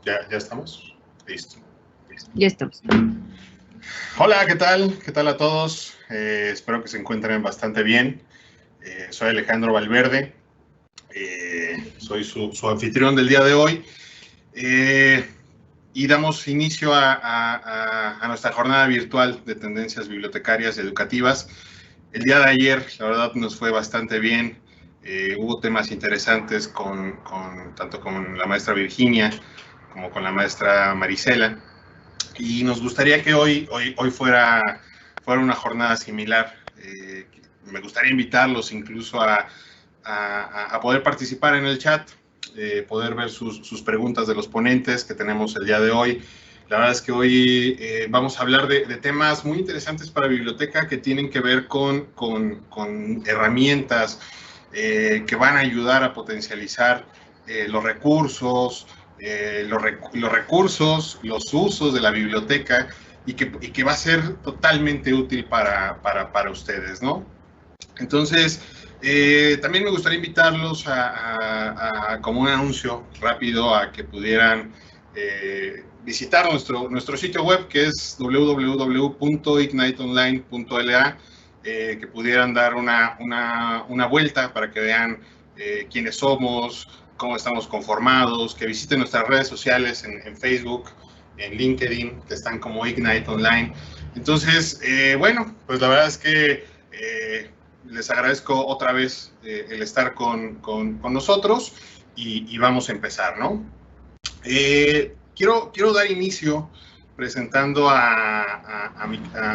¿Ya estamos? Listo. Ya estamos. Hola, ¿qué tal? ¿Qué tal a todos? Espero que se encuentren bastante bien. Soy Alejandro Valverde. Soy su anfitrión del día de hoy. Y damos inicio a nuestra jornada virtual de tendencias bibliotecarias y educativas. El día de ayer, la verdad, nos fue bastante bien. Hubo temas interesantes tanto con la maestra Virginia como con la maestra Marisela. Y nos gustaría que hoy fuera una jornada similar. Me gustaría invitarlos incluso a poder participar en el chat, poder ver sus preguntas de los ponentes que tenemos el día de hoy. La verdad es que hoy vamos a hablar de temas muy interesantes para biblioteca que tienen que ver con herramientas que van a ayudar a potencializar los recursos, los usos de la biblioteca y que va a ser totalmente útil para ustedes, ¿no? Entonces, también me gustaría invitarlos como un anuncio rápido a que pudieran visitar nuestro sitio web, que es www.igniteonline.la, que pudieran dar una vuelta para que vean quiénes somos, cómo estamos conformados, que visiten nuestras redes sociales en Facebook, en LinkedIn, que están como Ignite Online. Entonces, bueno, pues la verdad es que les agradezco otra vez el estar con nosotros y vamos a empezar, ¿no? Quiero dar inicio presentando a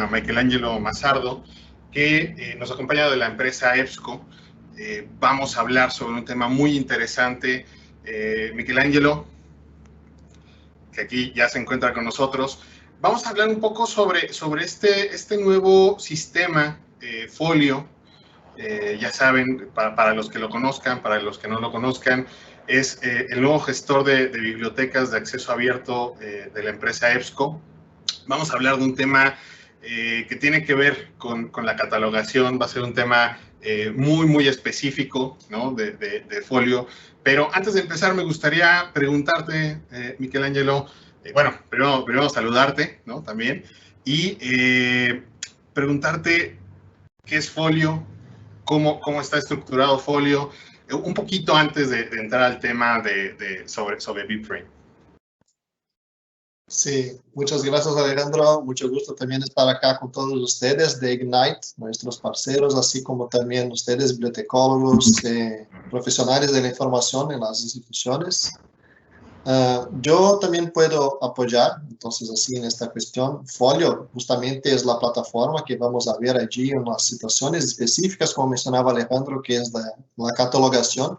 Michelangelo Mazzardo, que nos acompaña de la empresa EBSCO. Vamos a hablar sobre un tema muy interesante. Michelangelo, que aquí ya se encuentra con nosotros, vamos a hablar un poco sobre este nuevo sistema Folio. Ya saben, para los que lo conozcan, para los que no lo conozcan, es el nuevo gestor de bibliotecas de acceso abierto de la empresa EBSCO. Vamos a hablar de un tema que tiene que ver con la catalogación. Va a ser un tema muy específico, ¿no? de Folio. Pero antes de empezar, me gustaría preguntarte, Michelangelo, bueno, primero saludarte, ¿no? También, y preguntarte qué es Folio, cómo está estructurado Folio, un poquito antes de entrar al tema sobre BibFrame. Sí, muchas gracias Alejandro, mucho gusto también estar acá con todos ustedes de Ignite, nuestros parceros, así como también ustedes, bibliotecólogos, profesionales de la información en las instituciones. Yo también puedo apoyar, entonces así en esta cuestión, Folio justamente es la plataforma que vamos a ver allí en las situaciones específicas, como mencionaba Alejandro, que es la catalogación,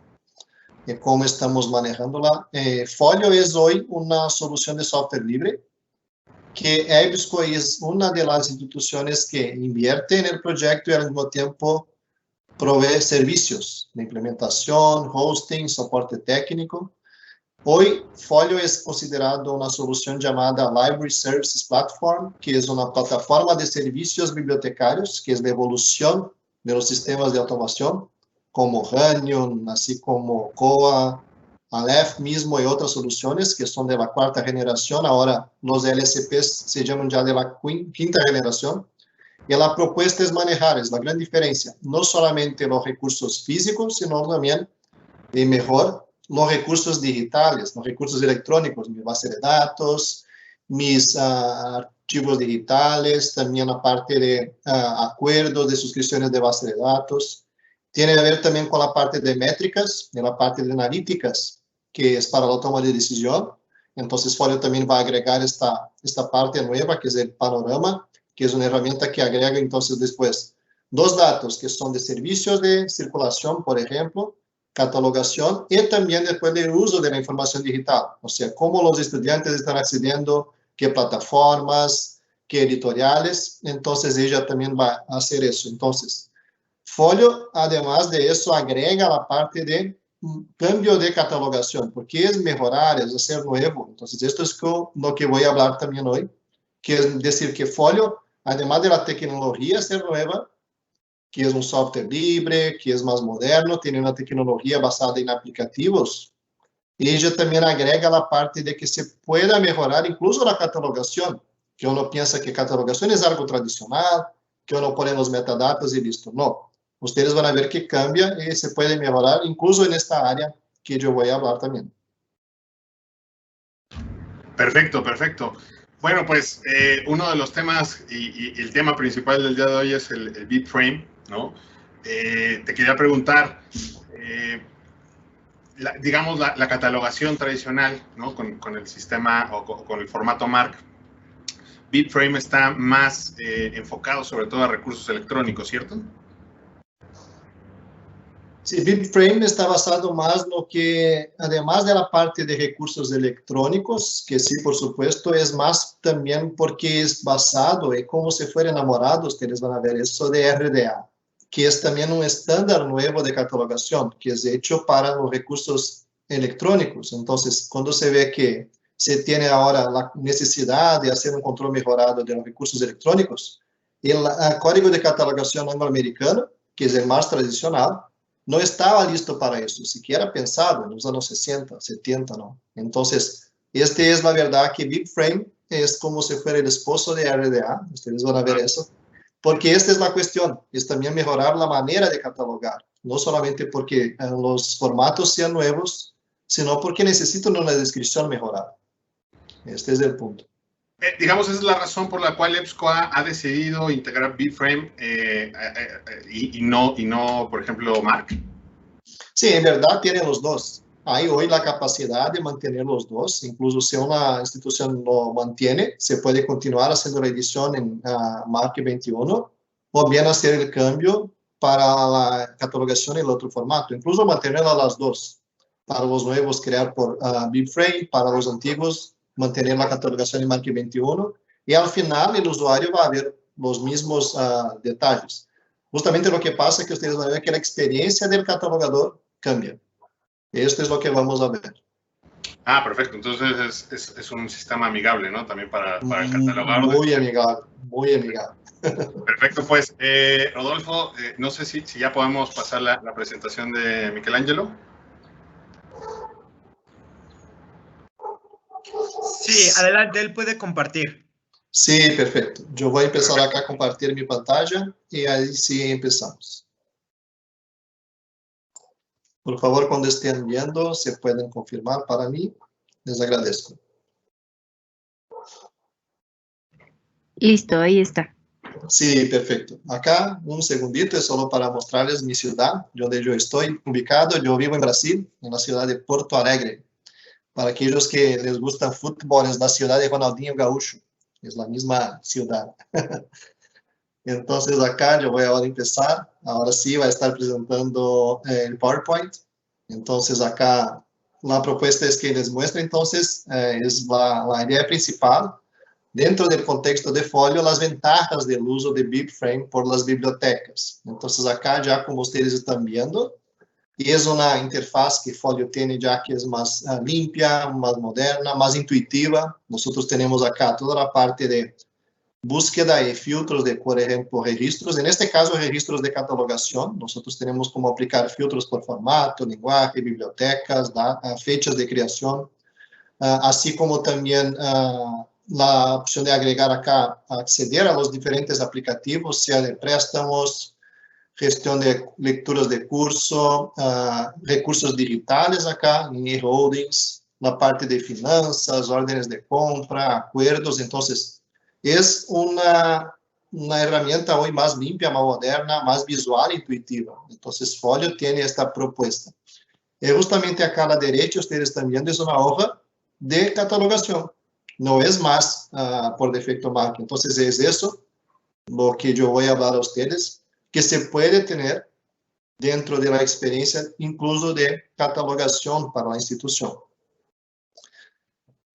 y cómo estamos manejándola. Folio es hoy una solución de software libre, que EBSCO es una de las instituciones que invierte en el proyecto y al mismo tiempo provee servicios de implementación, hosting, soporte técnico. Hoy, Folio es considerado una solución llamada Library Services Platform, que es una plataforma de servicios bibliotecarios, que es la evolución de los sistemas de automación, como Ranion, así como Koa, Aleph mismo y otras soluciones que son de la cuarta generación. Ahora los LSPs se llaman ya de la quinta generación. Y la propuesta es manejar, es la gran diferencia, no solamente los recursos físicos, sino también, y mejor, los recursos digitales, los recursos electrónicos, mi base de datos, mis archivos digitales, también la parte de acuerdos de suscripciones de base de datos. Tiene que ver también con la parte de métricas y la parte de analíticas, que es para la toma de decisión. Entonces, Folio también va a agregar esta parte nueva, que es el panorama, que es una herramienta que agrega entonces después dos datos que son de servicios de circulación, por ejemplo, catalogación y también después del uso de la información digital, o sea, cómo los estudiantes están accediendo, qué plataformas, qué editoriales, entonces ella también va a hacer eso. Entonces, Folio, además de eso, agrega la parte de cambio de catalogación, porque es mejorar, es hacer nuevo. Entonces, esto es lo que voy a hablar también hoy, que es decir que Folio, además de la tecnología ser nueva, que es un software libre, que es más moderno, tiene una tecnología basada en aplicativos, Y ella también agrega la parte de que se pueda mejorar incluso la catalogación, que uno piensa que catalogación es algo tradicional, que uno pone los metadatos y listo. No, ustedes van a ver que cambia y se puede mejorar incluso en esta área que yo voy a hablar también. Perfecto, perfecto. Bueno, pues uno de los temas y el tema principal del día de hoy es el BibFrame, ¿no? Te quería preguntar, digamos, la catalogación tradicional, ¿no? Con el sistema o con el formato MARC. BibFrame está más enfocado sobre todo a recursos electrónicos, ¿cierto? Sí, BibFrame está basado más en lo que, además de la parte de recursos electrónicos, que sí, por supuesto, es más también porque es basado, y como si fueran enamorados, ustedes van a ver eso de RDA, que es también un estándar nuevo de catalogación, que es hecho para los recursos electrónicos. Entonces, cuando se ve que se tiene ahora la necesidad de hacer un control mejorado de los recursos electrónicos, el código de catalogación angloamericano, que es el más tradicional, no estaba listo para eso, siquiera pensado en los años 60, 70, ¿no? Entonces, esta es la verdad que BibFrame es como si fuera el esposo de RDA, ustedes van a ver eso, porque esta es la cuestión, es también mejorar la manera de catalogar, no solamente porque los formatos sean nuevos, sino porque necesitan una descripción mejorada. Este es el punto. Digamos, esa es la razón por la cual EBSCO ha decidido integrar BibFrame y no, por ejemplo, MARC. Sí, en verdad tienen los dos. Hay hoy la capacidad de mantener los dos. Incluso si una institución lo mantiene, se puede continuar haciendo la edición en MARC 21 o bien hacer el cambio para la catalogación en el otro formato. Incluso mantener a las dos. Para los nuevos, crear por BibFrame. Para los antiguos, mantener la catalogación en MARC 21. Y al final, el usuario va a ver los mismos detalles. Justamente lo que pasa es que ustedes van a ver que la experiencia del catalogador cambia. Esto es lo que vamos a ver. Ah, perfecto. Entonces es un sistema amigable, ¿no? También para el catalogador. Muy amigable, muy amigable. Perfecto, pues Rodolfo, no sé si ya podemos pasar la presentación de Michelangelo. Sí, adelante, él puede compartir. Sí, perfecto. Yo voy a empezar acá a compartir mi pantalla y ahí sí empezamos. Por favor, cuando estén viendo, se pueden confirmar para mí. Les agradezco. Listo, ahí está. Sí, perfecto. Acá, un segundito, es solo para mostrarles mi ciudad, donde yo estoy ubicado. Yo vivo en Brasil, en la ciudad de Porto Alegre. Para aquellos que les gusta fútbol, es la ciudad de Ronaldinho Gaúcho. Es la misma ciudad. Entonces acá yo voy ahora a empezar. Ahora sí va a estar presentando el PowerPoint. Entonces acá la propuesta es que les muestre entonces, es la idea principal, dentro del contexto de Folio, las ventajas del uso de BibFrame por las bibliotecas. Entonces acá ya como ustedes están viendo, y es una interfaz que Folio tiene ya que es más limpia, más moderna, más intuitiva. Nosotros tenemos acá toda la parte de búsqueda y filtros de, por ejemplo, registros. En este caso, registros de catalogación. Nosotros tenemos como aplicar filtros por formato, lenguaje, bibliotecas, fechas de creación, así como también la opción de agregar acá, acceder a los diferentes aplicativos, sea de préstamos, gestión de lecturas de curso, recursos digitales acá, en e-holdings, la parte de finanzas, órdenes de compra, acuerdos. Entonces, es una herramienta hoy más limpia, más moderna, más visual e intuitiva. Entonces, Folio tiene esta propuesta. Y justamente acá a la derecha, ustedes están viendo, es una hoja de catalogación. No es más por defecto MARC. Entonces, es eso lo que yo voy a hablar a ustedes, que se puede tener dentro de la experiencia, incluso de catalogación para la institución.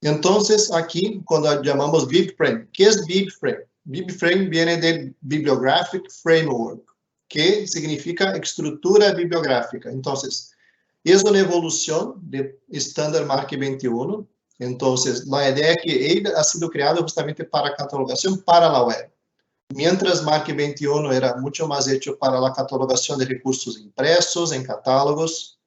Entonces, aquí, cuando llamamos BibFrame, ¿qué es BibFrame? BibFrame viene del Bibliographic Framework, que significa estructura bibliográfica. Entonces, es una evolución de estándar MARC 21. Entonces, la idea es que él ha sido creado justamente para catalogación para la web. Mientras MARC 21 era mucho más hecho para la catalogación de recursos impresos, en catálogos,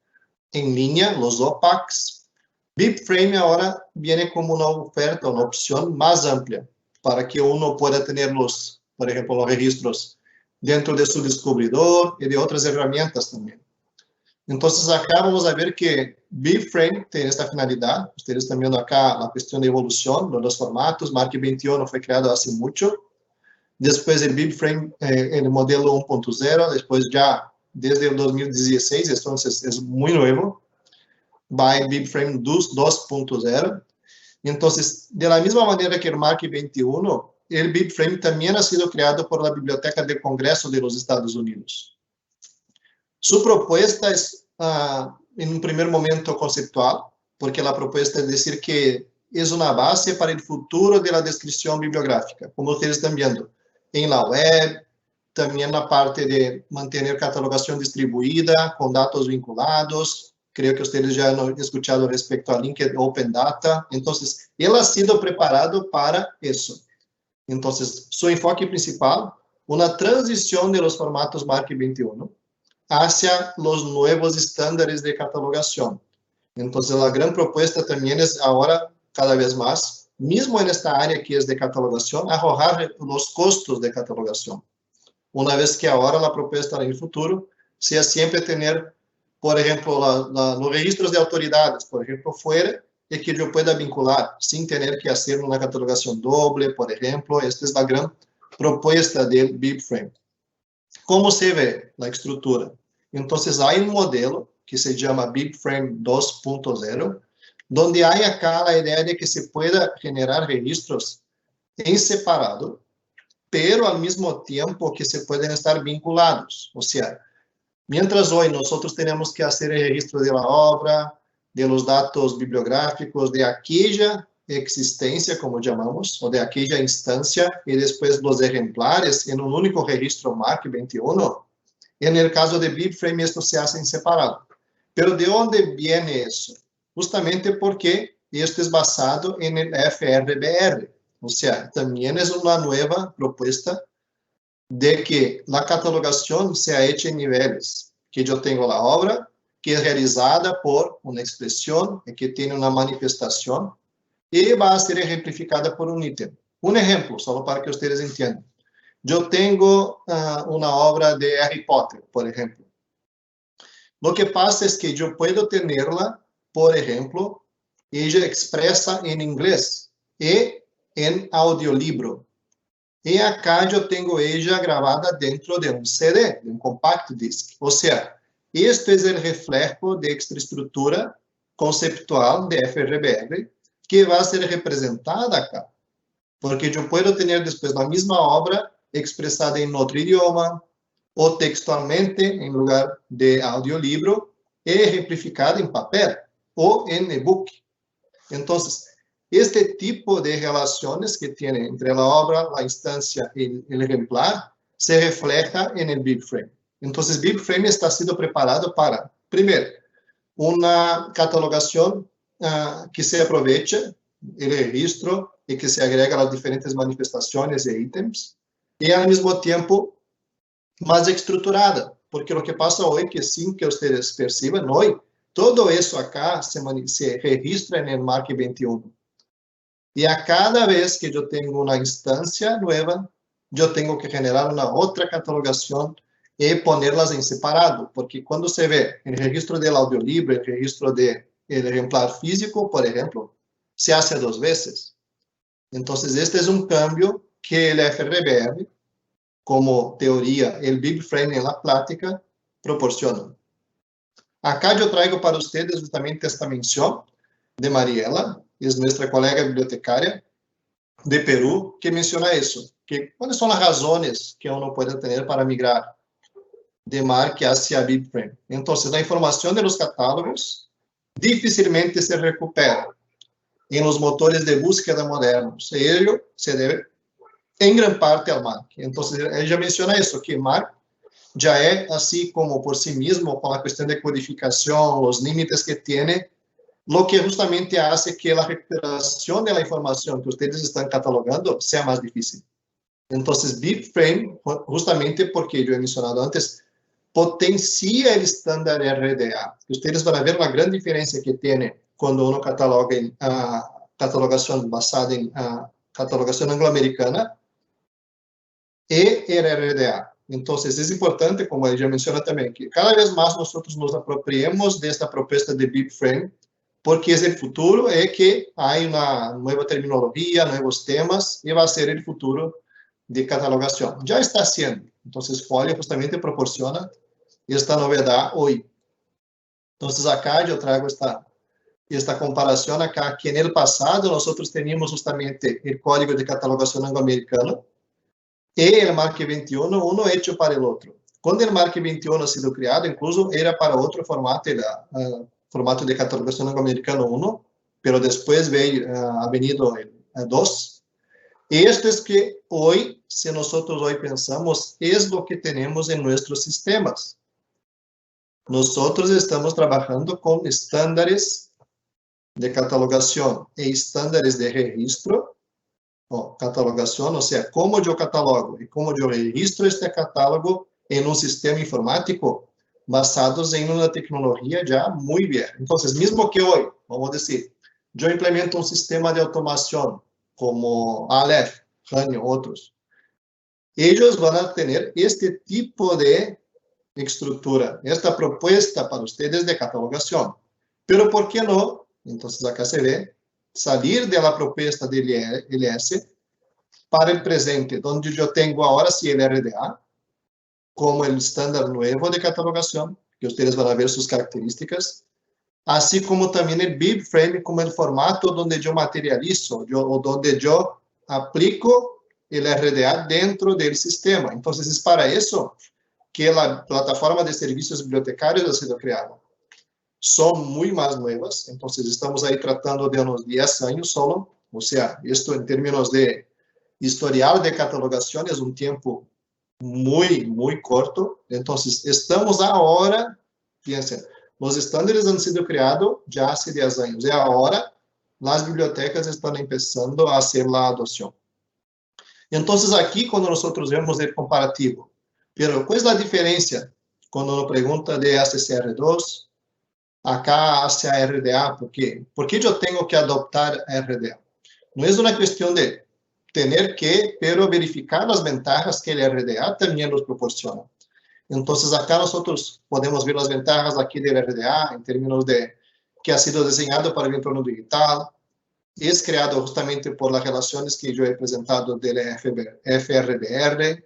en línea, los OPACs. BibFrame ahora viene como una oferta, una opción más amplia para que uno pueda tener los, por ejemplo, los registros dentro de su descubridor y de otras herramientas también. Entonces acá vamos a ver que BibFrame tiene esta finalidad. Ustedes están viendo acá la cuestión de evolución de los formatos. Mark 21 fue creado hace mucho. Después el BibFrame, el modelo 1.0, después ya desde el 2016, entonces es muy nuevo. Va el BibFrame 2.0. Entonces, de la misma manera que el Mark 21, el BibFrame también ha sido creado por la Biblioteca del Congreso de los Estados Unidos. Su propuesta es, en un primer momento, conceptual, porque la propuesta es decir que es una base para el futuro de la descripción bibliográfica, como ustedes están viendo, en la web, también la parte de mantener catalogación distribuida con datos vinculados. Creo que ustedes ya han escuchado respecto a Linked Open Data. Entonces, él ha sido preparado para eso. Entonces, su enfoque principal, una transición de los formatos Mark 21 hacia los nuevos estándares de catalogación. Entonces, la gran propuesta también es ahora, cada vez más, mismo en esta área que es de catalogación, arrojar los costos de catalogación. Una vez que ahora la propuesta en el futuro sea siempre tener, por ejemplo, los registros de autoridades, por ejemplo, fuera, y que yo pueda vincular sin tener que hacer una catalogación doble, por ejemplo. Esta es la gran propuesta del BibFrame. ¿Cómo se ve la estructura? Entonces, hay un modelo que se llama BibFrame 2.0, donde hay acá la idea de que se pueda generar registros en separado, pero al mismo tiempo que se pueden estar vinculados. O sea, mientras hoy nosotros tenemos que hacer el registro de la obra, de los datos bibliográficos, de aquella existencia, como llamamos, o de aquella instancia, y después los ejemplares en un único registro Mark 21, en el caso de BibFrame esto se hace en separado. Pero ¿de dónde viene eso? Justamente porque esto es basado en el FRBR. O sea, también es una nueva propuesta de que la catalogación sea hecha en niveles. Que yo tengo la obra, que es realizada por una expresión, que tiene una manifestación, y va a ser ejemplificada por un ítem. Un ejemplo, solo para que ustedes entiendan. Yo tengo una obra de Harry Potter, por ejemplo. Lo que pasa es que yo puedo tenerla, por ejemplo, ella expresa en inglés y en audiolibro. Y acá yo tengo ella grabada dentro de un CD, de un compact disc. O sea, esto es el reflejo de extraestructura conceptual de FRBR que va a ser representada acá. Porque yo puedo tener después la misma obra expresada en otro idioma o textualmente en lugar de audiolibro y ejemplificada en papel o en ebook. Entonces, este tipo de relaciones que tiene entre la obra, la instancia y el ejemplar se refleja en el BibFrame. Entonces, BibFrame está siendo preparado para, primero, una catalogación que se aproveche el registro y que se agrega las diferentes manifestaciones e ítems, y al mismo tiempo más estructurada, porque lo que pasa hoy es que sin que ustedes perciban hoy, todo eso acá se registra en el Mark 21. Y a cada vez que yo tengo una instancia nueva, yo tengo que generar una otra catalogación y ponerlas en separado, porque cuando se ve el registro del audiolibro, el registro del ejemplar físico, por ejemplo, se hace dos veces. Entonces, este es un cambio que el FRBR, como teoría, el BibFrame en la práctica, proporciona. Acá yo traigo para ustedes justamente esta mención de Mariela, es nuestra colega bibliotecaria de Perú, que menciona eso, que cuáles son las razones que uno puede tener para migrar de Mark hacia BibFrame. Entonces, la información de los catálogos difícilmente se recupera en los motores de búsqueda modernos. Ello se debe en gran parte al Mark. Entonces, ella menciona eso, que Mark ya es así como por sí mismo, con la cuestión de codificación, los límites que tiene, lo que justamente hace que la recuperación de la información que ustedes están catalogando sea más difícil. Entonces, BibFrame, justamente porque yo he mencionado antes, potencia el estándar RDA. Ustedes van a ver la gran diferencia que tiene cuando uno cataloga en catalogación basada en catalogación anglo-americana y el RDA. Entonces, es importante, como ella menciona también, que cada vez más nosotros nos apropiemos de esta propuesta de BibFrame, porque es el futuro, es que hay una nueva terminología, nuevos temas, y va a ser el futuro de catalogación. Ya está haciendo. Entonces, Folio justamente proporciona esta novedad hoy. Entonces, acá yo traigo esta comparación acá, que en el pasado nosotros teníamos justamente el código de catalogación anglo-americano y el MARC 21, uno hecho para el otro. Cuando el MARC 21 ha sido creado, incluso era para otro formato, formato de catalogación anglo-americano 1, pero después ha venido el 2. Y esto es que hoy, si nosotros hoy pensamos, es lo que tenemos en nuestros sistemas. Nosotros estamos trabajando con estándares de catalogación e estándares de registro, catalogación, o sea, cómo yo catalogo y cómo yo registro este catálogo en un sistema informático basados en una tecnología ya muy vieja. Entonces, mismo que hoy, vamos a decir, yo implemento un sistema de automación como Aleph, Honey, otros, ellos van a tener este tipo de estructura, esta propuesta para ustedes de catalogación. Pero ¿por qué no? Entonces acá se ve salir de la propuesta del LS para el presente, donde yo tengo ahora sí el RDA como el estándar nuevo de catalogación, que ustedes van a ver sus características, así como también el BibFrame como el formato donde yo materializo, o donde yo aplico el RDA dentro del sistema. Entonces es para eso que la plataforma de servicios bibliotecarios ha sido creada. Son muy más nuevas, entonces estamos ahí tratando de unos 10 años solo, o sea, esto en términos de historial de catalogación es un tiempo muy corto. Entonces, estamos ahora, piensen, los estándares han sido creados ya hace 10 años, y ahora las bibliotecas están empezando a hacer la adopción. Entonces, aquí cuando nosotros vemos el comparativo, pero ¿cuál es la diferencia cuando nos pregunta de ACCR2 acá hacia RDA? ¿Por qué? ¿Por qué yo tengo que adoptar RDA? No es una cuestión de tener que, pero verificar las ventajas que el RDA también nos proporciona. Entonces, acá nosotros podemos ver las ventajas aquí del RDA en términos de que ha sido diseñado para el entorno digital, es creado justamente por las relaciones que yo he presentado del FRBR.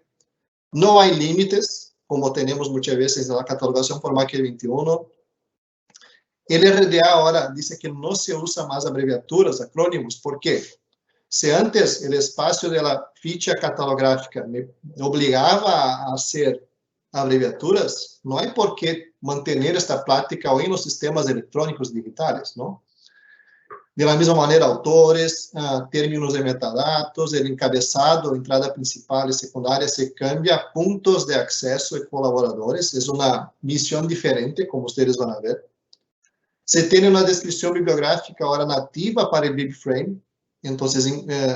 No hay límites, como tenemos muchas veces en la catalogación por MARC 21. El RDA ahora dice que no se usa más abreviaturas, acrónimos. ¿Por qué? Si antes el espacio de la ficha catalográfica me obligaba a hacer abreviaturas, no hay por qué mantener esta práctica hoy en los sistemas electrónicos digitales, ¿no? De la misma manera, autores, términos de metadatos, el encabezado, entrada principal y secundaria, se cambia a puntos de acceso y colaboradores. Es una misión diferente, como ustedes van a ver. Se tiene una descripción bibliográfica ahora nativa para el BibFrame. Entonces,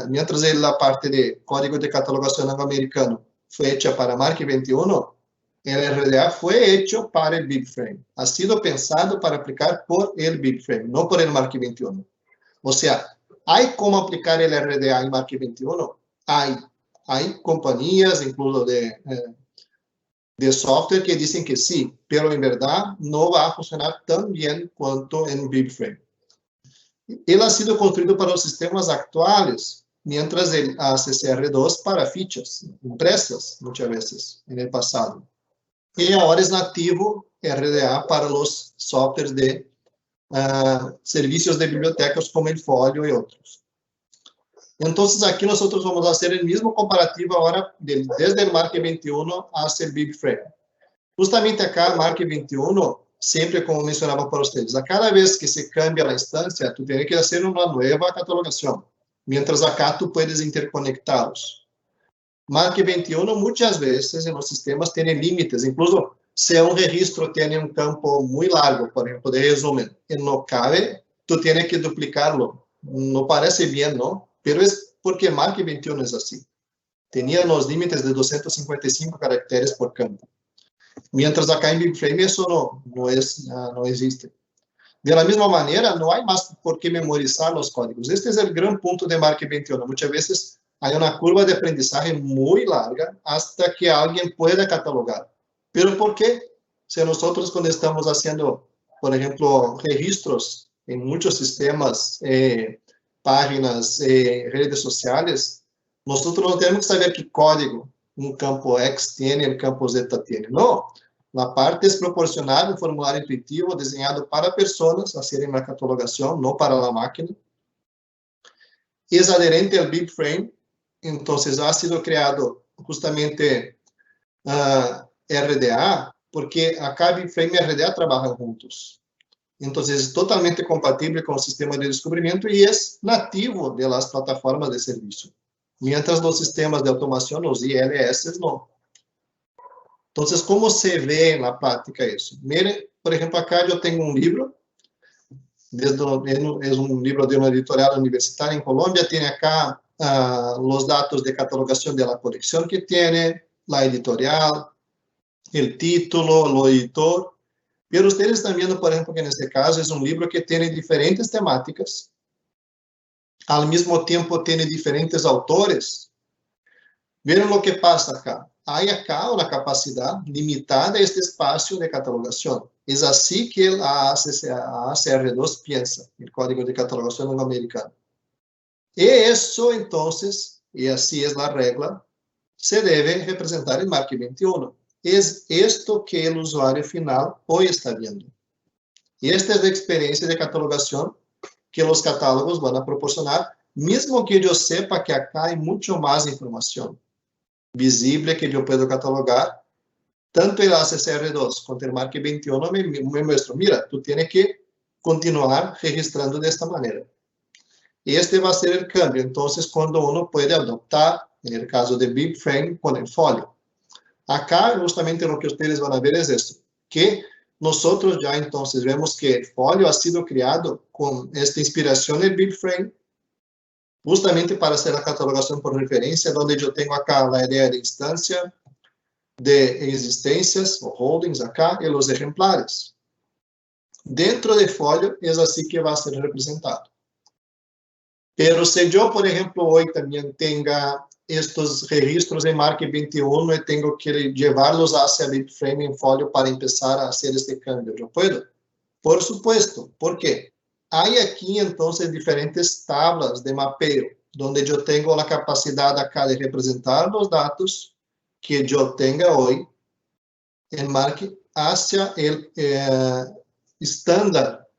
mientras la parte de código de catalogación anglo-americano fue hecha para MARC 21, el RDA fue hecho para el BibFrame. Ha sido pensado para aplicar por el BibFrame, no por el MARC 21. O sea, ¿hay cómo aplicar el RDA en MARC 21? Hay compañías, incluso de software, que dicen que sí, pero en verdad no va a funcionar tan bien cuanto en BibFrame. Él ha sido construido para los sistemas actuales, mientras el ACCR2 para fichas impresas, muchas veces, en el pasado. Y ahora es nativo RDA para los softwares de servicios de bibliotecas como el Folio y otros. Entonces, aquí nosotros vamos a hacer el mismo comparativo ahora desde el MARC 21 hacia el BibFrame. Justamente acá, MARC 21, siempre como mencionaba para ustedes, a cada vez que se cambia la instancia, tú tienes que hacer una nueva catalogación, mientras acá tú puedes interconectarlos. MARC 21 muchas veces en los sistemas tiene límites, incluso si un registro tiene un campo muy largo, por ejemplo, de resumen, y no cabe, tú tienes que duplicarlo. No parece bien, ¿no? Pero es porque MARC 21 es así. Tenía los límites de 255 caracteres por campo. Mientras acá en BibFrame eso no existe. De la misma manera, no hay más por qué memorizar los códigos. Este es el gran punto de Mark 21. Muchas veces hay una curva de aprendizaje muy larga hasta que alguien pueda catalogar. ¿Pero por qué? Si nosotros cuando estamos haciendo, por ejemplo, registros en muchos sistemas, páginas, redes sociales, nosotros no tenemos que saber qué código un campo X tiene, el campo Z tiene. No. La parte es proporcional, un formulario intuitivo diseñado para personas hacerem la catalogación, no para la máquina. Es adherente al BibFrame, entonces ha sido creado justamente RDA, porque acá BibFrame y RDA trabajan juntos. Entonces es totalmente compatible con el sistema de descubrimiento y es nativo de las plataformas de servicio. Mientras los sistemas de automación, los ILS, no. Entonces, ¿cómo se ve en la práctica eso? Miren, por ejemplo, acá yo tengo un libro, es un libro de una editorial universitaria en Colombia, tiene acá los datos de catalogación de la colección que tiene, la editorial, el título, el editor, pero ustedes están viendo, por ejemplo, que en este caso es un libro que tiene diferentes temáticas, al mismo tiempo tiene diferentes autores. ¿Vieron lo que pasa acá? Hay acá una capacidad limitada de este espacio de catalogación. Es así que la ACR2 piensa, el Código de Catalogación Americano. Y eso, entonces, y así es la regla, se debe representar en Mark 21. Es esto que el usuario final hoy está viendo. Y esta es la experiencia de catalogación que los catálogos van a proporcionar, mismo que yo sepa que acá hay mucho más información visible que yo puedo catalogar, tanto el ACR2 como el Mark 21 me muestra, mira, tú tienes que continuar registrando de esta manera. Y este va a ser el cambio, entonces, cuando uno puede adoptar, en el caso de BibFrame, con el folio. Acá, justamente lo que ustedes van a ver es esto, que nosotros ya entonces vemos que el folio ha sido creado con esta inspiración del BibFrame, justamente para hacer la catalogación por referencia, donde yo tengo acá la idea de instancia, de existencias o holdings acá, y los ejemplares. Dentro del folio es así que va a ser representado. Pero si yo, por ejemplo, hoy también tenga estos registros en Mark 21 y tengo que llevarlos hacia BibFrame en folio para empezar a hacer este cambio, ¿yo puedo? Por supuesto. ¿Por qué? Hay aquí entonces diferentes tablas de mapeo, donde yo tengo la capacidad acá de representar los datos que yo tenga hoy en Mark hacia el estándar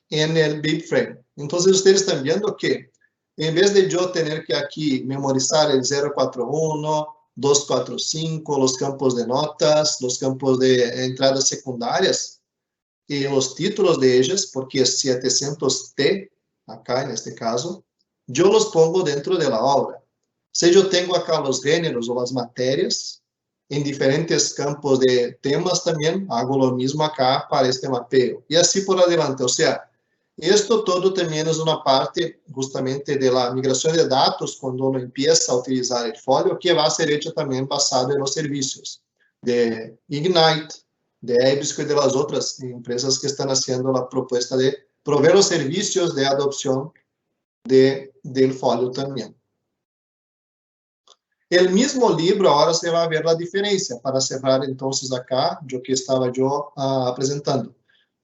en el BibFrame. Entonces ustedes están viendo que en vez de yo tener que aquí memorizar el 041, 245, los campos de notas, los campos de entradas secundarias, y los títulos de ellas, porque es 700T, acá en este caso, yo los pongo dentro de la obra. Si yo tengo acá los géneros o las materias, en diferentes campos de temas también, hago lo mismo acá para este mapeo. Y así por adelante, o sea, esto todo también es una parte justamente de la migración de datos cuando uno empieza a utilizar el folio, que va a ser hecho también basado en los servicios de Ignite, de EBSCO y de las otras empresas que están haciendo la propuesta de proveer los servicios de adopción del folio también. El mismo libro, ahora se va a ver la diferencia, para cerrar entonces acá, yo que estaba presentando.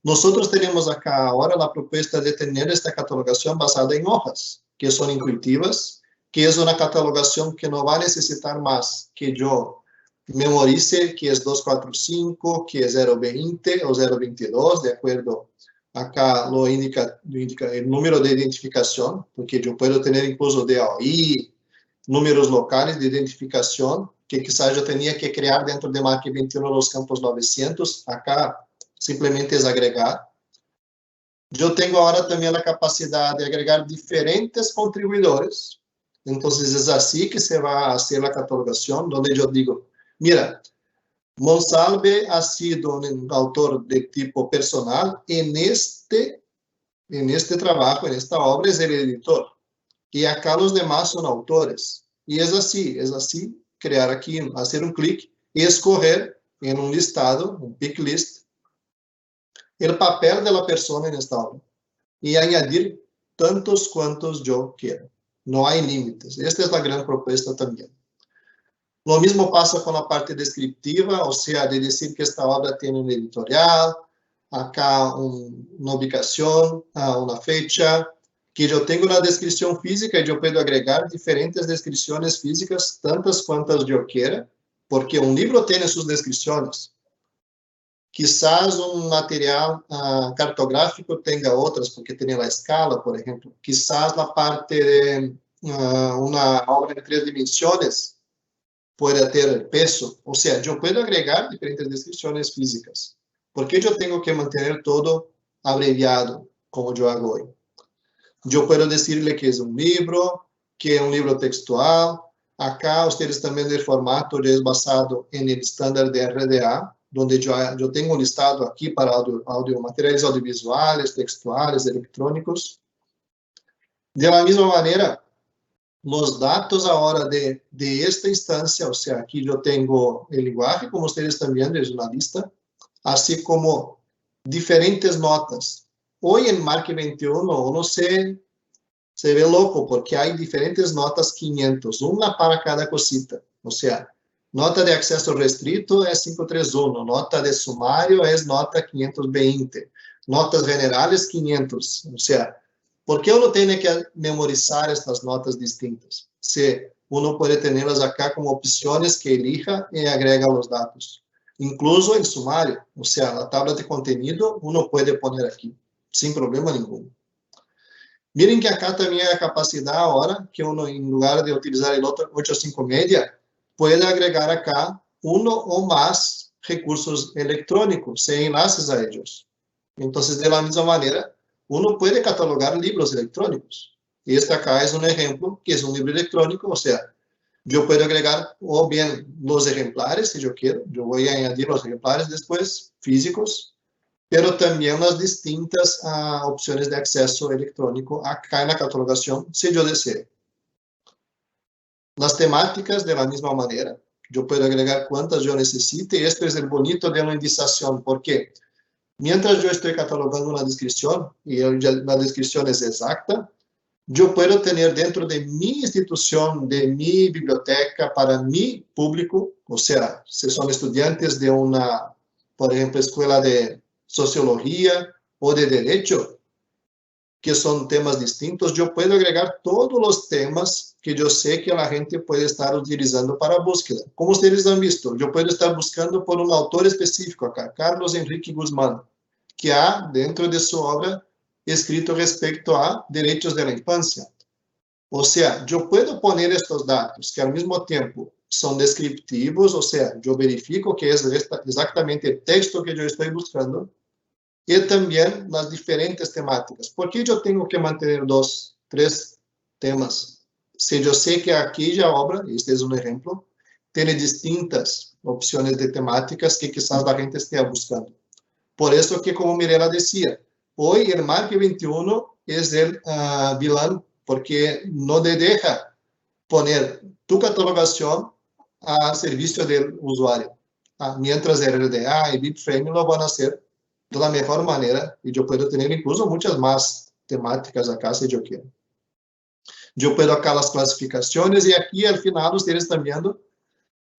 Nosotros tenemos acá ahora la propuesta de tener esta catalogación basada en hojas, que son intuitivas, que es una catalogación que no va a necesitar más que yo memorice que es 245, que es 020 o 022, de acuerdo. Acá lo indica el número de identificación, porque yo puedo tener incluso DOI, números locales de identificación, que quizás yo tenía que crear dentro de Mark 21 los campos 900, acá simplemente es agregar. Yo tengo ahora también la capacidad de agregar diferentes contribuidores, entonces es así que se va a hacer la catalogación, donde yo digo, mira, Monsalve ha sido un autor de tipo personal, en este trabajo, en esta obra es el editor, y acá los demás son autores, y es así, crear aquí, hacer un clic y escoger en un listado, un pick list, el papel de la persona en esta obra y añadir tantos cuantos yo quiera. No hay límites. Esta es la gran propuesta también. Lo mismo pasa con la parte descriptiva, o sea, de decir que esta obra tiene un editorial, acá una ubicación, una fecha, que yo tengo una descripción física y yo puedo agregar diferentes descripciones físicas, tantas cuantas yo quiera, porque un libro tiene sus descripciones. Quizás un material cartográfico tenga otras, porque tiene la escala, por ejemplo. Quizás la parte de una obra en 3 dimensiones pueda tener el peso. O sea, yo puedo agregar diferentes descripciones físicas. ¿Por qué yo tengo que mantener todo abreviado, como yo hago hoy? Yo puedo decirle que es un libro textual. Acá ustedes también el formato ya es basado en el estándar de RDA, donde yo tengo un listado aquí para materiales audiovisuales, textuales, electrónicos. De la misma manera, los datos ahora de esta instancia, o sea, aquí yo tengo el lenguaje, como ustedes están viendo, es una lista, así como diferentes notas. Hoy en Mark 21 uno se ve loco porque hay diferentes notas 500, una para cada cosita. O sea, nota de acceso restrito es 531, nota de sumario es nota 520, notas generales 500. O sea, ¿por qué uno tiene que memorizar estas notas distintas? Si uno puede tenerlas acá como opciones que elija y agrega los datos. Incluso el sumario, o sea, la tabla de contenido, uno puede poner aquí, sin problema ninguno. Miren que acá también hay capacidad ahora, que uno en lugar de utilizar el otro 8.5 media, puede agregar acá uno o más recursos electrónicos, sin enlaces a ellos. Entonces, de la misma manera, uno puede catalogar libros electrónicos. Y este acá es un ejemplo, que es un libro electrónico, o sea, yo puedo agregar o bien los ejemplares, si yo quiero, yo voy a añadir los ejemplares después, físicos, pero también las distintas opciones de acceso electrónico acá en la catalogación, si yo deseo. Las temáticas de la misma manera, yo puedo agregar cuantas yo necesite, y esto es el bonito de la indización, porque mientras yo estoy catalogando una descripción, y la descripción es exacta, yo puedo tener dentro de mi institución, de mi biblioteca, para mi público, o sea, si son estudiantes de una, por ejemplo, escuela de sociología o de derecho, que son temas distintos, yo puedo agregar todos los temas que yo sé que la gente puede estar utilizando para búsqueda. Como ustedes han visto, yo puedo estar buscando por un autor específico acá, Carlos Enrique Guzmán, que ha dentro de su obra escrito respecto a derechos de la infancia. O sea, yo puedo poner estos datos que al mismo tiempo son descriptivos, o sea, yo verifico que es exactamente el texto que yo estoy buscando, y también las diferentes temáticas. ¿Por qué yo tengo que mantener 2, 3 temas? Si yo sé que aquella obra, este es un ejemplo, tiene distintas opciones de temáticas que quizás la gente esté buscando. Por eso que, como Mirela decía, hoy el Mark 21 es el vilán, porque no te deja poner tu catalogación a servicio del usuario. Mientras el RDA y BibFrame lo van a hacer de la mejor manera, y yo puedo tener incluso muchas más temáticas acá si yo quiero. Yo puedo acá las clasificaciones, y aquí al final ustedes están viendo,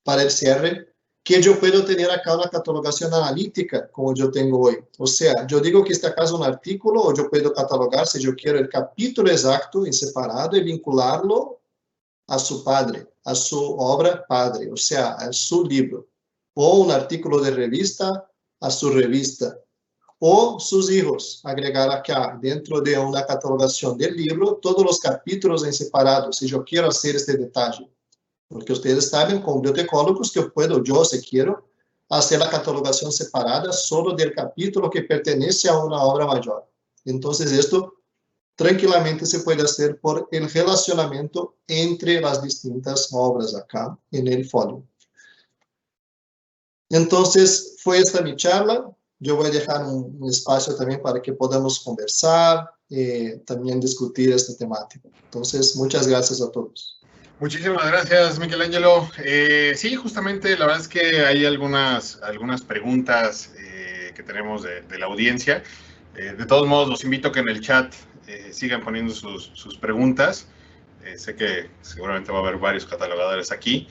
para el cierre, que yo puedo tener acá una catalogación analítica, como yo tengo hoy. O sea, yo digo que este acá es un artículo, o yo puedo catalogar, si yo quiero, el capítulo exacto en separado y vincularlo a su padre, a su obra padre, o sea, a su libro. O un artículo de revista a su revista. O sus hijos, agregar acá, dentro de una catalogación del libro, todos los capítulos en separado, si yo quiero hacer este detalle. Porque ustedes saben, como bibliotecólogos, que puedo yo, si quiero, hacer la catalogación separada solo del capítulo que pertenece a una obra mayor. Entonces, esto tranquilamente se puede hacer por el relacionamiento entre las distintas obras acá en el folio. Entonces, fue esta mi charla. Yo voy a dejar un espacio también para que podamos conversar y también discutir esta temática. Entonces, muchas gracias a todos. Muchísimas gracias, Michelangelo. Sí, justamente la verdad es que hay algunas preguntas que que tenemos de la audiencia. De todos modos, los invito a que en el chat sigan poniendo sus preguntas. Sé que seguramente va a haber varios catalogadores aquí.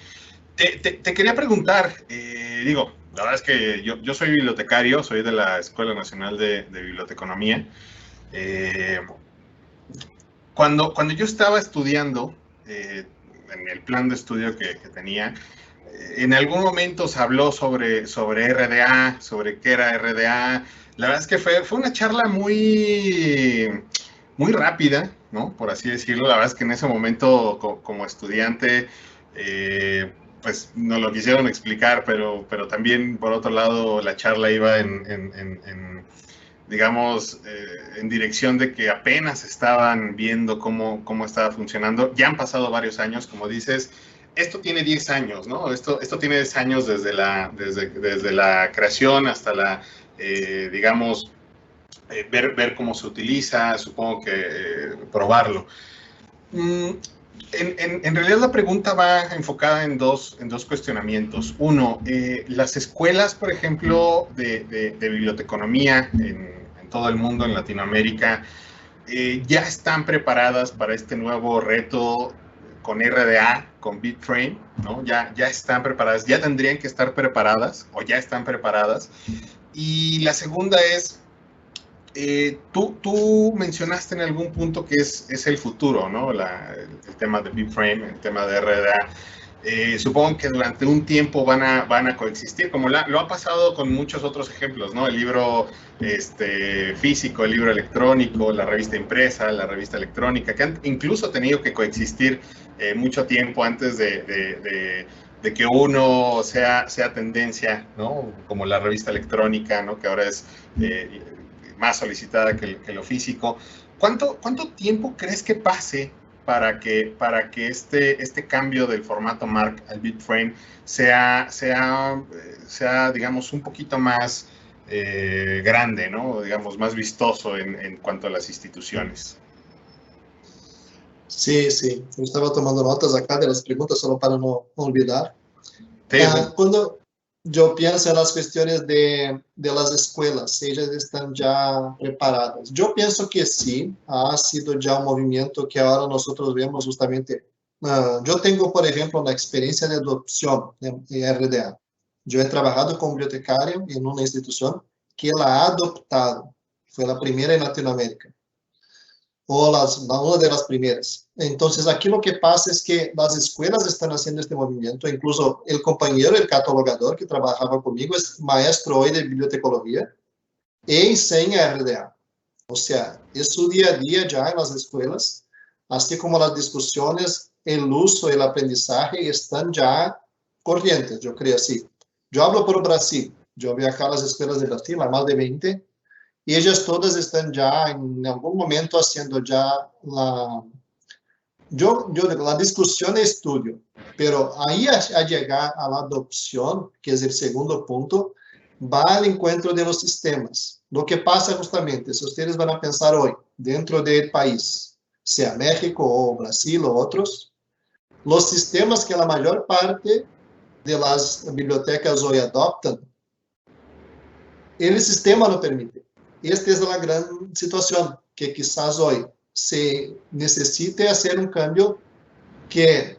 Te quería preguntar, la verdad es que yo soy bibliotecario, soy de la Escuela Nacional de Biblioteconomía. Cuando yo estaba estudiando, en el plan de estudio que tenía, en algún momento se habló sobre RDA, sobre qué era RDA. La verdad es que fue una charla muy rápida, ¿no? Por así decirlo. La verdad es que en ese momento, como estudiante, pues nos lo quisieron explicar, pero también, por otro lado, la charla iba digamos, en dirección de que apenas estaban viendo cómo estaba funcionando. Ya han pasado varios años, como dices. Esto tiene 10 años, ¿no? Esto tiene 10 años desde la creación hasta digamos, ver cómo se utiliza, supongo que probarlo. En realidad la pregunta va enfocada en dos cuestionamientos. Uno, las escuelas, por ejemplo, de biblioteconomía en todo el mundo, en Latinoamérica, ya están preparadas para este nuevo reto con RDA, con BibFrame, ¿no? Ya están preparadas, ya tendrían que estar preparadas o ya están preparadas. Y la segunda es, tú mencionaste en algún punto que es el futuro, ¿no? El tema de BibFrame, el tema de RDA. Supongo que durante un tiempo van a coexistir, como lo ha pasado con muchos otros ejemplos, ¿no? El libro físico, el libro electrónico, la revista impresa, la revista electrónica, que han incluso tenido que coexistir mucho tiempo antes de que uno sea tendencia, ¿no? Como la revista electrónica, ¿no? Que ahora es más solicitada que lo físico. ¿Cuánto tiempo crees que pase para que este cambio del formato MARC al BibFrame sea, digamos, un poquito más grande, ¿no? Digamos, más vistoso en cuanto a las instituciones? Sí. Yo estaba tomando notas acá de las preguntas solo para no olvidar. Sí. Cuando yo pienso en las cuestiones de las escuelas, ellas están ya preparadas. Yo pienso que sí, ha sido ya un movimiento que ahora nosotros vemos justamente. Yo tengo, por ejemplo, la experiencia de adopción en RDA. Yo he trabajado como bibliotecario en una institución que la ha adoptado. Fue la primera en Latinoamérica. Una de las primeras. Entonces, aquí lo que pasa es que las escuelas están haciendo este movimiento, incluso el compañero, el catalogador que trabajaba conmigo, es maestro hoy de bibliotecología e enseña RDA. O sea, es su día a día ya en las escuelas, así como las discusiones, el uso, el aprendizaje están ya corrientes, yo creo así. Yo hablo por Brasil, yo viajé a las escuelas de Brasil, hay más de 20, y ellas todas están ya en algún momento haciendo ya la discusión de estudio, pero ahí a llegar a la adopción, que es el segundo punto, va al encuentro de los sistemas. Lo que pasa justamente, si ustedes van a pensar hoy, dentro del país, sea México o Brasil o otros, los sistemas que la mayor parte de las bibliotecas hoy adoptan, el sistema no permite. Esta es la gran situación, que quizás hoy se necesite hacer un cambio que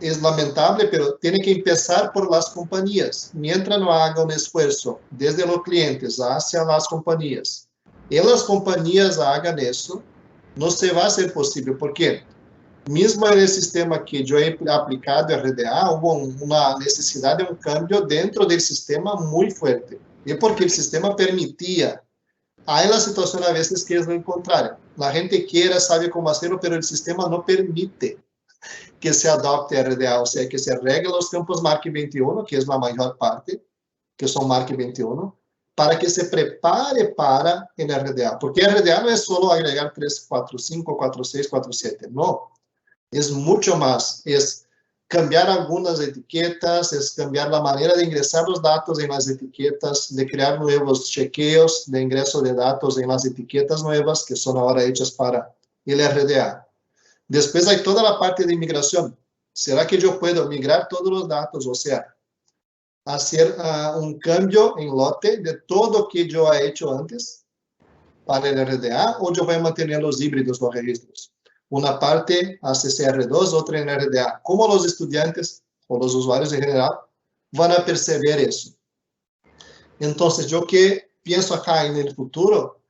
es lamentable, pero tiene que empezar por las compañías. Mientras no haga un esfuerzo desde los clientes hacia las compañías, y las compañías hagan eso, no se va a hacer posible, porque mismo en el sistema que yo he aplicado RDA, hubo una necesidad de un cambio dentro del sistema muy fuerte, y porque el sistema permitía. Hay la situación a veces que es lo contrario. La gente quiere, sabe cómo hacerlo, pero el sistema no permite que se adopte RDA, o sea, que se arregle los campos MARC 21, que es la mayor parte, que son MARC 21, para que se prepare para el RDA. Porque RDA no es solo agregar 345, 46, 47, no. Es mucho más. Es cambiar algunas etiquetas, es cambiar la manera de ingresar los datos en las etiquetas, de crear nuevos chequeos de ingreso de datos en las etiquetas nuevas, que son ahora hechas para el RDA. Después hay toda la parte de migración. ¿Será que yo puedo migrar todos los datos? O sea, hacer un cambio en lote de todo que yo he hecho antes para el RDA, o yo voy a mantener los híbridos, los registros. Una parte a CCR2, otra en RDA. ¿Cómo los estudiantes o los usuarios en general van a percibir eso? Entonces, yo que pienso acá en el futuro,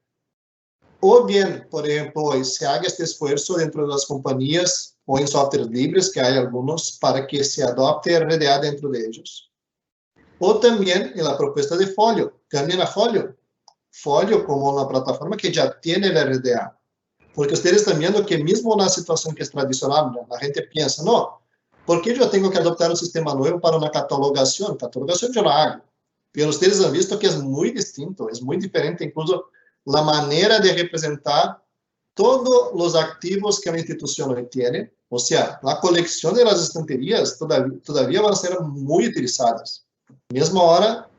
o bien, por ejemplo, hoy se haga este esfuerzo dentro de las compañías o en softwares libres, que hay algunos, para que se adopte RDA dentro de ellos. O también en la propuesta de Folio, cambien a Folio. Folio como una plataforma que ya tiene el RDA. Porque ustedes están viendo que mismo una situación que es tradicional, la gente piensa, no, ¿por qué yo tengo que adoptar un sistema nuevo para una catalogación? Catalogación yo la hago. Pero ustedes han visto que es muy distinto, es muy diferente, incluso la manera de representar todos los activos que la institución hoy tiene. O sea, la colección de las estanterías todavía van a ser muy utilizadas. Mismo ahora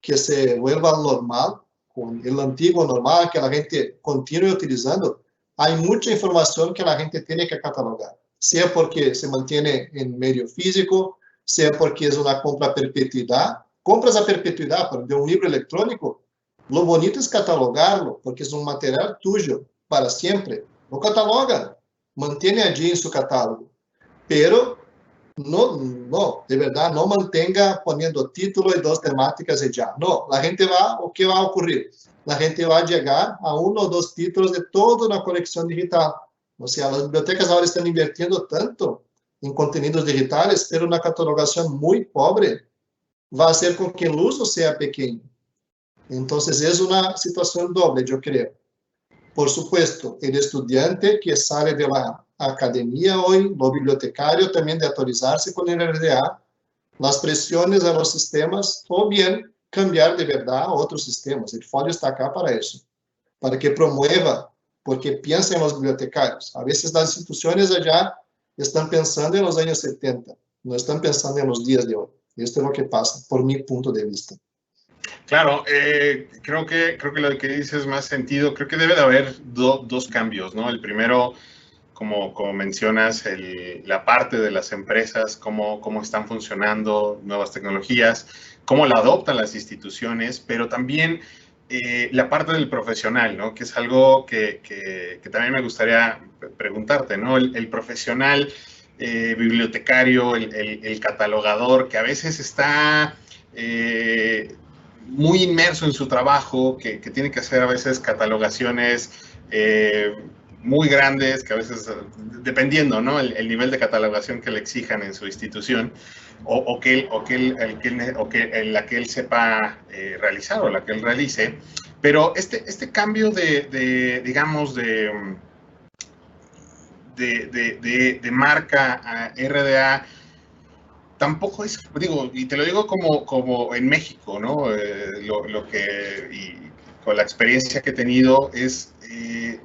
que se vuelva normal, con el antiguo normal que la gente continúe utilizando, hay mucha información que la gente tiene que catalogar, sea porque se mantiene en medio físico, sea porque es una compra a perpetuidad. Compras a perpetuidad de un libro electrónico, lo bonito es catalogarlo, porque es un material tuyo para siempre. Lo cataloga, mantiene allí en su catálogo, pero no, de verdad, no mantenga poniendo título y 2 temáticas y ya. No, la gente va, ¿o qué va a ocurrir? La gente va a llegar a 1 o 2 títulos de toda una colección digital. O sea, las bibliotecas ahora están invirtiendo tanto en contenidos digitales, pero una catalogación muy pobre va a hacer con que el uso sea pequeño. Entonces, es una situación doble, yo creo. Por supuesto, el estudiante que sale de la academia hoy, lo bibliotecario también de actualizarse con el RDA, las presiones a los sistemas, o bien cambiar de verdad a otros sistemas. El Folio está acá para eso, para que promueva, porque piensa en los bibliotecarios. A veces las instituciones allá están pensando en los años 70, no están pensando en los días de hoy. Esto es lo que pasa, por mi punto de vista. Claro, creo que lo que dices más sentido. Creo que debe de haber dos cambios, ¿no? El primero, como mencionas, la parte de las empresas, cómo están funcionando, nuevas tecnologías, cómo la adoptan las instituciones, pero también la parte del profesional, ¿no? Que es algo que también me gustaría preguntarte, ¿no? El profesional bibliotecario, el catalogador, que a veces está muy inmerso en su trabajo, que tiene que hacer a veces catalogaciones muy grandes, que a veces, dependiendo, ¿no? El nivel de catalogación que le exijan en su institución, o la que él sepa realizar o la que él realice. Pero este cambio digamos, de marca a RDA, tampoco es, digo, y te lo digo como en México, ¿no? Y con la experiencia que he tenido es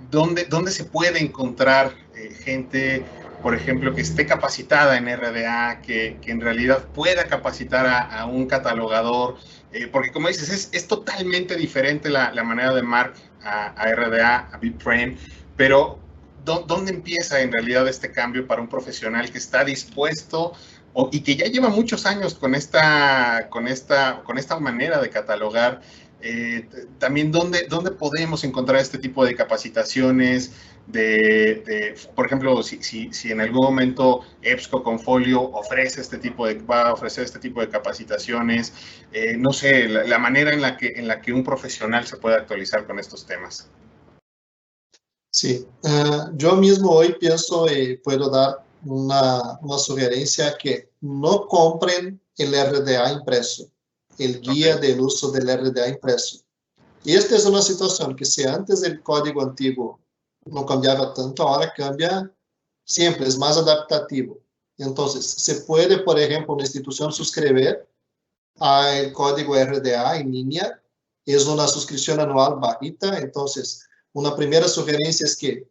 dónde se puede encontrar gente, por ejemplo, que esté capacitada en RDA, que en realidad pueda capacitar a un catalogador, porque como dices, es totalmente diferente la manera de Mark a RDA, a BibFrame, pero ¿dónde empieza en realidad este cambio para un profesional que está dispuesto y que ya lleva muchos años con esta manera de catalogar? También ¿dónde podemos encontrar este tipo de capacitaciones? Por ejemplo, si en algún momento EBSCO con Folio va a ofrecer este tipo de capacitaciones, no sé, la manera en la que un profesional se puede actualizar con estos temas. Sí, yo mismo hoy pienso y puedo dar una sugerencia que no compren el RDA impreso, el guía del uso del RDA impreso. Y esta es una situación que si antes el código antiguo no cambiaba tanto, ahora cambia siempre, es más adaptativo. Entonces, se puede, por ejemplo, una institución suscribir al código RDA en línea, es una suscripción anual bajita, entonces una primera sugerencia es que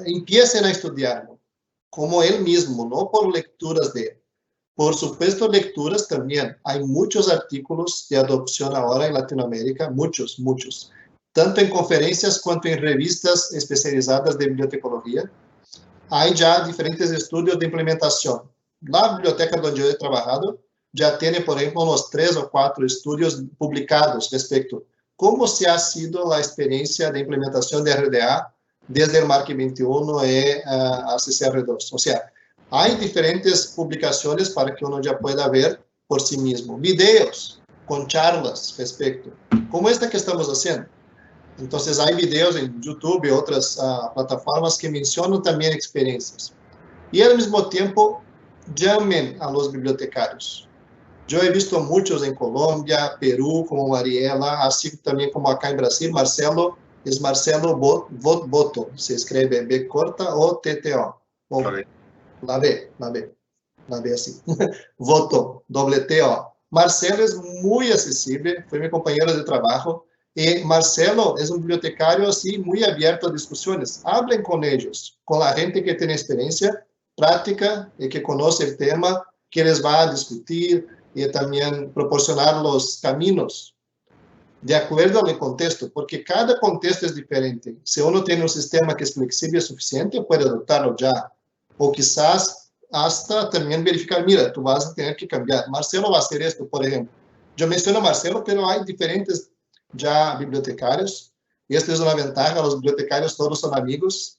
empiecen a estudiarlo, como él mismo, no por lecturas de él. Por supuesto, lecturas también. Hay muchos artículos de adopción ahora en Latinoamérica, muchos, tanto en conferencias cuanto en revistas especializadas de bibliotecología. Hay ya diferentes estudios de implementación. La biblioteca donde yo he trabajado, ya tiene, por ejemplo, unos 3 o 4 estudios publicados respecto a cómo se ha sido la experiencia de implementación de RDA desde el Mark 21 y a CCR2. O sea, hay diferentes publicaciones para que uno ya pueda ver por sí mismo. Videos con charlas respecto, como esta que estamos haciendo. Entonces, hay videos en YouTube y otras plataformas que mencionan también experiencias. Y al mismo tiempo, llamen a los bibliotecarios. Yo he visto muchos en Colombia, Perú, como Mariela, así también como acá en Brasil. Marcelo, es Marcelo Boto, se escribe B corta o TTO. O la B así. Voto, doble T-O. Marcelo es muy accesible, fue mi compañero de trabajo. Y Marcelo es un bibliotecario así muy abierto a discusiones. Hablen con ellos, con la gente que tiene experiencia práctica y que conoce el tema, que les va a discutir y también proporcionar los caminos de acuerdo al contexto, porque cada contexto es diferente. Si uno tiene un sistema que es flexible y suficiente, puede adoptarlo ya. O quizás hasta también verificar, mira, tú vas a tener que cambiar. Marcelo va a hacer esto, por ejemplo. Yo menciono a Marcelo, pero hay diferentes ya bibliotecarios. Y esta es una ventaja, los bibliotecarios todos son amigos.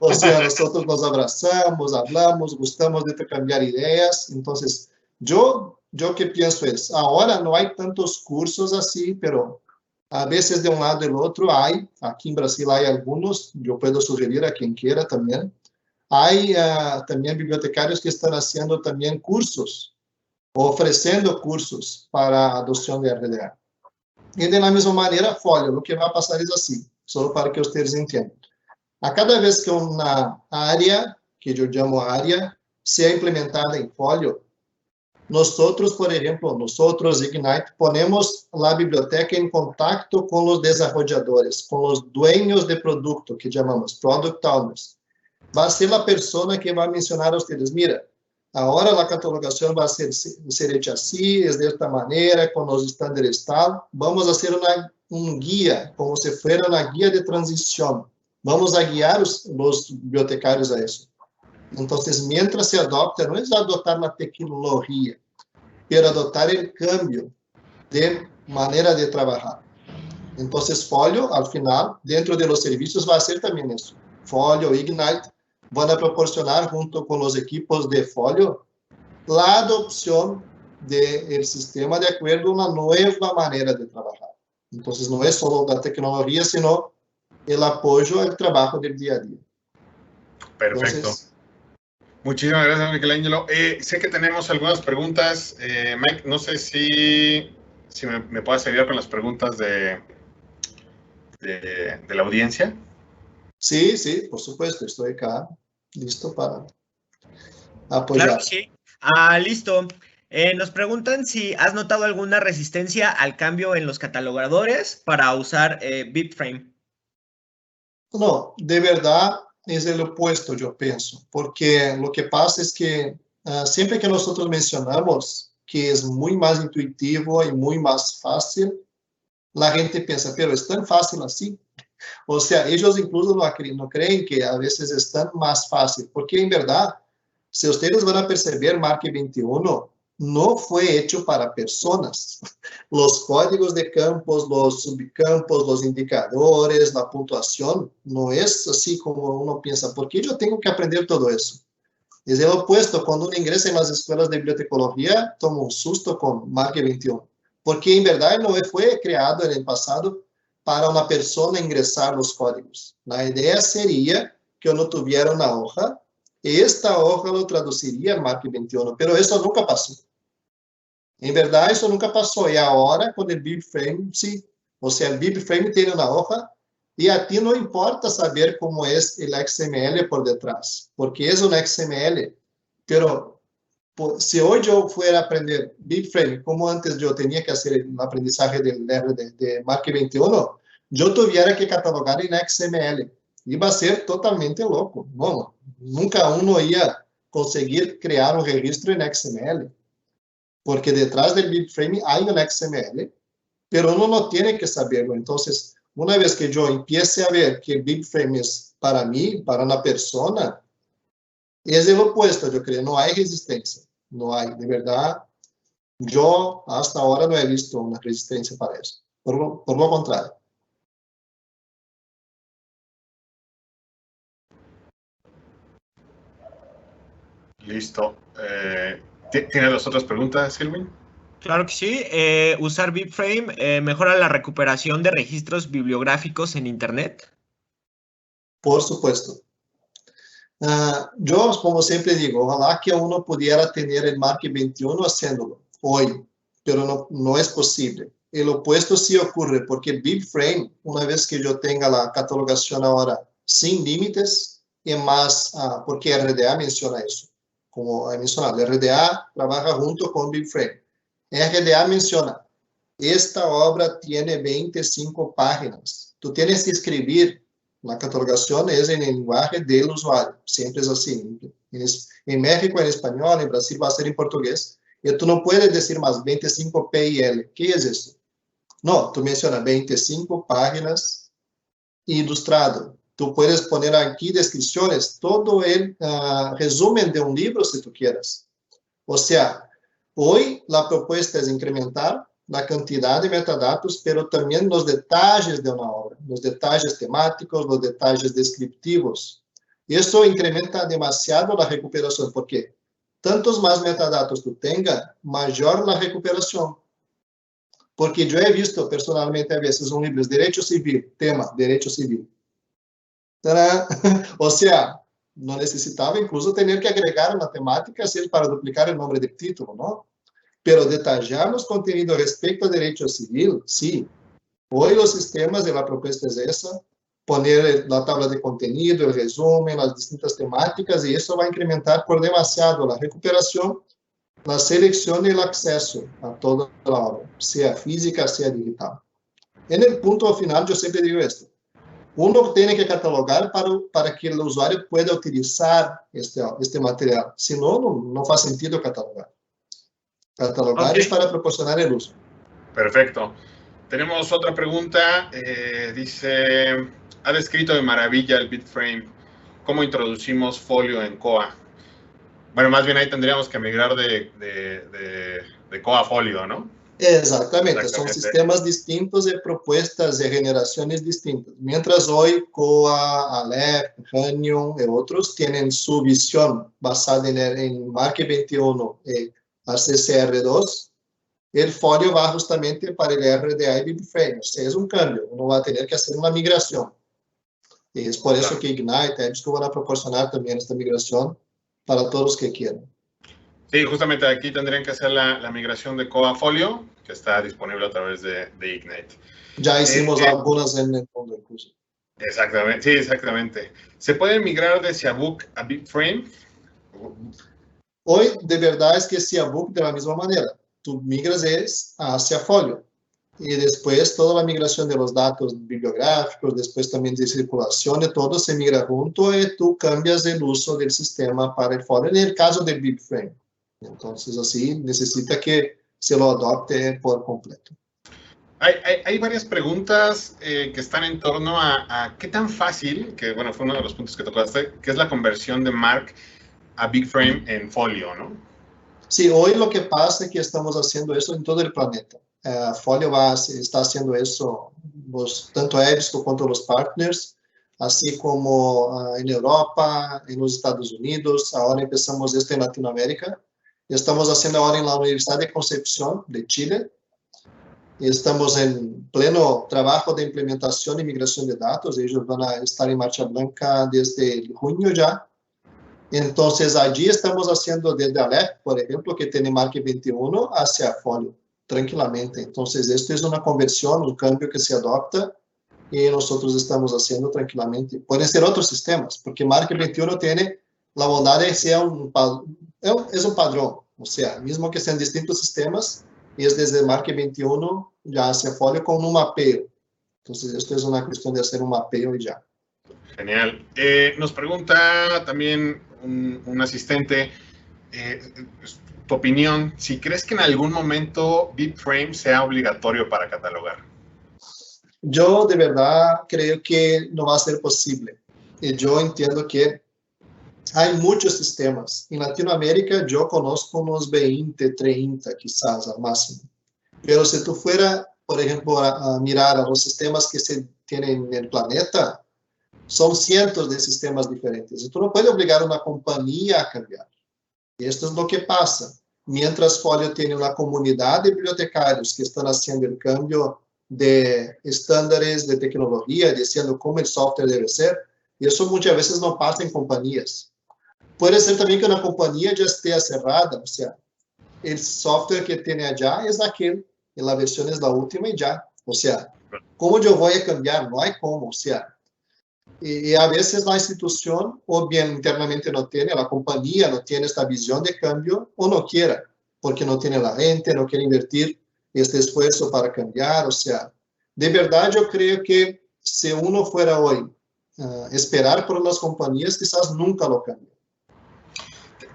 O sea, nosotros nos abrazamos, hablamos, gustamos de intercambiar ideas. Entonces, yo que pienso es, ahora no hay tantos cursos así, pero a veces de un lado y del otro hay, aquí en Brasil hay algunos, yo puedo sugerir a quien quiera también. Hay también bibliotecarios que están haciendo también cursos, ofreciendo cursos para adopción de RDA. Y de la misma manera, Folio, lo que va a pasar es así, solo para que ustedes entiendan. A cada vez que una área, que yo llamo área, sea implementada en Folio, nosotros, por ejemplo, nosotros, Ignite, ponemos la biblioteca en contacto con los desarrolladores, con los dueños de producto, que llamamos Product Owners. Va a ser la persona que va a mencionar a ustedes, mira, ahora la catalogación va a ser hecha así, es de esta manera, con los estándares tal. Vamos a hacer un guía, como si fuera una guía de transición. Vamos a guiar los bibliotecarios a eso. Entonces, mientras se adopta, no es adoptar la tecnología, pero adoptar el cambio de manera de trabajar. Entonces, Folio, al final, dentro de los servicios, va a hacer también eso. Folio, Ignite, van a proporcionar, junto con los equipos de Folio, la adopción del sistema de acuerdo a una nueva manera de trabajar. Entonces, no es solo la tecnología, sino el apoyo al trabajo del día a día. Perfecto. Entonces, muchísimas gracias, Michelangelo. Sé que tenemos algunas preguntas. Mike, no sé si me puedes ayudar con las preguntas de la audiencia. Sí, sí, por supuesto. Estoy acá, listo para apoyar. Claro que sí. Listo. Nos preguntan si has notado alguna resistencia al cambio en los catalogadores para usar BibFrame. No, de verdad es el opuesto, yo pienso, porque lo que pasa es que siempre que nosotros mencionamos que es muy más intuitivo y muy más fácil, la gente piensa, pero es tan fácil así. O sea, ellos incluso no creen que a veces es tan más fácil, porque en verdad, si ustedes van a perceber, Mark 21 no fue hecho para personas. Los códigos de campos, los subcampos, los indicadores, la puntuación, no es así como uno piensa, porque yo tengo que aprender todo eso. Es el opuesto, cuando uno ingresa en las escuelas de bibliotecología, toma un susto con Mark 21, porque en verdad no fue creado en el pasado para una persona ingresar los códigos. La idea sería que uno tuviera una hoja, y esta hoja lo traduciría a Mark 21, pero eso nunca pasó. En verdad, eso nunca pasó, y ahora con el BibFrame, sí. O sea, el BibFrame tiene una hoja, y a ti no importa saber cómo es el XML por detrás, porque es un XML, pero si hoy yo fuera a aprender BibFrame, como antes yo tenía que hacer el aprendizaje de Mark 21, yo tuviera que catalogar en XML. Iba a ser totalmente loco. No, nunca uno iba a conseguir crear un registro en XML, porque detrás del BibFrame hay un XML, pero uno no tiene que saberlo. Entonces, una vez que yo empiece a ver que el BibFrame es para mí, para una persona, es el opuesto, yo creo. No hay resistencia, no hay, de verdad. Yo hasta ahora no he visto una resistencia para eso. Por lo contrario. Listo. ¿Tienes las otras preguntas, Silvin? Claro que sí. ¿Usar BibFrame mejora la recuperación de registros bibliográficos en Internet? Por supuesto. Yo, como siempre digo, ojalá que uno pudiera tener el Mark 21 haciéndolo hoy, pero no es posible. El opuesto sí ocurre, porque BibFrame, una vez que yo tenga la catalogación ahora sin límites, y más, porque RDA menciona eso, como he mencionado, RDA trabaja junto con BibFrame. RDA menciona, esta obra tiene 25 páginas. Tú tienes que escribir. La catalogación es en el lenguaje del usuario, siempre es así. En México, en español, en Brasil va a ser en portugués. Y tú no puedes decir más 25 PIL. ¿Qué es eso? No, tú mencionas 25 páginas ilustrado. Tú puedes poner aquí descripciones, todo el resumen de un libro si tú quieras. O sea, hoy la propuesta es incrementar la cantidad de metadatos, pero también los detalles de una obra, los detalles temáticos, los detalles descriptivos. Y eso incrementa demasiado la recuperación, porque tantos más metadatos tú tengas, mayor la recuperación. Porque yo he visto personalmente a veces un libro, Derecho Civil, tema, Derecho Civil. ¡Tarán! O sea, no necesitaba incluso tener que agregar una temática así para duplicar el nombre del título, ¿no? Pero detallar los contenidos respecto a derecho civil, sí. Hoy los sistemas de la propuesta es esa, poner la tabla de contenido, el resumen, las distintas temáticas, y eso va a incrementar por demasiado la recuperación, la selección y el acceso a toda la obra, sea física, sea digital. En el punto final, yo siempre digo esto. Uno tiene que catalogar para que el usuario pueda utilizar este material. Si no, no hace sentido catalogar. Catalogar es para proporcionar el uso. Perfecto. Tenemos otra pregunta. Dice, ha descrito de maravilla el BibFrame. ¿Cómo introducimos folio en Koa? Bueno, más bien ahí tendríamos que migrar de Koa a folio, ¿no? Exactamente, son sistemas distintos de propuestas de generaciones distintas. Mientras hoy Koa, Aleph, Canyon y otros tienen su visión basada en Mark 21 y ACCR2, el folio va justamente para el RDA y BibFrame. O sea, es un cambio, uno va a tener que hacer una migración. Y es por eso que Ignite y EBSCO van a proporcionar también esta migración para todos los que quieran. Sí, justamente aquí tendrían que hacer la migración de Koa a folio, que está disponible a través de Ignite. Ya hicimos algunas en el mundo incluso. Exactamente, sí, exactamente. ¿Se puede migrar de Siabook a BibFrame? Hoy, de verdad, es que Siabook de la misma manera. Tú migras hacia folio. Y después toda la migración de los datos bibliográficos, después también de circulación, de todo se migra junto y tú cambias el uso del sistema para el folio, en el caso del BibFrame. Entonces, así necesita que se lo adopte por completo. Hay varias preguntas que están en torno a qué tan fácil, que bueno, fue uno de los puntos que tocaste, que es la conversión de Mark a BibFrame en folio, ¿no? Sí, hoy lo que pasa es que estamos haciendo eso en todo el planeta. Folio está haciendo eso, tanto EBSCO quanto los partners, así como en Europa, en los Estados Unidos. Ahora empezamos esto en Latinoamérica. Estamos haciendo ahora en la Universidad de Concepción de Chile. Estamos en pleno trabajo de implementación y migración de datos. Ellos van a estar en marcha blanca desde junio ya. Entonces, allí estamos haciendo desde Aleph, por ejemplo, que tiene Mark 21, hacia folio, tranquilamente. Entonces, esto es una conversión, un cambio que se adopta y nosotros estamos haciendo tranquilamente. Pueden ser otros sistemas, porque Mark 21 tiene la bondad de ser es un padrón. O sea, mismo que sean distintos sistemas, es desde Mark 21 ya hacia folio con un mapeo. Entonces, esto es una cuestión de hacer un mapeo y ya. Genial. Nos pregunta también un asistente, tu opinión, si crees que en algún momento BibFrame sea obligatorio para catalogar. Yo de verdad creo que no va a ser posible. Y yo entiendo que Hay muchos sistemas. En Latinoamérica yo conozco unos 20, 30 quizás al máximo. Pero si tú fuera, por ejemplo, a mirar a los sistemas que se tienen en el planeta, son cientos de sistemas diferentes. Y tú no puedes obligar a una compañía a cambiar. Y esto es lo que pasa. Mientras Folio tiene una comunidad de bibliotecarios que están haciendo el cambio de estándares de tecnología, diciendo cómo el software debe ser, y eso muchas veces no pasa en compañías. Puede ser también que una compañía ya esté cerrada, o sea, el software que tiene allá es aquel, y la versión es la última y ya. O sea, ¿cómo yo voy a cambiar? No hay cómo, o sea. Y a veces la institución, o bien internamente no tiene, la compañía no tiene esta visión de cambio, o no quiera, porque no tiene la gente, no quiere invertir este esfuerzo para cambiar. O sea, de verdad yo creo que si uno fuera hoy esperar por las compañías, quizás nunca lo cambie.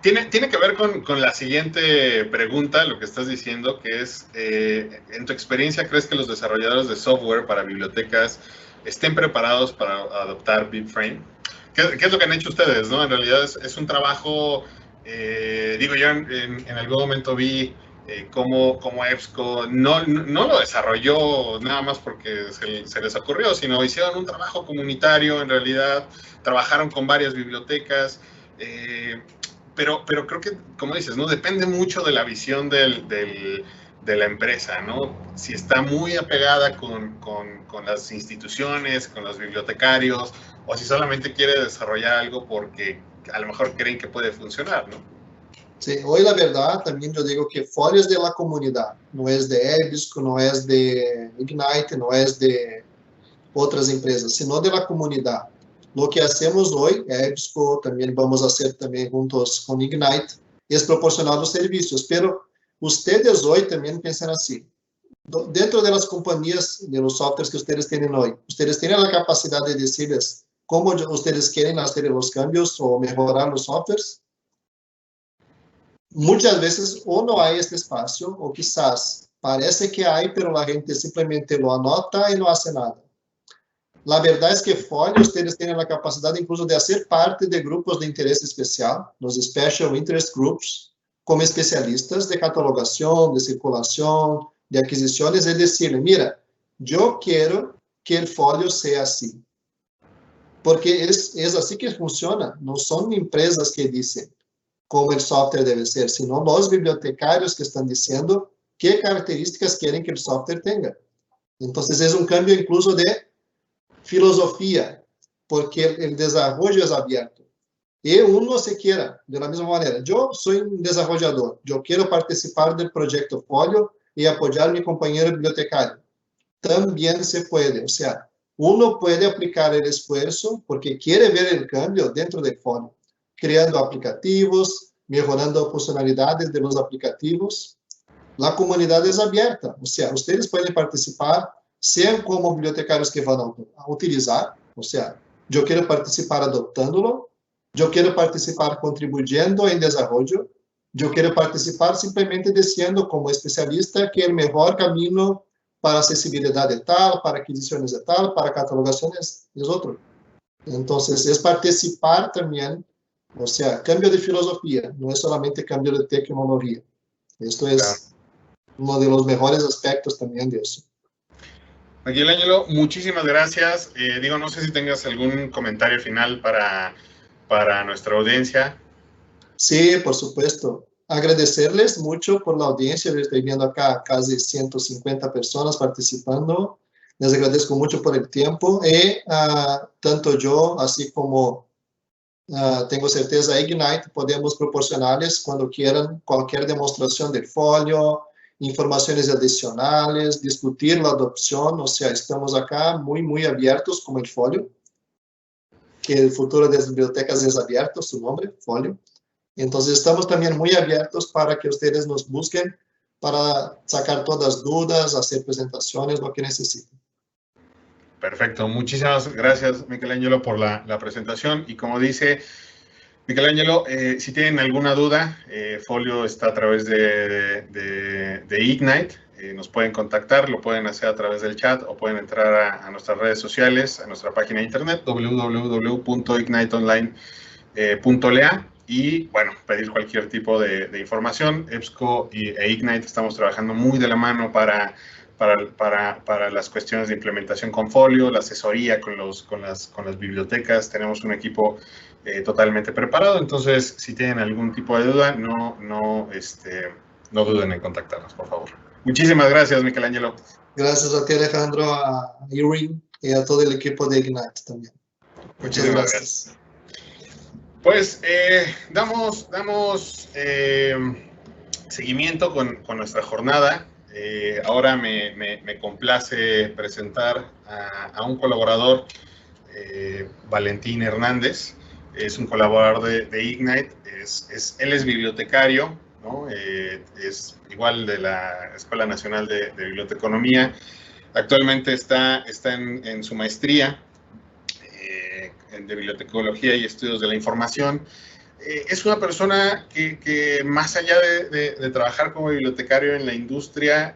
Tiene que ver con la siguiente pregunta, lo que estás diciendo, que es, en tu experiencia, ¿crees que los desarrolladores de software para bibliotecas estén preparados para adoptar BibFrame? ¿Qué es lo que han hecho ustedes, no? En realidad es un trabajo, digo, yo en algún momento vi cómo EBSCO no lo desarrolló nada más porque se les ocurrió, sino hicieron un trabajo comunitario, en realidad, trabajaron con varias bibliotecas, pero creo que, como dices, ¿no? Depende mucho de la visión de la empresa, ¿no? Si está muy apegada con las instituciones, con los bibliotecarios, o si solamente quiere desarrollar algo porque a lo mejor creen que puede funcionar, ¿no? Sí, hoy la verdad también yo digo que Folio es de la comunidad, no es de EBSCO, no es de Ignite, no es de otras empresas, sino de la comunidad. Lo que hacemos hoy, EBSCO, también vamos a hacer también juntos con Ignite, es proporcionar los servicios, pero ustedes hoy también piensan así. Dentro de las compañías, de los softwares que ustedes tienen hoy, ustedes tienen la capacidad de decirles cómo ustedes quieren hacer los cambios o mejorar los softwares. Muchas veces o no hay este espacio, o quizás parece que hay, pero la gente simplemente lo anota y no hace nada. La verdad es que Folio, ustedes tienen la capacidad incluso de hacer parte de grupos de interés especial, los Special Interest Groups, como especialistas de catalogación, de circulación, de adquisiciones, es decir, mira, yo quiero que el Folio sea así. Porque es así que funciona, no son empresas que dicen cómo el software debe ser, sino los bibliotecarios que están diciendo qué características quieren que el software tenga. Entonces es un cambio incluso de filosofía, porque el desarrollo es abierto. Y uno se quiera, de la misma manera. Yo soy un desarrollador, yo quiero participar del proyecto Folio y apoyar a mi compañero bibliotecario. También se puede, o sea, uno puede aplicar el esfuerzo porque quiere ver el cambio dentro del Folio, creando aplicativos, mejorando funcionalidades de los aplicativos. La comunidad es abierta, o sea, ustedes pueden participar, sean como bibliotecarios que van a utilizar, o sea, yo quiero participar adoptándolo, yo quiero participar contribuyendo en desarrollo, yo quiero participar simplemente diciendo como especialista que el mejor camino para accesibilidad de tal, para adquisiciones de tal, para catalogaciones es otro. Entonces, es participar también, o sea, cambio de filosofía, no es solamente cambio de tecnología. Esto es uno de los mejores aspectos también de eso. Michelangelo, muchísimas gracias. Digo, no sé si tengas algún comentario final para nuestra audiencia. Sí, por supuesto. Agradecerles mucho por la audiencia. Estoy viendo acá casi 150 personas participando. Les agradezco mucho por el tiempo. Y tanto yo, así como tengo certeza Ignite, podemos proporcionarles cuando quieran cualquier demostración del Folio, informaciones adicionales, discutir la adopción. O sea, estamos acá muy abiertos como el Folio, que el futuro de las bibliotecas es abierto, su nombre, Folio. Entonces, estamos también muy abiertos para que ustedes nos busquen para sacar todas las dudas, hacer presentaciones, lo que necesiten. Perfecto. Muchísimas gracias, Michelangelo, por la presentación. Y como dice Michelangelo, si tienen alguna duda, Folio está a través de Ignite. Nos pueden contactar, lo pueden hacer a través del chat o pueden entrar a nuestras redes sociales, a nuestra página de internet, www.igniteonline.com. .lea y, bueno, pedir cualquier tipo de información. EBSCO e Ignite estamos trabajando muy de la mano para las cuestiones de implementación con Folio, la asesoría con las bibliotecas. Tenemos un equipo totalmente preparado, entonces si tienen algún tipo de duda, no duden en contactarnos, por favor. Muchísimas gracias, Michelangelo. Gracias a ti, Alejandro, a Irwin y a todo el equipo de Ignite también. Muchas gracias. Pues damos seguimiento con nuestra jornada. Ahora me complace presentar a un colaborador, Valentín Hernández. Es un colaborador de Ignite. Él es bibliotecario, ¿no? Es igual de la Escuela Nacional de Biblioteconomía. Actualmente está en su maestría de Bibliotecología y Estudios de la Información. Es una persona que más allá de trabajar como bibliotecario en la industria,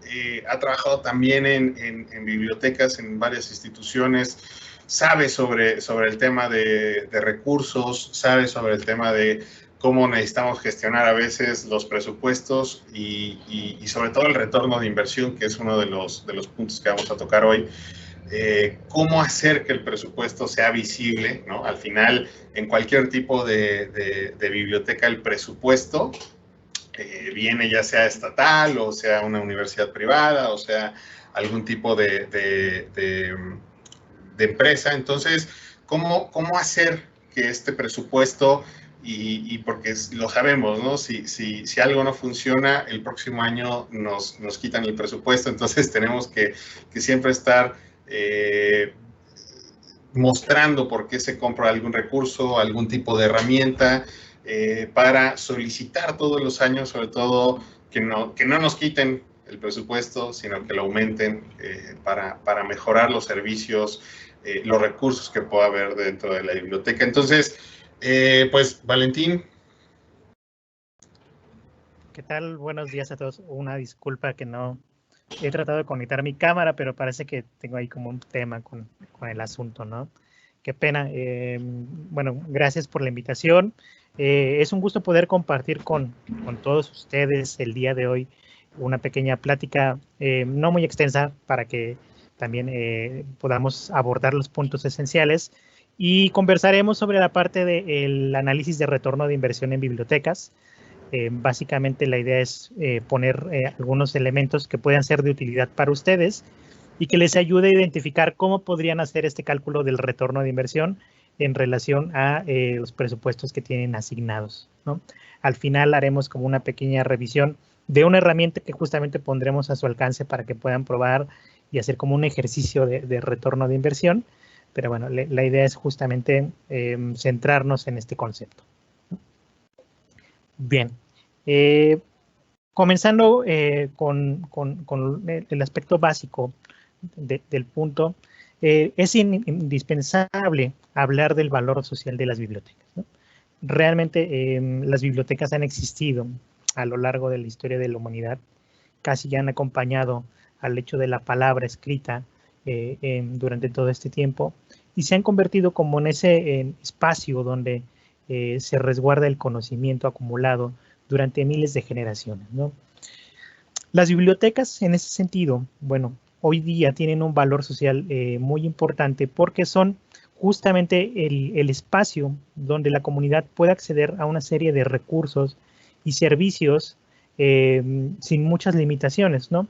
ha trabajado también en bibliotecas, en varias instituciones, sabe sobre el tema de recursos, sabe sobre el tema de cómo necesitamos gestionar a veces los presupuestos y sobre todo el retorno de inversión, que es uno de los puntos que vamos a tocar hoy. Cómo hacer que el presupuesto sea visible, ¿no? Al final, en cualquier tipo de biblioteca, el presupuesto viene ya sea estatal o sea una universidad privada o sea algún tipo de empresa. Entonces, ¿cómo hacer que este presupuesto, y porque lo sabemos, ¿no? Si algo no funciona, el próximo año nos quitan el presupuesto, entonces tenemos que siempre estar mostrando por qué se compra algún recurso, algún tipo de herramienta, para solicitar todos los años, sobre todo, que no nos quiten el presupuesto, sino que lo aumenten para mejorar los servicios, los recursos que pueda haber dentro de la biblioteca. Entonces, pues, Valentín. ¿Qué tal? Buenos días a todos. Una disculpa que no he tratado de conectar mi cámara, pero parece que tengo ahí como un tema con el asunto, ¿no? Qué pena. Bueno, gracias por la invitación. Es un gusto poder compartir con todos ustedes el día de hoy una pequeña plática, no muy extensa, para que también podamos abordar los puntos esenciales, y conversaremos sobre la parte del análisis de retorno de inversión en bibliotecas. Básicamente la idea es poner algunos elementos que puedan ser de utilidad para ustedes y que les ayude a identificar cómo podrían hacer este cálculo del retorno de inversión en relación a los presupuestos que tienen asignados, ¿no? Al final haremos como una pequeña revisión de una herramienta que justamente pondremos a su alcance para que puedan probar y hacer como un ejercicio de retorno de inversión. Pero bueno, la idea es justamente centrarnos en este concepto. Bien, comenzando con el aspecto básico del punto, es indispensable hablar del valor social de las bibliotecas, ¿no? Realmente las bibliotecas han existido a lo largo de la historia de la humanidad, casi ya han acompañado al hecho de la palabra escrita durante todo este tiempo, y se han convertido como en ese espacio donde se resguarda el conocimiento acumulado durante miles de generaciones, ¿no? Las bibliotecas, en ese sentido, bueno, hoy día tienen un valor social muy importante, porque son justamente el espacio donde la comunidad puede acceder a una serie de recursos y servicios sin muchas limitaciones, ¿no?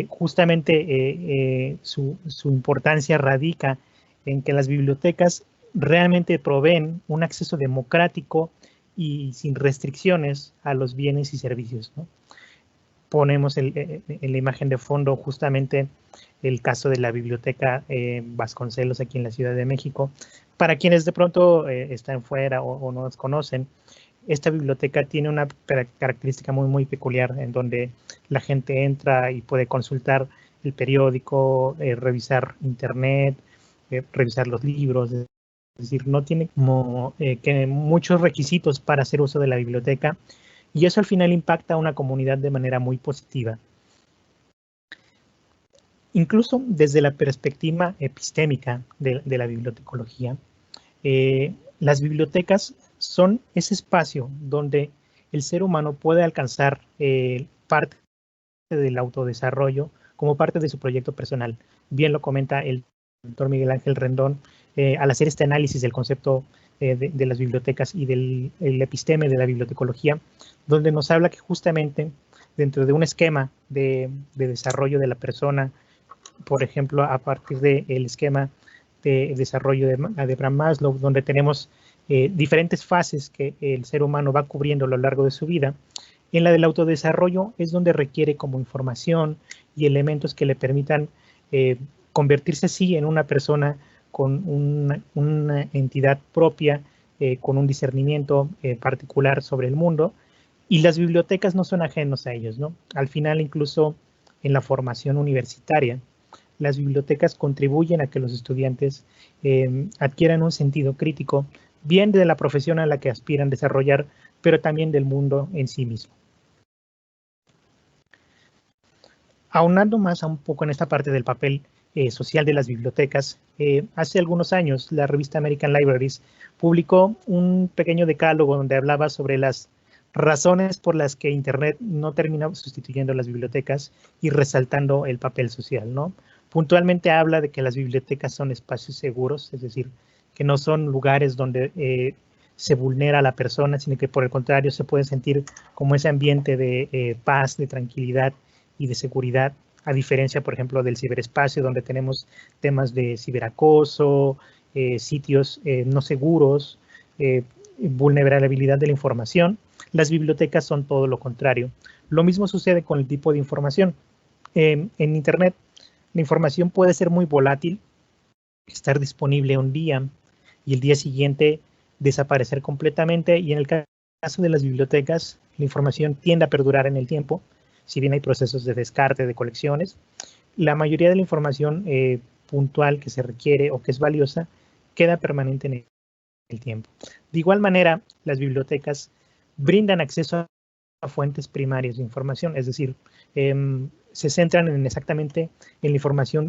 Justamente su importancia radica en que las bibliotecas realmente proveen un acceso democrático y sin restricciones a los bienes y servicios, ¿no? Ponemos en la imagen de fondo justamente el caso de la biblioteca Vasconcelos aquí en la Ciudad de México. Para quienes de pronto están fuera o no nos conocen, esta biblioteca tiene una característica muy peculiar, en donde la gente entra y puede consultar el periódico, revisar internet, revisar los libros. Es decir, no tiene como que muchos requisitos para hacer uso de la biblioteca, y eso al final impacta a una comunidad de manera muy positiva. Incluso desde la perspectiva epistémica de la bibliotecología, las bibliotecas son ese espacio donde el ser humano puede alcanzar parte del autodesarrollo como parte de su proyecto personal. Bien lo comenta el doctor Miguel Ángel Rendón al hacer este análisis del concepto de las bibliotecas y del episteme de la bibliotecología, donde nos habla que justamente dentro de un esquema de desarrollo de la persona, por ejemplo, a partir del esquema de desarrollo de Abraham Maslow, donde tenemos diferentes fases que el ser humano va cubriendo a lo largo de su vida. En la del autodesarrollo es donde requiere como información y elementos que le permitan convertirse así en una persona con una entidad propia, con un discernimiento particular sobre el mundo, y las bibliotecas no son ajenos a ellos, ¿no? Al final, incluso en la formación universitaria, las bibliotecas contribuyen a que los estudiantes adquieran un sentido crítico, bien de la profesión a la que aspiran desarrollar, pero también del mundo en sí mismo. Aunando más un poco en esta parte del papel social de las bibliotecas, hace algunos años la revista American Libraries publicó un pequeño decálogo donde hablaba sobre las razones por las que Internet no termina sustituyendo las bibliotecas y resaltando el papel social, ¿no? Puntualmente habla de que las bibliotecas son espacios seguros, es decir, que no son lugares donde se vulnera a la persona, sino que por el contrario se puede sentir como ese ambiente de paz, de tranquilidad y de seguridad, a diferencia, por ejemplo, del ciberespacio, donde tenemos temas de ciberacoso, sitios no seguros, vulnerabilidad de la información. Las bibliotecas son todo lo contrario. Lo mismo sucede con el tipo de información. En Internet, la información puede ser muy volátil, estar disponible un día y el día siguiente desaparecer completamente, y en el caso de las bibliotecas, la información tiende a perdurar en el tiempo, si bien hay procesos de descarte de colecciones. La mayoría de la información puntual que se requiere o que es valiosa queda permanente en el tiempo. De igual manera, las bibliotecas brindan acceso a fuentes primarias de información, es decir, se centran exactamente en la información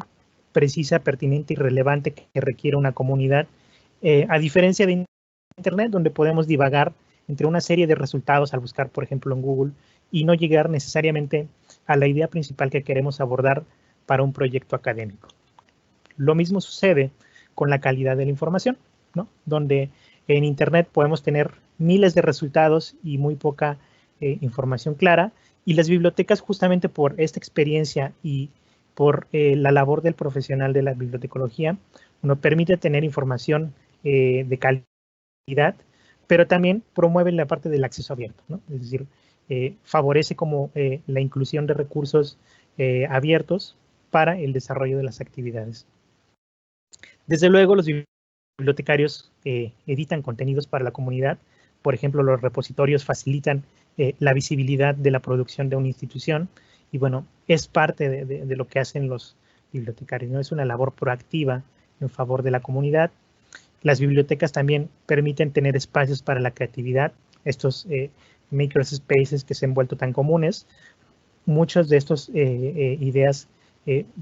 precisa, pertinente y relevante que requiere una comunidad, a diferencia de Internet, donde podemos divagar entre una serie de resultados al buscar, por ejemplo, en Google, y no llegar necesariamente a la idea principal que queremos abordar para un proyecto académico. Lo mismo sucede con la calidad de la información, ¿no? Donde en Internet podemos tener miles de resultados y muy poca información clara, y las bibliotecas, justamente por esta experiencia y por la labor del profesional de la bibliotecología, nos permite tener información de calidad, pero también promueve la parte del acceso abierto, ¿no? Es decir, favorece como la inclusión de recursos abiertos para el desarrollo de las actividades. Desde luego, los bibliotecarios editan contenidos para la comunidad. Por ejemplo, los repositorios facilitan la visibilidad de la producción de una institución, y bueno, es parte de lo que hacen los bibliotecarios, ¿no? Es una labor proactiva en favor de la comunidad. Las bibliotecas también permiten tener espacios para la creatividad, estos makerspaces que se han vuelto tan comunes. Muchas de estas ideas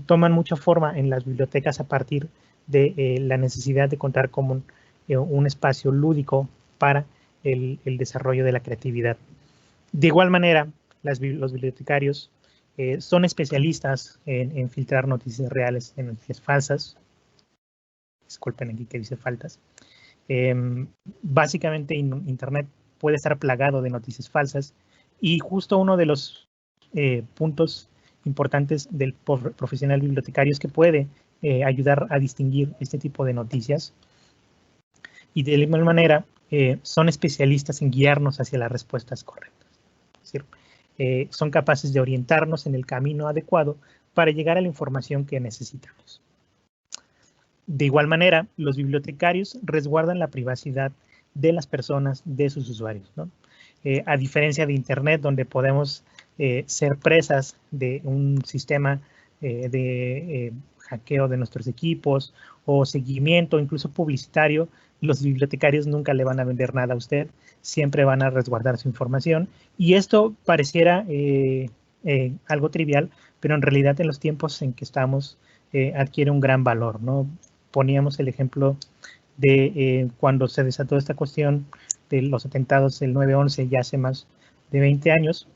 toman mucha forma en las bibliotecas a partir de la necesidad de contar con un espacio lúdico para el desarrollo de la creatividad. De igual manera, los bibliotecarios son especialistas en filtrar noticias reales en noticias falsas. Disculpen aquí que dice faltas. Básicamente, Internet puede estar plagado de noticias falsas, y justo uno de los puntos importantes del profesional bibliotecario es que puede ayudar a distinguir este tipo de noticias, y de la misma manera son especialistas en guiarnos hacia las respuestas correctas. Es decir, son capaces de orientarnos en el camino adecuado para llegar a la información que necesitamos. De igual manera, los bibliotecarios resguardan la privacidad de las personas, de sus usuarios, ¿no? A diferencia de Internet, donde podemos ser presas de un sistema de hackeo de nuestros equipos o seguimiento, incluso publicitario, los bibliotecarios nunca le van a vender nada a usted, siempre van a resguardar su información, y esto pareciera algo trivial, pero en realidad en los tiempos en que estamos adquiere un gran valor, ¿no? Poníamos el ejemplo de cuando se desató esta cuestión de los atentados del 9/11 ya hace más de 20 años,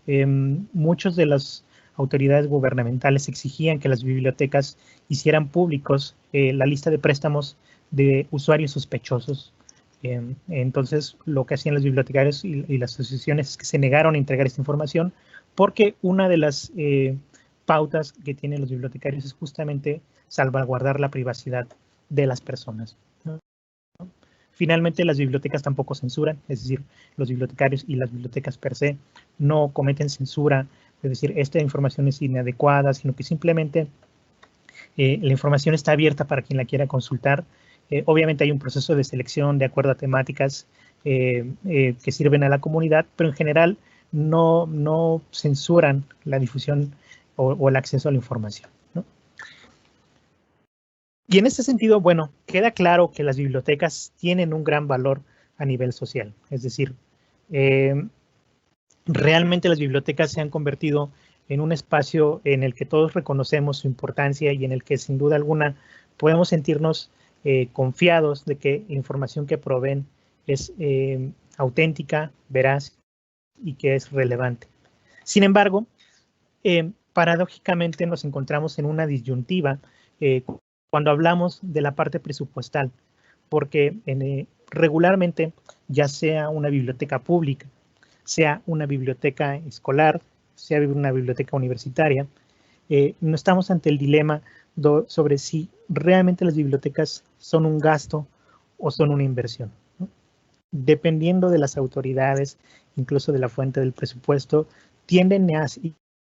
muchos de las autoridades gubernamentales exigían que las bibliotecas hicieran públicos la lista de préstamos de usuarios sospechosos. Entonces, lo que hacían los bibliotecarios y las asociaciones es que se negaron a entregar esta información porque una de las pautas que tienen los bibliotecarios es justamente salvaguardar la privacidad de las personas. Finalmente, las bibliotecas tampoco censuran, es decir, los bibliotecarios y las bibliotecas per se no cometen censura, es decir, esta información es inadecuada, sino que simplemente la información está abierta para quien la quiera consultar. Obviamente hay un proceso de selección de acuerdo a temáticas que sirven a la comunidad, pero en general no censuran la difusión o el acceso a la información, ¿no? Y en este sentido, bueno, queda claro que las bibliotecas tienen un gran valor a nivel social. Es decir, realmente las bibliotecas se han convertido en un espacio en el que todos reconocemos su importancia y en el que sin duda alguna podemos sentirnos confiados de que la información que proveen es auténtica, veraz y que es relevante. Sin embargo, paradójicamente nos encontramos en una disyuntiva cuando hablamos de la parte presupuestal, porque regularmente, ya sea una biblioteca pública, sea una biblioteca escolar, sea una biblioteca universitaria, no estamos ante el dilema sobre si realmente las bibliotecas son un gasto o son una inversión, ¿no? Dependiendo de las autoridades, incluso de la fuente del presupuesto, tienden a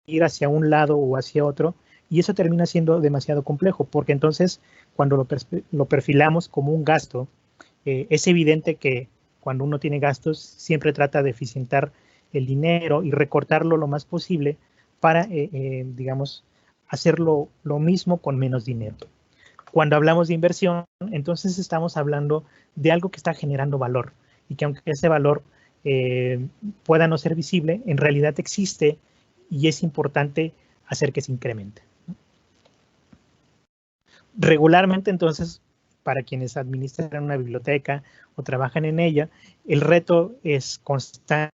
ir hacia un lado o hacia otro, y eso termina siendo demasiado complejo, porque entonces cuando lo perfilamos como un gasto, es evidente que cuando uno tiene gastos siempre trata de eficientar el dinero y recortarlo lo más posible para, digamos, hacerlo lo mismo con menos dinero. Cuando hablamos de inversión, entonces estamos hablando de algo que está generando valor y que aunque ese valor pueda no ser visible, en realidad existe y es importante hacer que se incremente. Regularmente, entonces, para quienes administran una biblioteca o trabajan en ella, el reto es constante.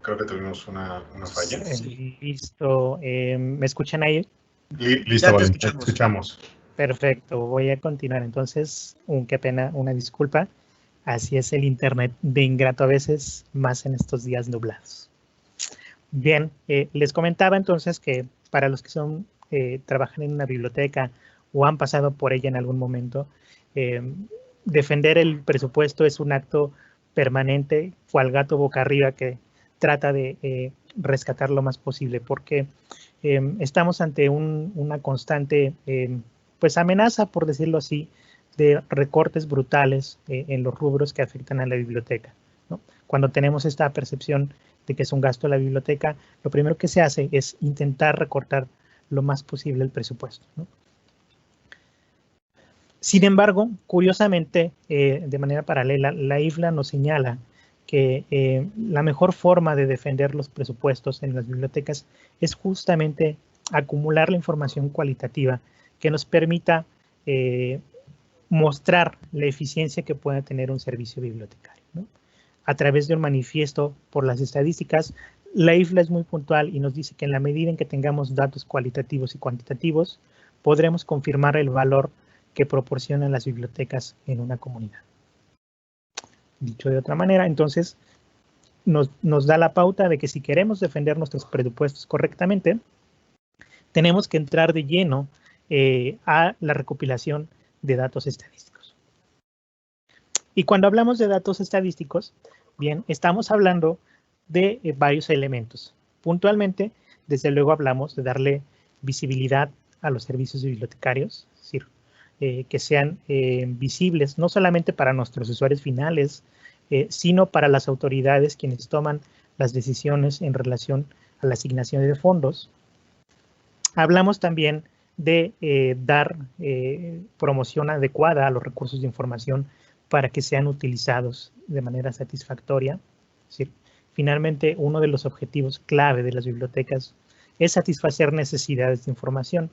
Creo que tuvimos una falla. Listo. ¿Me escuchan ahí? Listo, Ya te Valentín, te escuchamos. escuchamos. Perfecto, voy a continuar. Entonces, qué pena, una disculpa. Así es el internet de ingrato a veces, más en estos días nublados. Bien, les comentaba entonces que para los que trabajan en una biblioteca o han pasado por ella en algún momento, defender el presupuesto es un acto permanente, cual gato boca arriba que trata de rescatar lo más posible, porque estamos ante una constante pues amenaza, por decirlo así, de recortes brutales en los rubros que afectan a la biblioteca, ¿no? Cuando tenemos esta percepción de que es un gasto de la biblioteca, lo primero que se hace es intentar recortar lo más posible el presupuesto, ¿no? Sin embargo, curiosamente, de manera paralela, la IFLA nos señala que la mejor forma de defender los presupuestos en las bibliotecas es justamente acumular la información cualitativa que nos permita mostrar la eficiencia que puede tener un servicio bibliotecario, ¿no? A través de un manifiesto por las estadísticas, la IFLA es muy puntual y nos dice que en la medida en que tengamos datos cualitativos y cuantitativos, podremos confirmar el valor que proporcionan las bibliotecas en una comunidad. Dicho de otra manera, entonces, nos da la pauta de que si queremos defender nuestros presupuestos correctamente, tenemos que entrar de lleno a la recopilación de datos estadísticos. Y cuando hablamos de datos estadísticos, bien, estamos hablando de varios elementos. Puntualmente, desde luego hablamos de darle visibilidad a los servicios bibliotecarios, es decir, que sean visibles no solamente para nuestros usuarios finales, sino para las autoridades quienes toman las decisiones en relación a la asignación de fondos. Hablamos también de dar promoción adecuada a los recursos de información para que sean utilizados de manera satisfactoria. Es decir, finalmente uno de los objetivos clave de las bibliotecas es satisfacer necesidades de información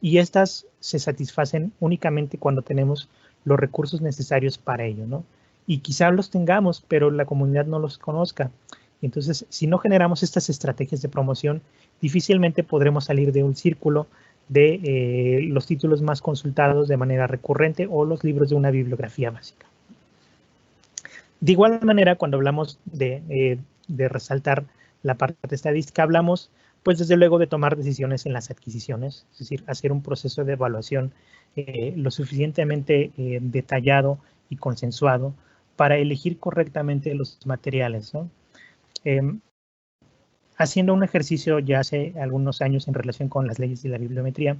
y estas se satisfacen únicamente cuando tenemos los recursos necesarios para ello, ¿no? Y quizá los tengamos, pero la comunidad no los conozca. Entonces, si no generamos estas estrategias de promoción, difícilmente podremos salir de un círculo de los títulos más consultados de manera recurrente o los libros de una bibliografía básica. De igual manera, cuando hablamos de resaltar la parte estadística, hablamos, pues desde luego, de tomar decisiones en las adquisiciones, es decir, hacer un proceso de evaluación lo suficientemente detallado y consensuado para elegir correctamente los materiales, ¿no? Haciendo un ejercicio ya hace algunos años en relación con las leyes de la bibliometría,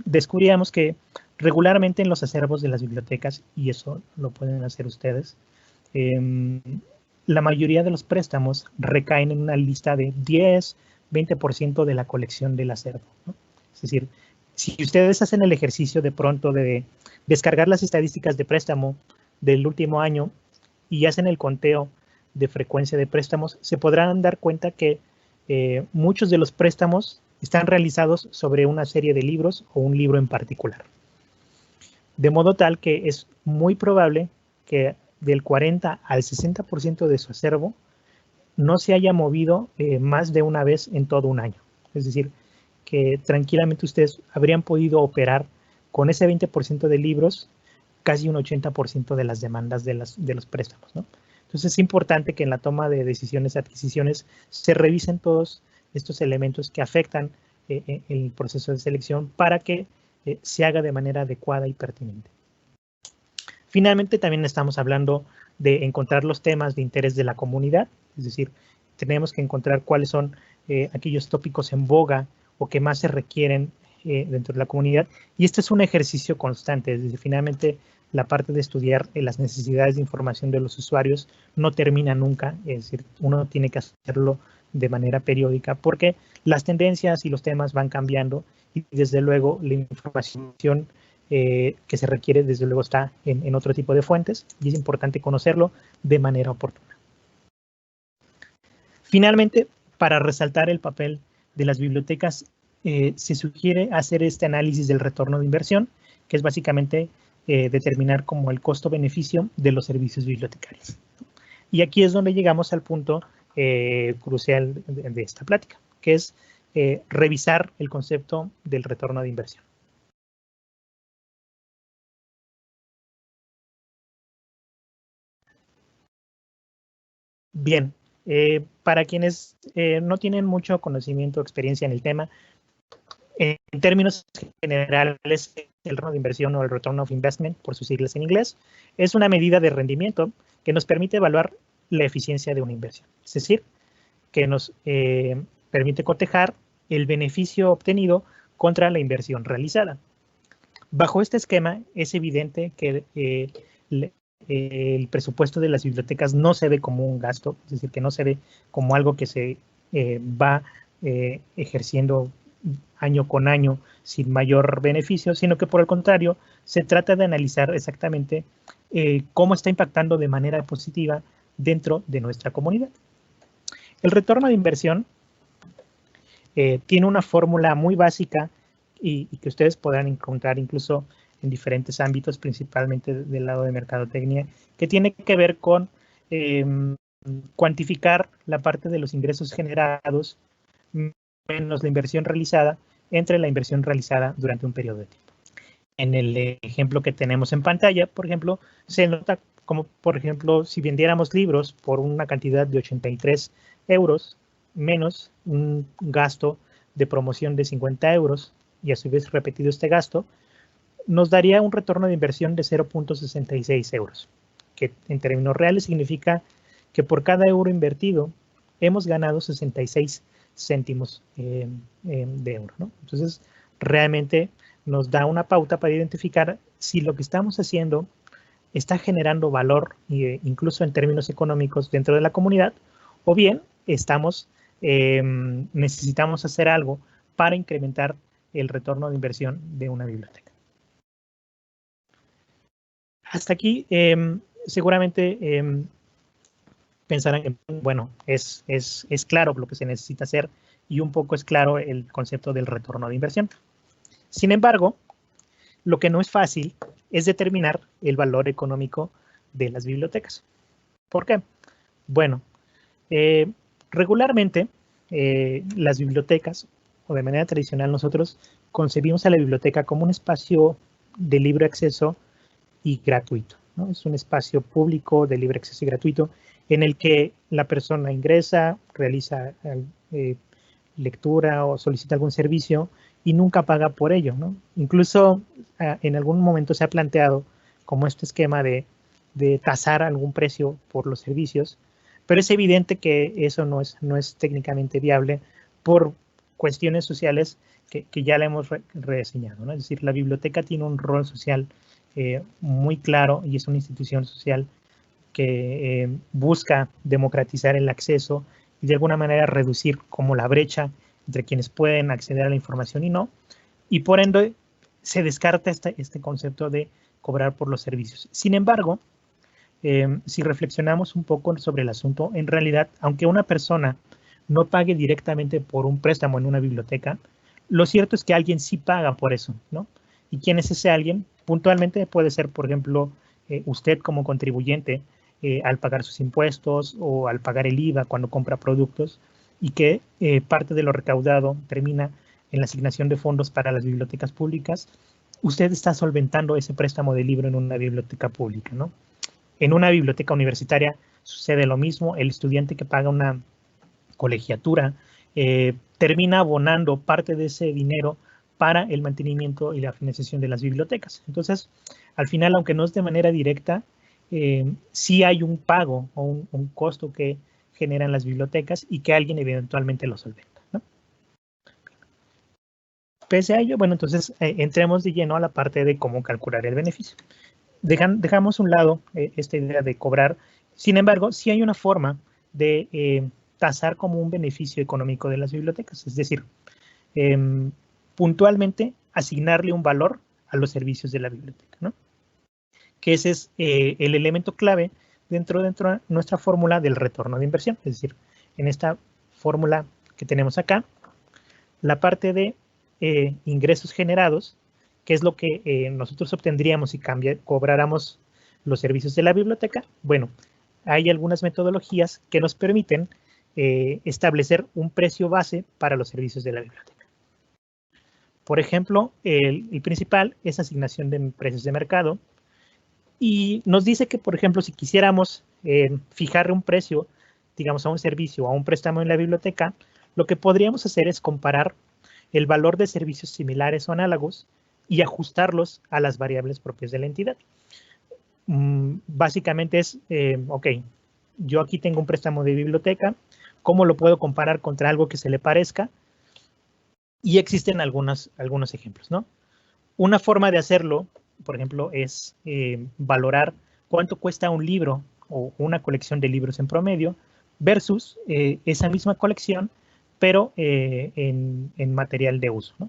descubríamos que regularmente en los acervos de las bibliotecas, y eso lo pueden hacer ustedes, la mayoría de los préstamos recaen en una lista de 10-20% de la colección del acervo, ¿no? Es decir, si ustedes hacen el ejercicio de pronto de descargar las estadísticas de préstamo del último año y hacen el conteo de frecuencia de préstamos, se podrán dar cuenta que muchos de los préstamos están realizados sobre una serie de libros o un libro en particular. De modo tal que es muy probable que del 40 al 60% de su acervo no se haya movido más de una vez en todo un año. Es decir, que tranquilamente ustedes habrían podido operar con ese 20% de libros casi un 80% de las demandas de los préstamos, ¿no? Entonces es importante que en la toma de decisiones de adquisiciones se revisen todos estos elementos que afectan el proceso de selección para que se haga de manera adecuada y pertinente. Finalmente, también estamos hablando de encontrar los temas de interés de la comunidad, es decir, tenemos que encontrar cuáles son aquellos tópicos en boga o que más se requieren dentro de la comunidad, y este es un ejercicio constante, es decir, finalmente la parte de estudiar las necesidades de información de los usuarios no termina nunca, es decir, uno tiene que hacerlo de manera periódica porque las tendencias y los temas van cambiando y desde luego la información que se requiere desde luego está en otro tipo de fuentes y es importante conocerlo de manera oportuna. Finalmente, para resaltar el papel de las bibliotecas, se sugiere hacer este análisis del retorno de inversión, que es básicamente determinar como el costo-beneficio de los servicios bibliotecarios. Y aquí es donde llegamos al punto crucial de esta plática, que es revisar el concepto del retorno de inversión. Bien, para quienes no tienen mucho conocimiento o experiencia en el tema, en términos generales, el retorno de inversión o el return of investment, por sus siglas en inglés, es una medida de rendimiento que nos permite evaluar la eficiencia de una inversión. Es decir, que nos permite cotejar el beneficio obtenido contra la inversión realizada. Bajo este esquema, es evidente que el presupuesto de las bibliotecas no se ve como un gasto, es decir, que no se ve como algo que se va ejerciendo año con año sin mayor beneficio, sino que por el contrario, se trata de analizar exactamente cómo está impactando de manera positiva dentro de nuestra comunidad. El retorno de inversión tiene una fórmula muy básica y que ustedes podrán encontrar incluso en diferentes ámbitos, principalmente del lado de mercadotecnia, que tiene que ver con cuantificar la parte de los ingresos generados menos la inversión realizada entre la inversión realizada durante un periodo de tiempo. En el ejemplo que tenemos en pantalla, por ejemplo, se nota como, por ejemplo, si vendiéramos libros por una cantidad de 83 euros menos un gasto de promoción de 50 euros y a su vez repetido este gasto, nos daría un retorno de inversión de 0.66 euros, que en términos reales significa que por cada euro invertido hemos ganado 66 céntimos de euro, ¿no? Entonces, realmente nos da una pauta para identificar si lo que estamos haciendo está generando valor, incluso en términos económicos, dentro de la comunidad, o bien necesitamos hacer algo para incrementar el retorno de inversión de una biblioteca. Hasta aquí, seguramente pensarán que, bueno, es claro lo que se necesita hacer y un poco es claro el concepto del retorno de inversión. Sin embargo, lo que no es fácil es determinar el valor económico de las bibliotecas. ¿Por qué? Bueno, regularmente las bibliotecas, o de manera tradicional nosotros concebimos a la biblioteca como un espacio de libre acceso y gratuito, ¿no? Es un espacio público de libre acceso y gratuito en el que la persona ingresa, realiza lectura o solicita algún servicio y nunca paga por ello, ¿no? Incluso en algún momento se ha planteado como este esquema de tasar algún precio por los servicios, pero es evidente que eso no es técnicamente viable por cuestiones sociales que ya le hemos reseñado, ¿no? Es decir, la biblioteca tiene un rol social muy claro y es una institución social que busca democratizar el acceso y de alguna manera reducir como la brecha entre quienes pueden acceder a la información y no, y por ende se descarta este concepto de cobrar por los servicios. Sin embargo, si reflexionamos un poco sobre el asunto, en realidad, aunque una persona no pague directamente por un préstamo en una biblioteca, lo cierto es que alguien sí paga por eso, ¿no? ¿Y quién es ese alguien? Puntualmente puede ser, por ejemplo, usted como contribuyente al pagar sus impuestos o al pagar el IVA cuando compra productos y que parte de lo recaudado termina en la asignación de fondos para las bibliotecas públicas. Usted está solventando ese préstamo de libro en una biblioteca pública, ¿no? En una biblioteca universitaria sucede lo mismo. El estudiante que paga una colegiatura termina abonando parte de ese dinero para el mantenimiento y la financiación de las bibliotecas. Entonces, al final, aunque no es de manera directa, sí hay un pago o un costo que generan las bibliotecas y que alguien eventualmente lo solventa, ¿no? Pese a ello, bueno, entonces entremos de lleno a la parte de cómo calcular el beneficio. Dejamos a un lado esta idea de cobrar. Sin embargo, sí hay una forma de tasar como un beneficio económico de las bibliotecas, es decir, puntualmente asignarle un valor a los servicios de la biblioteca, ¿no? Que ese es el elemento clave dentro de nuestra fórmula del retorno de inversión. Es decir, en esta fórmula que tenemos acá, la parte de ingresos generados, que es lo que nosotros obtendríamos si cobráramos los servicios de la biblioteca. Bueno, hay algunas metodologías que nos permiten establecer un precio base para los servicios de la biblioteca. Por ejemplo, el principal es asignación de precios de mercado y nos dice que, por ejemplo, si quisiéramos fijarle un precio, digamos, a un servicio o a un préstamo en la biblioteca, lo que podríamos hacer es comparar el valor de servicios similares o análogos y ajustarlos a las variables propias de la entidad. Básicamente es, ok, yo aquí tengo un préstamo de biblioteca, ¿cómo lo puedo comparar contra algo que se le parezca? Y existen algunos ejemplos, ¿no? Una forma de hacerlo, por ejemplo, es valorar cuánto cuesta un libro o una colección de libros en promedio versus esa misma colección, pero en material de uso, ¿no?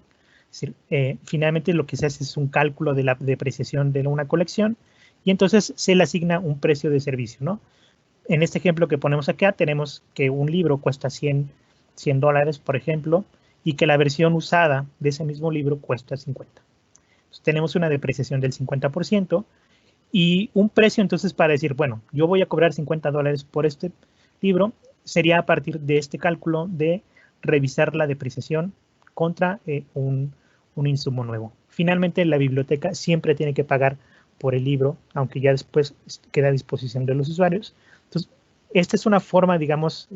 Es decir, finalmente lo que se hace es un cálculo de la depreciación de una colección y entonces se le asigna un precio de servicio, ¿no? En este ejemplo que ponemos acá, tenemos que un libro cuesta $100, por ejemplo, y que la versión usada de ese mismo libro cuesta 50. Entonces, tenemos una depreciación del 50% y un precio entonces para decir, bueno, yo voy a cobrar $50 por este libro, sería a partir de este cálculo de revisar la depreciación contra un insumo nuevo. Finalmente, la biblioteca siempre tiene que pagar por el libro, aunque ya después queda a disposición de los usuarios. Entonces, esta es una forma, digamos,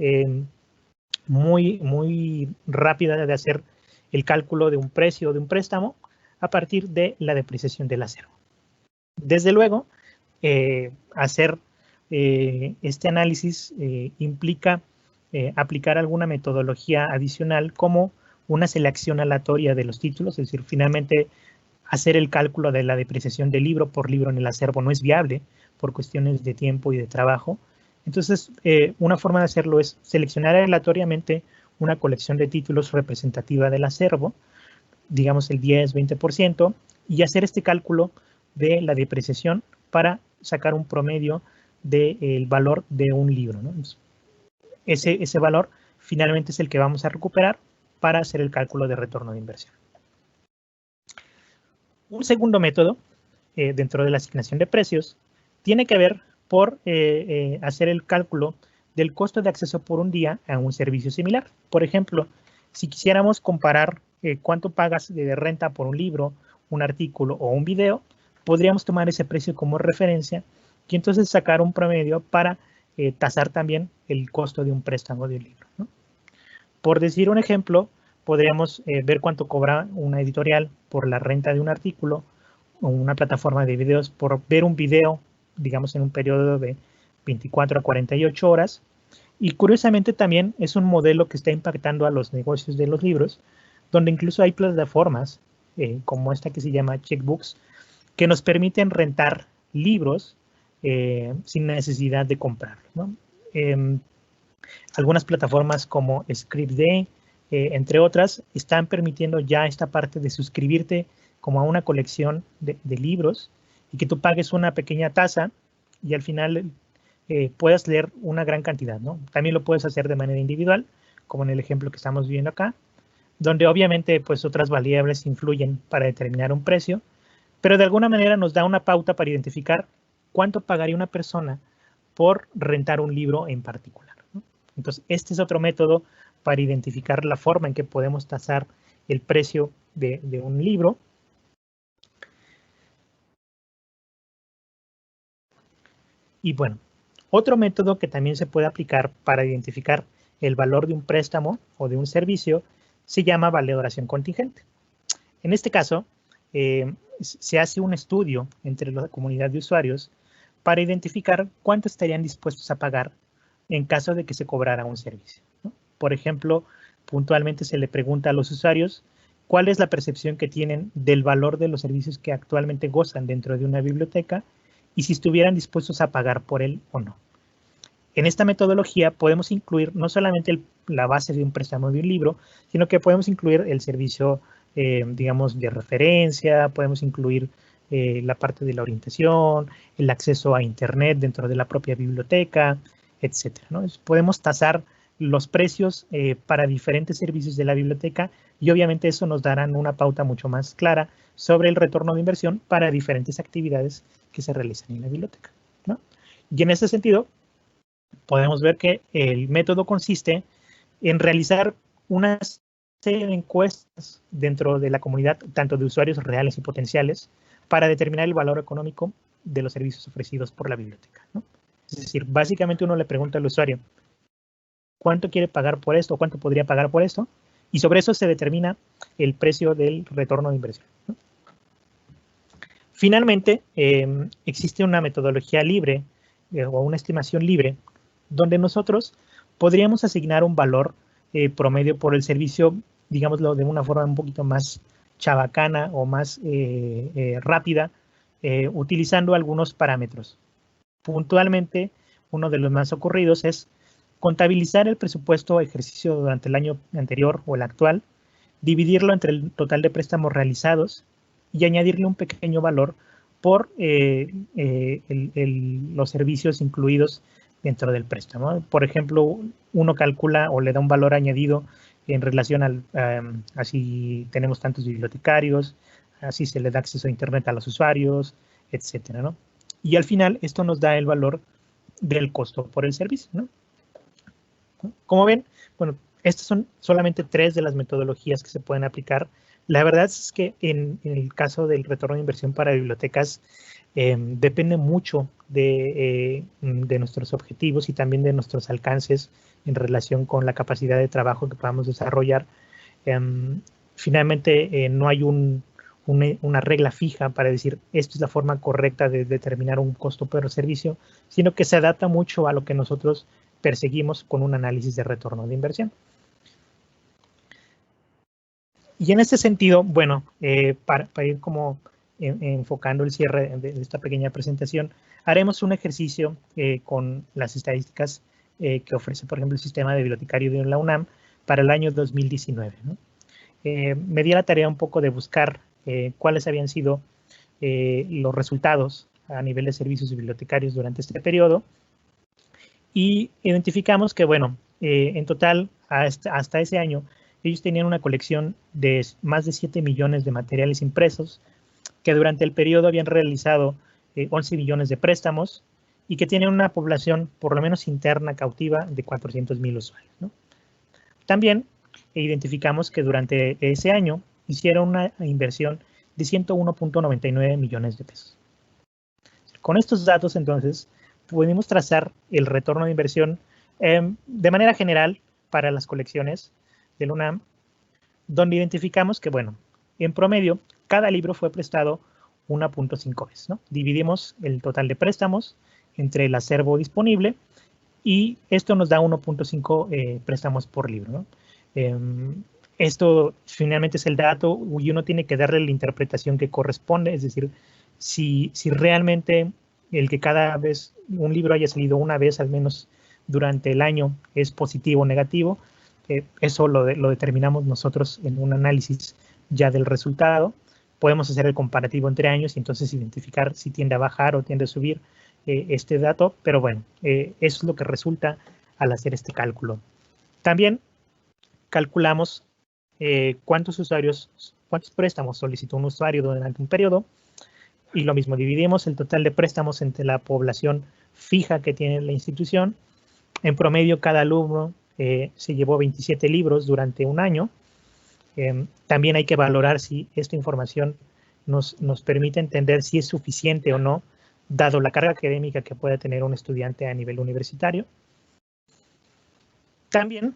muy rápida de hacer el cálculo de un precio de un préstamo a partir de la depreciación del acervo. Desde luego, hacer este análisis implica aplicar alguna metodología adicional como una selección aleatoria de los títulos, es decir, finalmente hacer el cálculo de la depreciación de libro por libro en el acervo no es viable por cuestiones de tiempo y de trabajo. Entonces, una forma de hacerlo es seleccionar aleatoriamente una colección de títulos representativa del acervo, digamos el 10-20%, y hacer este cálculo de la depreciación para sacar un promedio del valor de un libro, ¿no? Entonces, ese valor finalmente es el que vamos a recuperar para hacer el cálculo de retorno de inversión. Un segundo método dentro de la asignación de precios tiene que ver por hacer el cálculo del costo de acceso por un día a un servicio similar. Por ejemplo, si quisiéramos comparar cuánto pagas de renta por un libro, un artículo o un video, podríamos tomar ese precio como referencia y entonces sacar un promedio para tasar también el costo de un préstamo de un libro, ¿no? Por decir un ejemplo, podríamos ver cuánto cobra una editorial por la renta de un artículo o una plataforma de videos por ver un video, digamos, en un periodo de 24 a 48 horas. Y curiosamente también es un modelo que está impactando a los negocios de los libros, donde incluso hay plataformas como esta que se llama Checkbooks, que nos permiten rentar libros sin necesidad de comprarlos, ¿no? Algunas plataformas como Scriptd, entre otras, están permitiendo ya esta parte de suscribirte como a una colección de libros y que tú pagues una pequeña tasa y al final puedas leer una gran cantidad, ¿no? También lo puedes hacer de manera individual, como en el ejemplo que estamos viendo acá, donde obviamente pues otras variables influyen para determinar un precio, pero de alguna manera nos da una pauta para identificar cuánto pagaría una persona por rentar un libro en particular, ¿no? Entonces, este es otro método para identificar la forma en que podemos tasar el precio de un libro. Y bueno, otro método que también se puede aplicar para identificar el valor de un préstamo o de un servicio se llama valoración contingente. En este caso, se hace un estudio entre la comunidad de usuarios para identificar cuánto estarían dispuestos a pagar en caso de que se cobrara un servicio, ¿no? Por ejemplo, puntualmente se le pregunta a los usuarios cuál es la percepción que tienen del valor de los servicios que actualmente gozan dentro de una biblioteca y si estuvieran dispuestos a pagar por él o no. En esta metodología podemos incluir no solamente la base de un préstamo de un libro, sino que podemos incluir el servicio, digamos, de referencia, podemos incluir la parte de la orientación, el acceso a Internet dentro de la propia biblioteca, etcétera, ¿no? Podemos tasar los precios para diferentes servicios de la biblioteca y obviamente eso nos dará una pauta mucho más clara sobre el retorno de inversión para diferentes actividades que se realizan en la biblioteca, ¿no? Y en ese sentido, podemos ver que el método consiste en realizar una serie de encuestas dentro de la comunidad, tanto de usuarios reales y potenciales, para determinar el valor económico de los servicios ofrecidos por la biblioteca, ¿no? Es decir, básicamente uno le pregunta al usuario cuánto quiere pagar por esto o cuánto podría pagar por esto, y sobre eso se determina el precio del retorno de inversión, ¿no? Finalmente, existe una metodología libre o una estimación libre donde nosotros podríamos asignar un valor promedio por el servicio, digámoslo de una forma un poquito más chabacana o más rápida, utilizando algunos parámetros. Puntualmente, uno de los más ocurridos es contabilizar el presupuesto ejercicio durante el año anterior o el actual, dividirlo entre el total de préstamos realizados y añadirle un pequeño valor por los servicios incluidos dentro del préstamo. Por ejemplo, uno calcula o le da un valor añadido en relación a si tenemos tantos bibliotecarios, así se le da acceso a Internet a los usuarios, etcétera, ¿no? Y al final esto nos da el valor del costo por el servicio, ¿no? Como ven, bueno, estas son solamente 3 de las metodologías que se pueden aplicar. La verdad es que en el caso del retorno de inversión para bibliotecas depende mucho de nuestros objetivos y también de nuestros alcances en relación con la capacidad de trabajo que podamos desarrollar. Finalmente, no hay una regla fija para decir esto es la forma correcta de determinar un costo por servicio, sino que se adapta mucho a lo que nosotros perseguimos con un análisis de retorno de inversión. Y en este sentido, bueno, para ir como enfocando el cierre de esta pequeña presentación, haremos un ejercicio con las estadísticas que ofrece, por ejemplo, el sistema de bibliotecario de la UNAM para el año 2019, ¿no? Me di la tarea un poco de buscar cuáles habían sido los resultados a nivel de servicios bibliotecarios durante este periodo y identificamos que, bueno, en total, hasta ese año, ellos tenían una colección de más de 7 millones de materiales impresos, que durante el periodo habían realizado 11 millones de préstamos y que tienen una población, por lo menos interna, cautiva, de 400,000 usuarios, ¿no? También identificamos que durante ese año hicieron una inversión de 101.99 millones de pesos. Con estos datos, entonces, pudimos trazar el retorno de inversión de manera general para las colecciones del UNAM, donde identificamos que, bueno, en promedio, cada libro fue prestado 1.5 veces, ¿no? Dividimos el total de préstamos entre el acervo disponible y esto nos da 1.5 préstamos por libro, ¿no? Esto finalmente es el dato y uno tiene que darle la interpretación que corresponde, es decir, si realmente el que cada vez un libro haya salido una vez al menos durante el año es positivo o negativo, eso lo determinamos nosotros en un análisis ya del resultado. Podemos hacer el comparativo entre años y entonces identificar si tiende a bajar o tiende a subir este dato, pero bueno, eso es lo que resulta al hacer este cálculo. También calculamos cuántos préstamos solicitó un usuario durante un periodo y lo mismo, dividimos el total de préstamos entre la población fija que tiene la institución. En promedio, cada alumno se llevó 27 libros durante un año. También hay que valorar si esta información nos permite entender si es suficiente o no, dado la carga académica que puede tener un estudiante a nivel universitario. También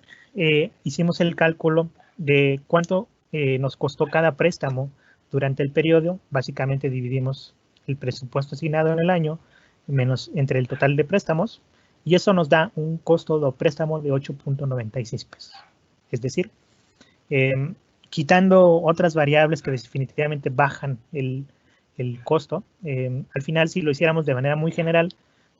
hicimos el cálculo de cuánto nos costó cada préstamo durante el periodo. Básicamente dividimos el presupuesto asignado en el año menos entre el total de préstamos y eso nos da un costo de préstamo de 8.96 pesos. Es decir, quitando otras variables que definitivamente bajan el costo, al final, si lo hiciéramos de manera muy general,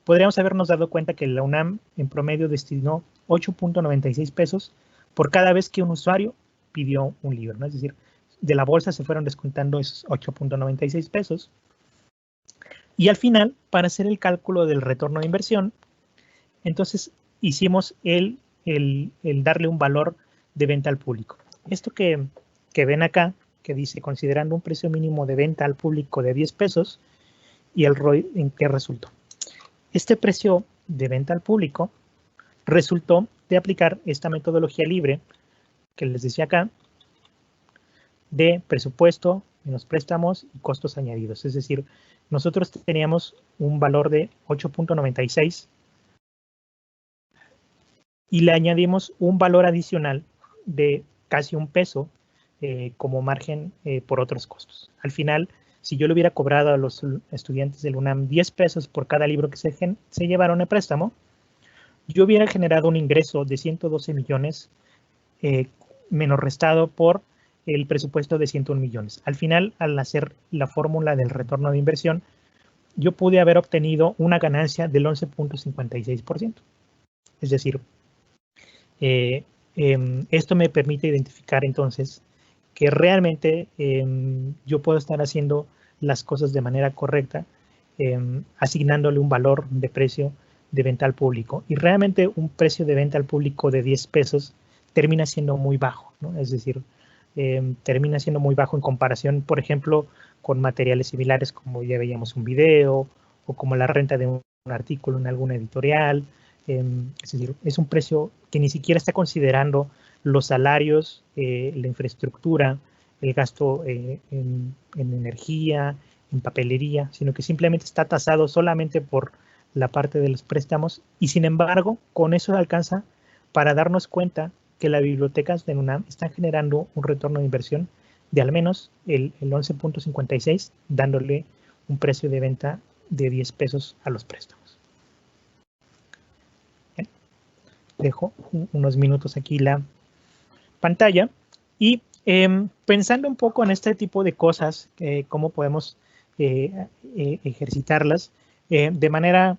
podríamos habernos dado cuenta que la UNAM en promedio destinó 8.96 pesos por cada vez que un usuario pidió un libro, ¿no? Es decir, de la bolsa se fueron descontando esos 8.96 pesos. Y al final, para hacer el cálculo del retorno de inversión, entonces hicimos el darle un valor de venta al público. Esto que ven acá, que dice considerando un precio mínimo de venta al público de 10 pesos y el ROI, ¿en qué resultó? Este precio de venta al público resultó de aplicar esta metodología libre que les decía acá de presupuesto menos préstamos y costos añadidos. Es decir, nosotros teníamos un valor de 8.96 y le añadimos un valor adicional de casi un peso como margen por otros costos. Al final, si yo le hubiera cobrado a los estudiantes del UNAM 10 pesos por cada libro que se llevaron a préstamo, yo hubiera generado un ingreso de 112 millones menos restado por el presupuesto de 101 millones. Al final, al hacer la fórmula del retorno de inversión, yo pude haber obtenido una ganancia del 11.56%. Es decir, esto me permite identificar entonces que realmente yo puedo estar haciendo las cosas de manera correcta, asignándole un valor de precio de venta al público. Y realmente un precio de venta al público de 10 pesos termina siendo muy bajo, ¿no? Es decir, termina siendo muy bajo en comparación, por ejemplo, con materiales similares como ya veíamos un video o como la renta de un artículo en alguna editorial. Es decir, es un precio que ni siquiera está considerando los salarios, la infraestructura, el gasto en energía, en papelería, sino que simplemente está tasado solamente por la parte de los préstamos y sin embargo con eso alcanza para darnos cuenta que las bibliotecas de UNAM están generando un retorno de inversión de al menos el 11.56, dándole un precio de venta de 10 pesos a los préstamos. Bien. Dejo unos minutos aquí la pantalla y pensando un poco en este tipo de cosas, cómo podemos ejercitarlas, de manera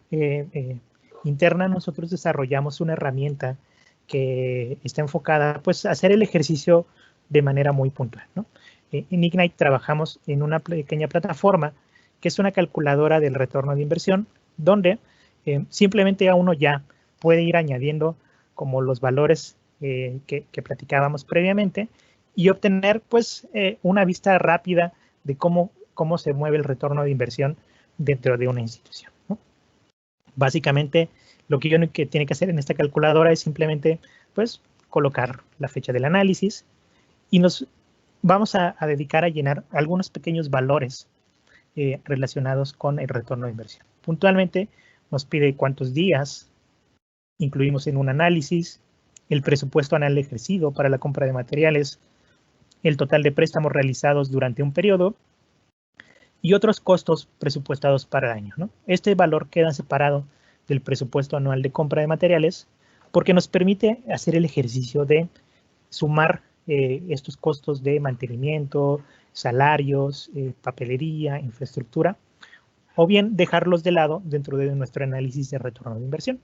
interna nosotros desarrollamos una herramienta que está enfocada pues, a hacer el ejercicio de manera muy puntual, ¿no? En Ignite trabajamos en una pequeña plataforma que es una calculadora del retorno de inversión, donde simplemente a uno ya puede ir añadiendo como los valores que platicábamos previamente y obtener pues una vista rápida de cómo se mueve el retorno de inversión dentro de una institución, ¿no? Básicamente, lo que uno tiene que hacer en esta calculadora es simplemente pues colocar la fecha del análisis y nos vamos a dedicar a llenar algunos pequeños valores relacionados con el retorno de inversión. Puntualmente nos pide cuántos días incluimos en un análisis, el presupuesto anual ejercido para la compra de materiales, el total de préstamos realizados durante un periodo y otros costos presupuestados para el año, ¿no? Este valor queda separado del presupuesto anual de compra de materiales porque nos permite hacer el ejercicio de sumar estos costos de mantenimiento, salarios, papelería, infraestructura, o bien dejarlos de lado dentro de nuestro análisis de retorno de inversión.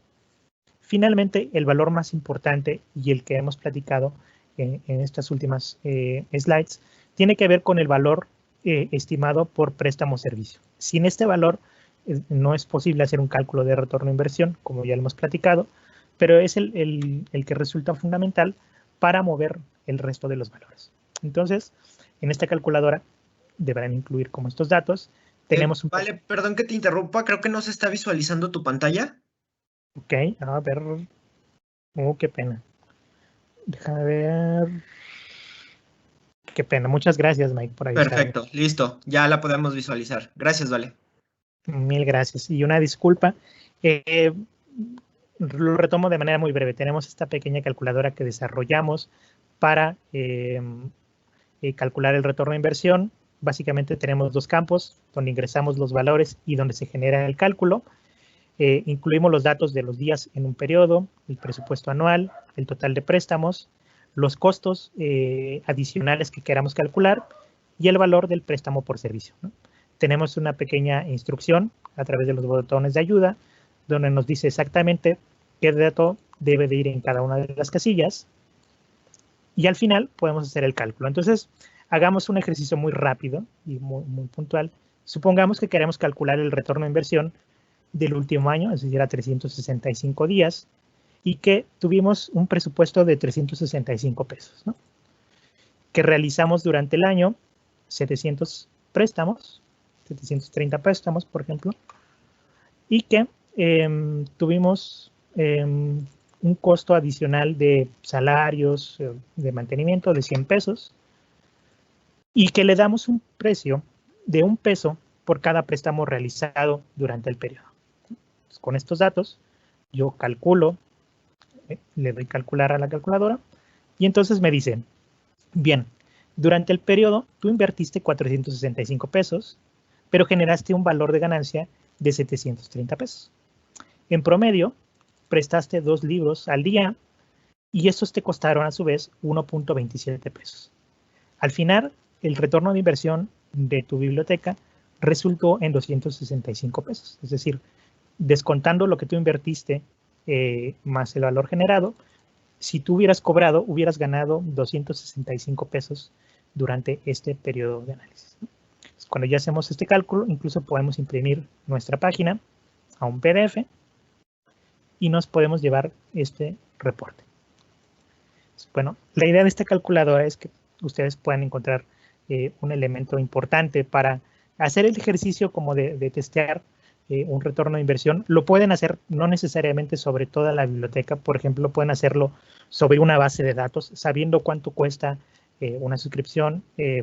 Finalmente, el valor más importante y el que hemos platicado en estas últimas slides tiene que ver con el valor estimado por préstamo servicio. Sin este valor no es posible hacer un cálculo de retorno de inversión, como ya lo hemos platicado, pero es el que resulta fundamental para mover el resto de los valores. Entonces, en esta calculadora deberán incluir como estos datos. Tenemos Vale, perdón que te interrumpa, creo que no se está visualizando tu pantalla. Ok, a ver. Qué pena. Déjame ver. Qué pena. Muchas gracias, Mike, por avisarme. Perfecto, listo. Ya la podemos visualizar. Gracias, Vale. Mil gracias. Y una disculpa. Lo retomo de manera muy breve. Tenemos esta pequeña calculadora que desarrollamos para calcular el retorno de inversión. Básicamente tenemos dos campos donde ingresamos los valores y donde se genera el cálculo. Incluimos los datos de los días en un periodo, el presupuesto anual, el total de préstamos, los costos adicionales que queramos calcular y el valor del préstamo por servicio, ¿no? Tenemos una pequeña instrucción a través de los botones de ayuda donde nos dice exactamente qué dato debe de ir en cada una de las casillas y al final podemos hacer el cálculo. Entonces, hagamos un ejercicio muy rápido y muy puntual. Supongamos que queremos calcular el retorno de inversión del último año, es decir, a 365 días, y que tuvimos un presupuesto de 365 pesos, ¿no? Que realizamos durante el año 700 préstamos, 730 préstamos, por ejemplo, y que tuvimos un costo adicional de salarios, de mantenimiento de 100 pesos, y que le damos un precio de 1 peso por cada préstamo realizado durante el periodo. Entonces, con estos datos, yo calculo, le doy calcular a la calculadora, y entonces me dice, bien, durante el periodo tú invertiste 465 pesos, pero generaste un valor de ganancia de 730 pesos. En promedio, prestaste 2 libros al día y estos te costaron a su vez 1.27 pesos. Al final, el retorno de inversión de tu biblioteca resultó en 265 pesos. Es decir, descontando lo que tú invertiste más el valor generado, si tú hubieras cobrado, hubieras ganado 265 pesos durante este periodo de análisis. Entonces, cuando ya hacemos este cálculo, incluso podemos imprimir nuestra página a un PDF y nos podemos llevar este reporte. Bueno, la idea de esta calculadora es que ustedes puedan encontrar un elemento importante para hacer el ejercicio como de testear un retorno de inversión. Lo pueden hacer no necesariamente sobre toda la biblioteca, por ejemplo, pueden hacerlo sobre una base de datos, sabiendo cuánto cuesta una suscripción,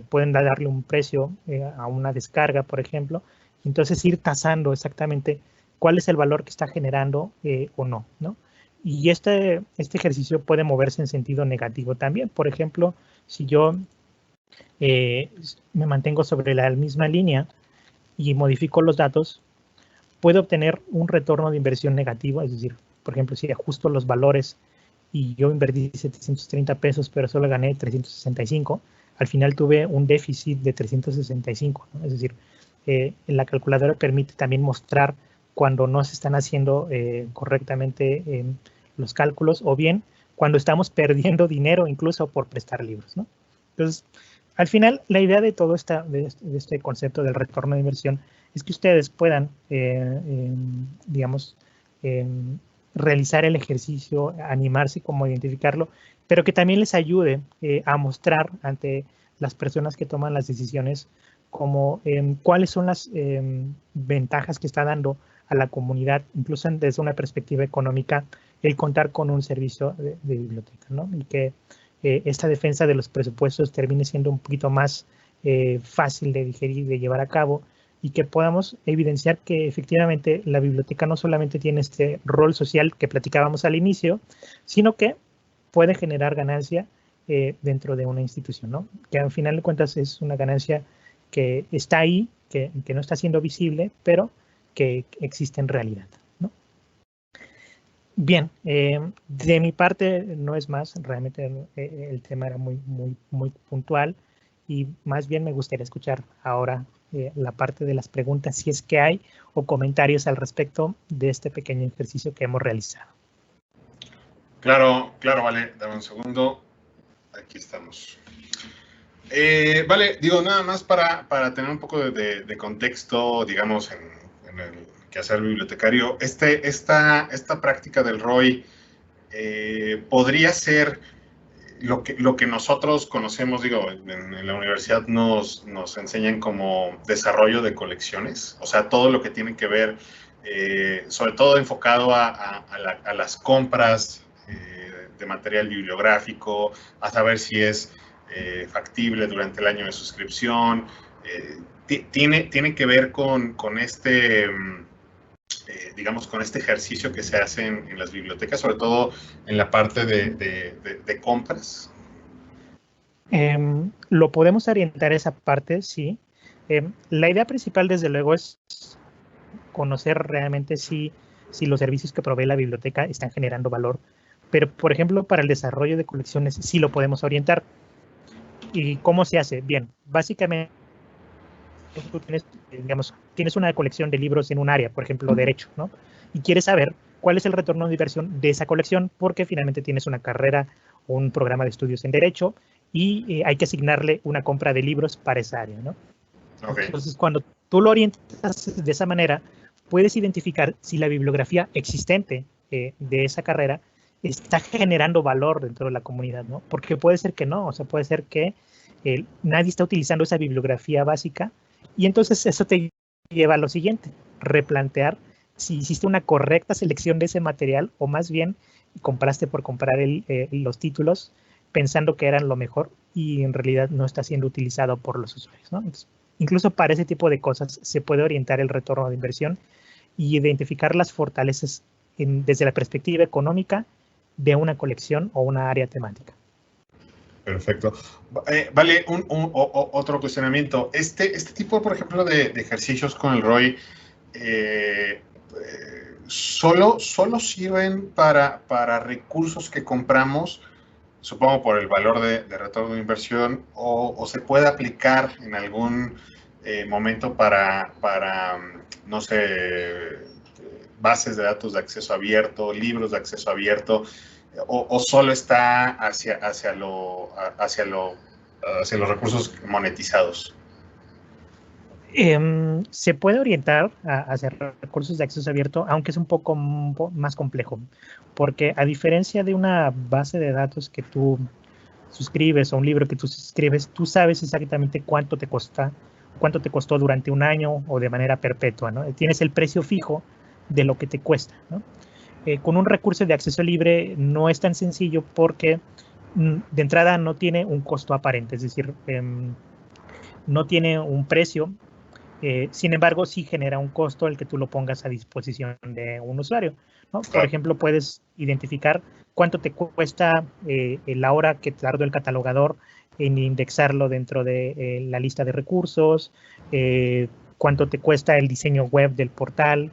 pueden darle un precio a una descarga, por ejemplo, entonces ir tasando exactamente cuál es el valor que está generando o no, ¿no? Y este ejercicio puede moverse en sentido negativo también. Por ejemplo, si yo me mantengo sobre la misma línea y modifico los datos, puedo obtener un retorno de inversión negativo. Es decir, por ejemplo, si ajusto los valores y yo invertí 730 pesos, pero solo gané 365, al final tuve un déficit de 365, ¿no? Es decir, la calculadora permite también mostrar cuando no se están haciendo correctamente los cálculos o bien cuando estamos perdiendo dinero incluso por prestar libros, ¿no? Entonces, al final, la idea de todo de este concepto del retorno de inversión es que ustedes puedan, digamos, realizar el ejercicio, animarse como identificarlo, pero que también les ayude a mostrar ante las personas que toman las decisiones como cuáles son las ventajas que está dando a la comunidad, incluso desde una perspectiva económica, el contar con un servicio de biblioteca, ¿no? Y que esta defensa de los presupuestos termine siendo un poquito más fácil de digerir, de llevar a cabo, y que podamos evidenciar que efectivamente la biblioteca no solamente tiene este rol social que platicábamos al inicio, sino que puede generar ganancia dentro de una institución, ¿no? Que al final de cuentas es una ganancia que está ahí, que no está siendo visible, pero que existe en realidad, ¿no? Bien, de mi parte no es más, realmente el tema era muy puntual, y más bien me gustaría escuchar ahora la parte de las preguntas, si es que hay, o comentarios al respecto de este pequeño ejercicio que hemos realizado. Claro, vale, dame un segundo. Aquí estamos. Vale, digo, nada más para tener un poco de contexto, digamos, en el quehacer bibliotecario. Esta práctica del ROI podría ser lo que nosotros conocemos, digo, en la universidad nos enseñan como desarrollo de colecciones, o sea, todo lo que tiene que ver, sobre todo enfocado a las compras de material bibliográfico, a saber si es factible durante el año de suscripción, tiene que ver con este... digamos, con este ejercicio que se hace en las bibliotecas, sobre todo en la parte de compras? Lo podemos orientar esa parte, sí. La idea principal, desde luego, es conocer realmente si los servicios que provee la biblioteca están generando valor. Pero, por ejemplo, para el desarrollo de colecciones sí lo podemos orientar. ¿Y cómo se hace? Bien, básicamente tú tienes una colección de libros en un área, por ejemplo, derecho, ¿no? Y quieres saber cuál es el retorno de inversión de esa colección, porque finalmente tienes una carrera o un programa de estudios en derecho y hay que asignarle una compra de libros para esa área, ¿no? Okay. Entonces, cuando tú lo orientas de esa manera, puedes identificar si la bibliografía existente de esa carrera está generando valor dentro de la comunidad, ¿no? Porque puede ser que no, o sea, puede ser que nadie está utilizando esa bibliografía básica, y entonces eso te lleva a lo siguiente, replantear si hiciste una correcta selección de ese material, o más bien compraste por comprar los títulos pensando que eran lo mejor y en realidad no está siendo utilizado por los usuarios, ¿no? Entonces, incluso para ese tipo de cosas se puede orientar el retorno de inversión y identificar las fortalezas desde la perspectiva económica de una colección o una área temática. Perfecto. Vale, otro cuestionamiento. Este tipo, por ejemplo, de ejercicios con el ROI, ¿solo sirven para recursos que compramos, supongo por el valor de retorno de inversión, o se puede aplicar en algún momento para, no sé, bases de datos de acceso abierto, libros de acceso abierto, o solo está hacia los recursos monetizados? Se puede orientar hacia recursos de acceso abierto, aunque es un poco más complejo, porque a diferencia de una base de datos que tú suscribes o un libro que tú suscribes, tú sabes exactamente cuánto te costó durante un año o de manera perpetua, ¿no? Tienes el precio fijo de lo que te cuesta, ¿no? Con un recurso de acceso libre no es tan sencillo, porque de entrada no tiene un costo aparente, es decir, no tiene un precio. Sin embargo, sí genera un costo el que tú lo pongas a disposición de un usuario, ¿no? Por ejemplo, puedes identificar cuánto te cuesta la hora que tardó el catalogador en indexarlo dentro de la lista de recursos, cuánto te cuesta el diseño web del portal,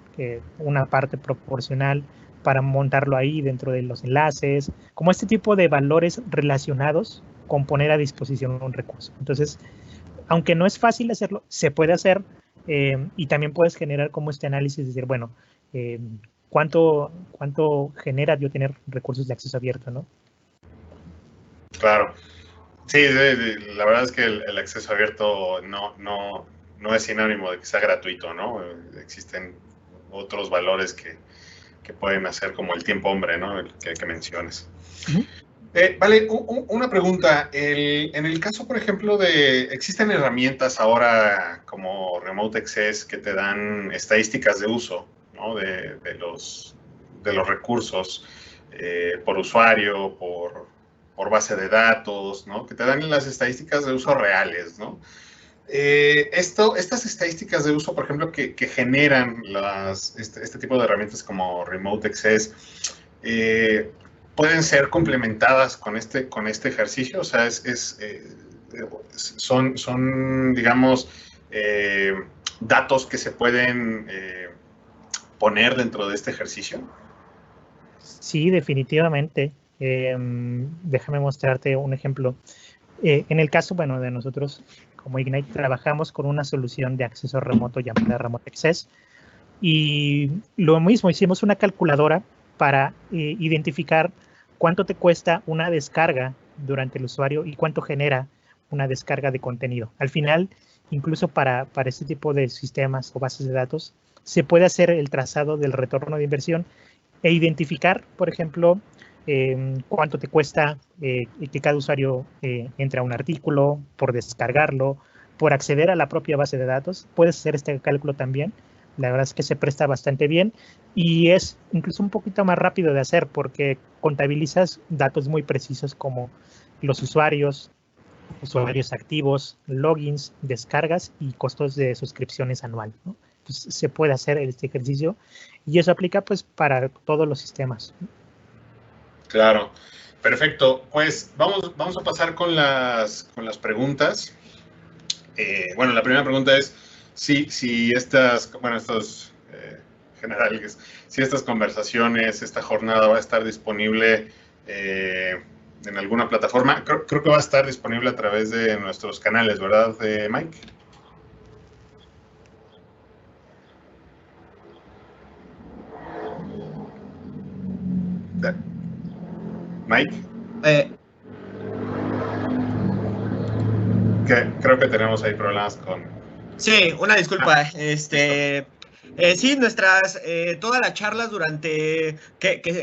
una parte proporcional para montarlo ahí dentro de los enlaces, como este tipo de valores relacionados con poner a disposición un recurso. Entonces, aunque no es fácil hacerlo, se puede hacer, y también puedes generar como este análisis, decir, bueno, ¿cuánto genera yo tener recursos de acceso abierto, no? Claro. Sí, la verdad es que el acceso abierto no no es sinónimo de que sea gratuito, ¿no? Existen otros valores que pueden hacer como el tiempo hombre, ¿no? El que menciones. Vale, una pregunta. En el caso, por ejemplo, existen herramientas ahora como Remote Access que te dan estadísticas de uso, ¿no? de los recursos por usuario, por base de datos, ¿no? Que te dan las estadísticas de uso reales, ¿no? Estas estadísticas de uso, por ejemplo, que generan este tipo de herramientas como Remote Access, pueden ser complementadas con este ejercicio. O sea, son digamos, datos que se pueden poner dentro de este ejercicio. Sí, definitivamente. Déjame mostrarte un ejemplo. En el caso, bueno, de nosotros como Ignite trabajamos con una solución de acceso remoto llamada Remote Access, y lo mismo, hicimos una calculadora para identificar cuánto te cuesta una descarga durante el usuario y cuánto genera una descarga de contenido. Al final, incluso para este tipo de sistemas o bases de datos, se puede hacer el trazado del retorno de inversión e identificar, por ejemplo, cuánto te cuesta que cada usuario entre a un artículo, por descargarlo, por acceder a la propia base de datos. Puedes hacer este cálculo también. La verdad es que se presta bastante bien y es incluso un poquito más rápido de hacer porque contabilizas datos muy precisos como los usuarios activos, logins, descargas y costos de suscripciones anual, ¿no? Entonces se puede hacer este ejercicio y eso aplica pues para todos los sistemas. Claro, perfecto. Pues vamos a pasar con las preguntas. Bueno, la primera pregunta es si estas generales, si estas conversaciones, esta jornada va a estar disponible en alguna plataforma. Creo que va a estar disponible a través de nuestros canales, ¿verdad, Mike? Mike. Creo que tenemos ahí problemas con... Sí, una disculpa. Sí, todas las charlas que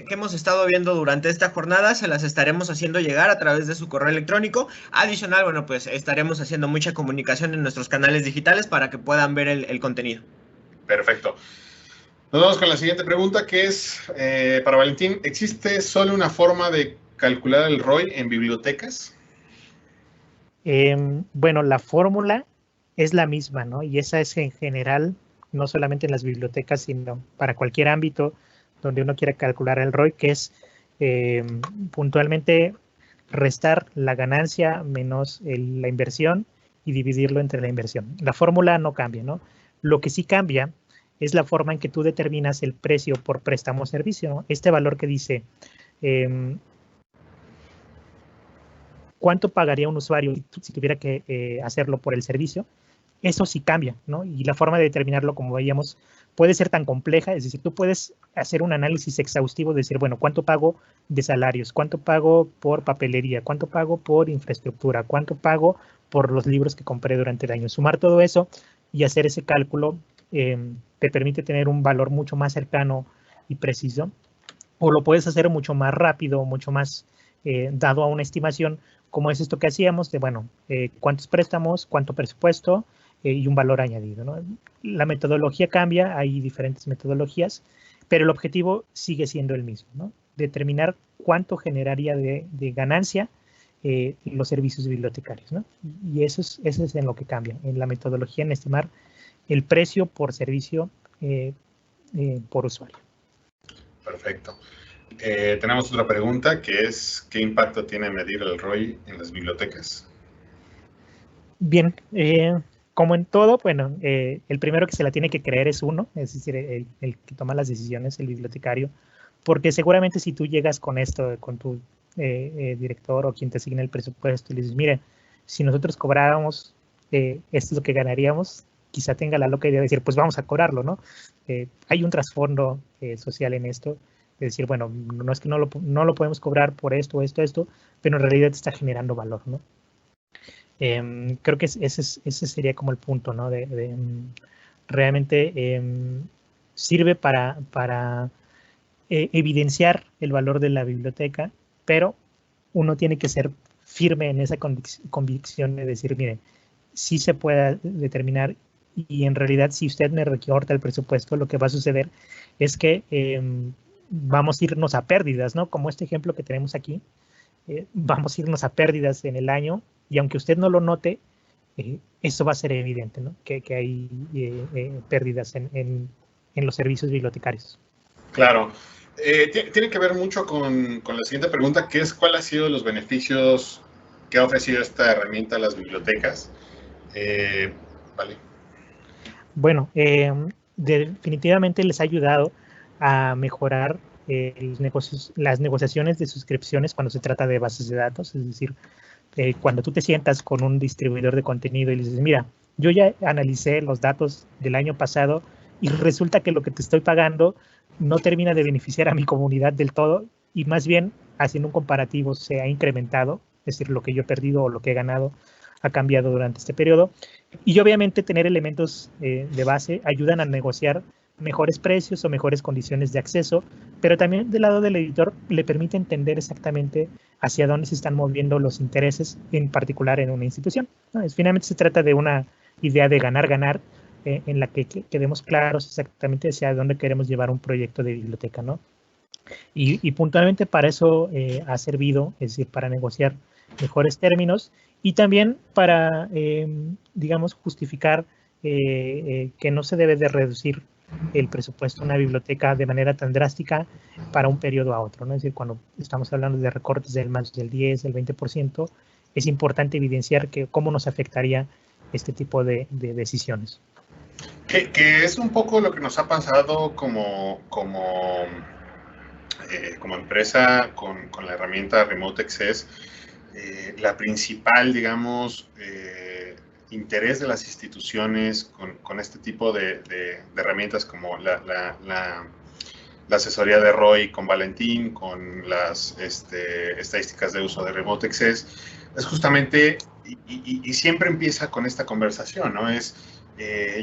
hemos estado viendo durante esta jornada se las estaremos haciendo llegar a través de su correo electrónico. Adicional, bueno, pues estaremos haciendo mucha comunicación en nuestros canales digitales para que puedan ver el contenido. Perfecto. Nos vamos con la siguiente pregunta, que es para Valentín. ¿Existe solo una forma de calcular el ROI en bibliotecas? Bueno, la fórmula es la misma, ¿no? Y esa es en general, no solamente en las bibliotecas, sino para cualquier ámbito donde uno quiera calcular el ROI, que es puntualmente restar la ganancia menos la inversión y dividirlo entre la inversión. La fórmula no cambia, ¿no? Lo que sí cambia es la forma en que tú determinas el precio por préstamo o servicio, ¿no? Este valor que dice cuánto pagaría un usuario si tuviera que hacerlo por el servicio, eso sí cambia, ¿no? Y la forma de determinarlo, como veíamos, puede ser tan compleja, es decir, tú puedes hacer un análisis exhaustivo de decir, bueno, ¿cuánto pago de salarios? ¿Cuánto pago por papelería? ¿Cuánto pago por infraestructura? ¿Cuánto pago por los libros que compré durante el año? Sumar todo eso y hacer ese cálculo te permite tener un valor mucho más cercano y preciso, o lo puedes hacer mucho más rápido, mucho más dado a una estimación, como es esto que hacíamos de, bueno, cuántos préstamos, cuánto presupuesto y un valor añadido, ¿no? La metodología cambia, hay diferentes metodologías, pero el objetivo sigue siendo el mismo, ¿no? Determinar cuánto generaría de ganancia los servicios bibliotecarios, ¿no? Y eso es en lo que cambia, en la metodología, en estimar el precio por servicio por usuario. Perfecto. Tenemos otra pregunta que es, ¿qué impacto tiene medir el ROI en las bibliotecas? Bien, como en todo, bueno, el primero que se la tiene que creer es uno, es decir, el que toma las decisiones, el bibliotecario, porque seguramente si tú llegas con esto, con tu director o quien te asigne el presupuesto y le dices, mire, si nosotros cobráramos esto es lo que ganaríamos, quizá tenga la loca idea de decir, pues vamos a cobrarlo, ¿no? Hay un trasfondo social en esto, de decir, bueno, no es que no lo podemos cobrar por esto, pero en realidad está generando valor, ¿no? Creo que ese sería como el punto, ¿no? Realmente sirve para evidenciar el valor de la biblioteca, pero uno tiene que ser firme en esa convicción de decir, mire, sí se puede determinar, y en realidad si usted me recorta el presupuesto, lo que va a suceder es que vamos a irnos a pérdidas, ¿no? Como este ejemplo que tenemos aquí, vamos a irnos a pérdidas en el año, y aunque usted no lo note, eso va a ser evidente, ¿no? Que hay pérdidas en los servicios bibliotecarios. Claro. Tiene que ver mucho con la siguiente pregunta, que es ¿cuál ha sido los beneficios que ha ofrecido esta herramienta a las bibliotecas? Vale. Bueno, definitivamente les ha ayudado a mejorar las negociaciones de suscripciones cuando se trata de bases de datos. Es decir, cuando tú te sientas con un distribuidor de contenido y le dices, mira, yo ya analicé los datos del año pasado y resulta que lo que te estoy pagando no termina de beneficiar a mi comunidad del todo, y más bien, haciendo un comparativo, se ha incrementado, es decir, lo que yo he perdido o lo que he ganado ha cambiado durante este periodo. Y obviamente tener elementos de base ayudan a negociar mejores precios o mejores condiciones de acceso, pero también del lado del editor le permite entender exactamente hacia dónde se están moviendo los intereses, en particular en una institución, ¿no? Finalmente se trata de una idea de ganar-ganar, en la que quedemos claros exactamente hacia dónde queremos llevar un proyecto de biblioteca, ¿no? Y puntualmente para eso ha servido, es decir, para negociar mejores términos y también para, digamos, justificar que no se debe de reducir el presupuesto de una biblioteca de manera tan drástica para un periodo a otro, ¿no? Es decir, cuando estamos hablando de recortes del más del 10, del 20%, es importante evidenciar cómo nos afectaría este tipo de decisiones. Que es un poco lo que nos ha pasado como empresa con la herramienta Remote Access. La principal, digamos, interés de las instituciones con este tipo de herramientas como la asesoría de Roy con Valentín, con las estadísticas de uso de Remote Access, es justamente, y siempre empieza con esta conversación, ¿no?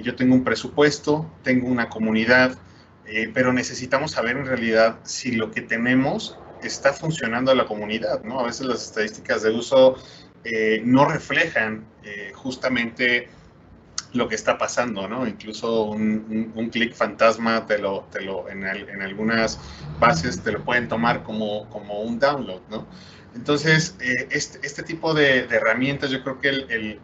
Yo tengo un presupuesto, tengo una comunidad, pero necesitamos saber en realidad si lo que tenemos está funcionando a la comunidad, ¿no? A veces las estadísticas de uso no reflejan justamente lo que está pasando, ¿no? Incluso un clic fantasma en algunas bases te lo pueden tomar como un download, ¿no? Entonces, este tipo de herramientas, yo creo que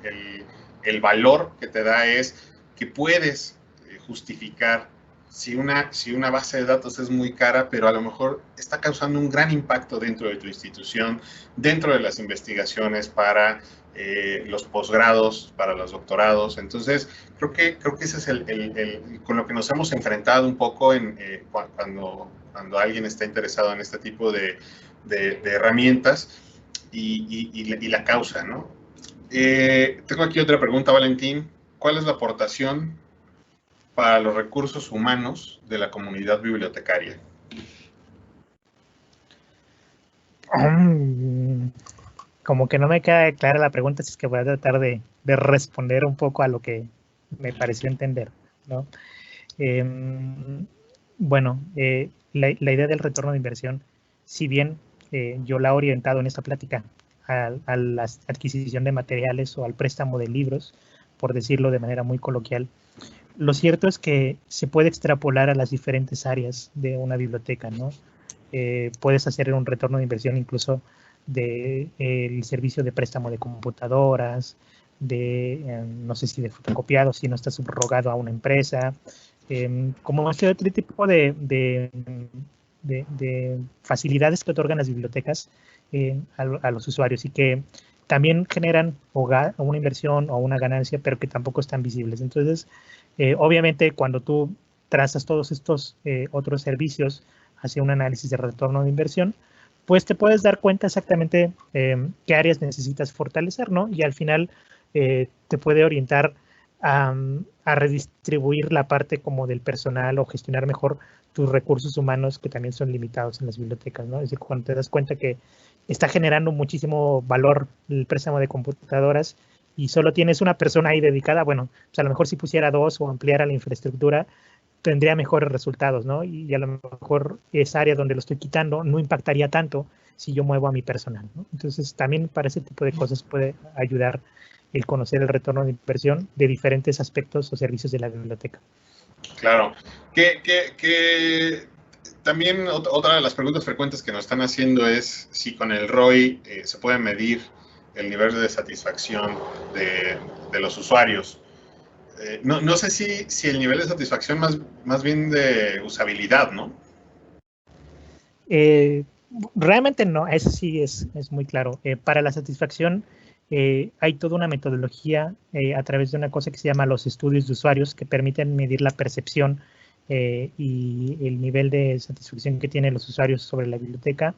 el valor que te da es que puedes justificar si una base de datos es muy cara, pero a lo mejor está causando un gran impacto dentro de tu institución, dentro de las investigaciones para los posgrados, para los doctorados. Entonces, creo que ese es con lo que nos hemos enfrentado un poco cuando alguien está interesado en este tipo de herramientas y la causa, ¿no? Tengo aquí otra pregunta, Valentín. ¿Cuál es la aportación para los recursos humanos de la comunidad bibliotecaria? Como que no me queda clara la pregunta, así es que voy a tratar de responder un poco a lo que me pareció entender, ¿no? Bueno, la idea del retorno de inversión, si bien yo la he orientado en esta plática a la adquisición de materiales o al préstamo de libros, por decirlo de manera muy coloquial, lo cierto es que se puede extrapolar a las diferentes áreas de una biblioteca, ¿no? Puedes hacer un retorno de inversión incluso del servicio de préstamo de computadoras, no sé si de fotocopiados, si no está subrogado a una empresa, como otro tipo de facilidades que otorgan las bibliotecas a los usuarios y que también generan una inversión o una ganancia, pero que tampoco están visibles. Entonces, obviamente, cuando tú trazas todos estos otros servicios hacia un análisis de retorno de inversión, pues te puedes dar cuenta exactamente qué áreas necesitas fortalecer, ¿no? Y al final te puede orientar a redistribuir la parte como del personal o gestionar mejor tus recursos humanos que también son limitados en las bibliotecas, ¿no? Es decir, cuando te das cuenta que está generando muchísimo valor el préstamo de computadoras y solo tienes una persona ahí dedicada, bueno, pues a lo mejor si pusiera 2 o ampliara la infraestructura, tendría mejores resultados, ¿no? Y a lo mejor esa área donde lo estoy quitando no impactaría tanto si yo muevo a mi personal, ¿no? Entonces, también para ese tipo de cosas puede ayudar el conocer el retorno de inversión de diferentes aspectos o servicios de la biblioteca. Claro. También otra de las preguntas frecuentes que nos están haciendo es si con el ROI se puede medir el nivel de satisfacción de los usuarios. No sé si el nivel de satisfacción más bien de usabilidad, ¿no? Realmente no, eso sí es muy claro. Para la satisfacción hay toda una metodología a través de una cosa que se llama los estudios de usuarios que permiten medir la percepción y el nivel de satisfacción que tienen los usuarios sobre la biblioteca,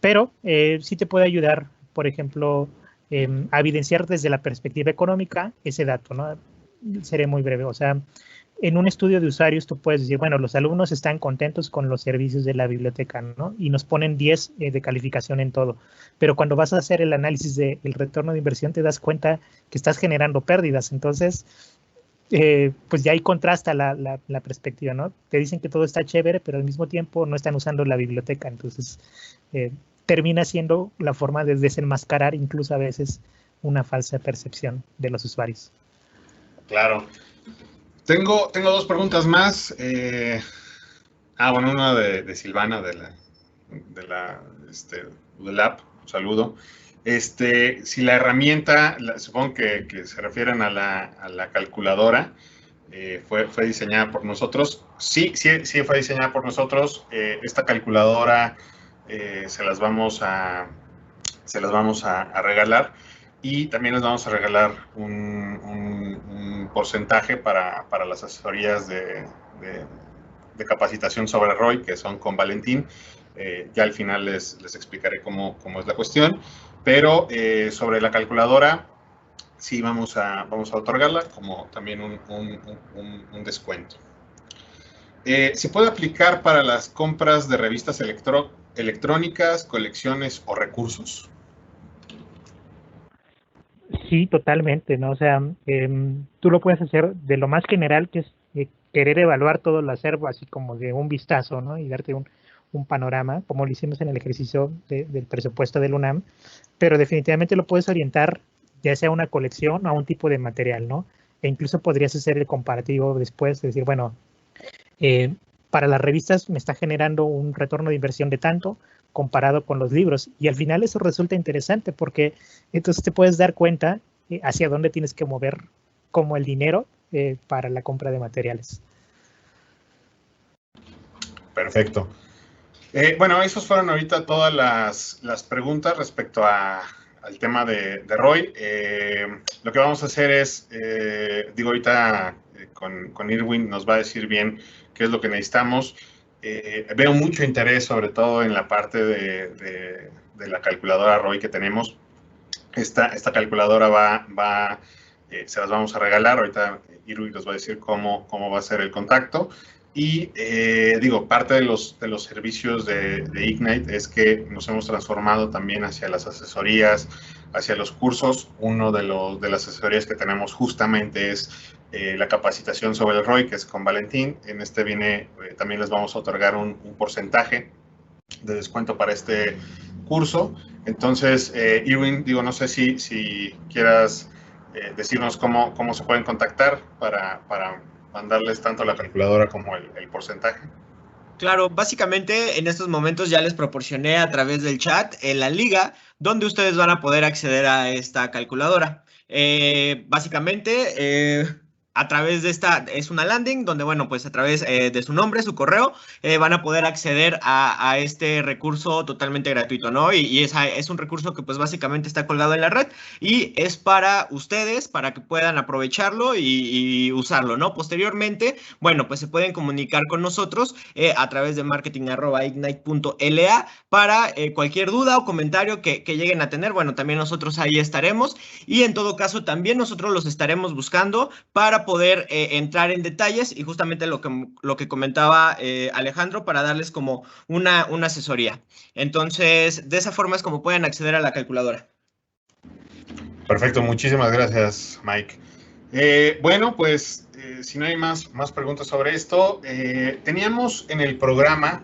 pero sí te puede ayudar, por ejemplo, a evidenciar desde la perspectiva económica ese dato, ¿no? Seré muy breve, o sea, en un estudio de usuarios tú puedes decir, bueno, los alumnos están contentos con los servicios de la biblioteca, ¿no? Y nos ponen 10 de calificación en todo. Pero cuando vas a hacer el análisis del retorno de inversión te das cuenta que estás generando pérdidas. Entonces, pues ya ahí contrasta la perspectiva, ¿no? Te dicen que todo está chévere, pero al mismo tiempo no están usando la biblioteca. Entonces, termina siendo la forma de desenmascarar incluso a veces una falsa percepción de los usuarios. Claro. Tengo 2 preguntas más. Bueno, una de Silvana de la app. Un saludo. Si la herramienta, supongo que se refieren a la calculadora, fue diseñada por nosotros. Sí fue diseñada por nosotros. Esta calculadora se las vamos a regalar. Y también les vamos a regalar un porcentaje para las asesorías de capacitación sobre ROI, que son con Valentín. Ya al final les explicaré cómo es la cuestión. Pero sobre la calculadora, sí vamos a otorgarla como también un descuento. ¿Se puede aplicar para las compras de revistas electrónicas, colecciones o recursos? Sí, totalmente, ¿no? O sea, tú lo puedes hacer de lo más general, que es querer evaluar todo el acervo, así como de un vistazo, ¿no? Y darte un panorama, como lo hicimos en el ejercicio del presupuesto del UNAM, pero definitivamente lo puedes orientar ya sea a una colección o a un tipo de material, ¿no? E incluso podrías hacer el comparativo después, decir, bueno, para las revistas me está generando un retorno de inversión de tanto, comparado con los libros. Y al final eso resulta interesante porque entonces te puedes dar cuenta hacia dónde tienes que mover como el dinero para la compra de materiales. Perfecto. Bueno, esas fueron ahorita todas las preguntas respecto al tema de ROI. Lo que vamos a hacer es, ahorita con Irwin nos va a decir bien qué es lo que necesitamos. Veo mucho interés, sobre todo en la parte de la calculadora ROI que tenemos. Esta calculadora se las vamos a regalar. Ahorita Irwin nos va a decir cómo va a ser el contacto. Y parte de los servicios de Ignite es que nos hemos transformado también hacia las asesorías, hacia los cursos. Uno de las asesorías que tenemos justamente es la capacitación sobre el ROI, que es con Valentín. En también les vamos a otorgar un porcentaje de descuento para este curso. Entonces, Irwin, no sé si quieras decirnos cómo se pueden contactar para mandarles tanto la calculadora como el porcentaje. Claro, básicamente en estos momentos ya les proporcioné a través del chat la liga donde ustedes van a poder acceder a esta calculadora. Básicamente, a través de esta, es una landing donde, bueno, pues a través de su nombre, su correo, van a poder acceder a este recurso totalmente gratuito, ¿no? Y es un recurso que pues básicamente está colgado en la red y es para ustedes, para que puedan aprovecharlo y usarlo, ¿no? Posteriormente, bueno, pues se pueden comunicar con nosotros a través de marketing@ignite.la para cualquier duda o comentario que lleguen a tener. Bueno, también nosotros ahí estaremos y en todo caso también nosotros los estaremos buscando para poder entrar en detalles y justamente lo que comentaba Alejandro, para darles como una asesoría. Entonces, de esa forma es como pueden acceder a la calculadora. Perfecto, muchísimas gracias, Mike. Bueno, pues si no hay más preguntas sobre esto, teníamos en el programa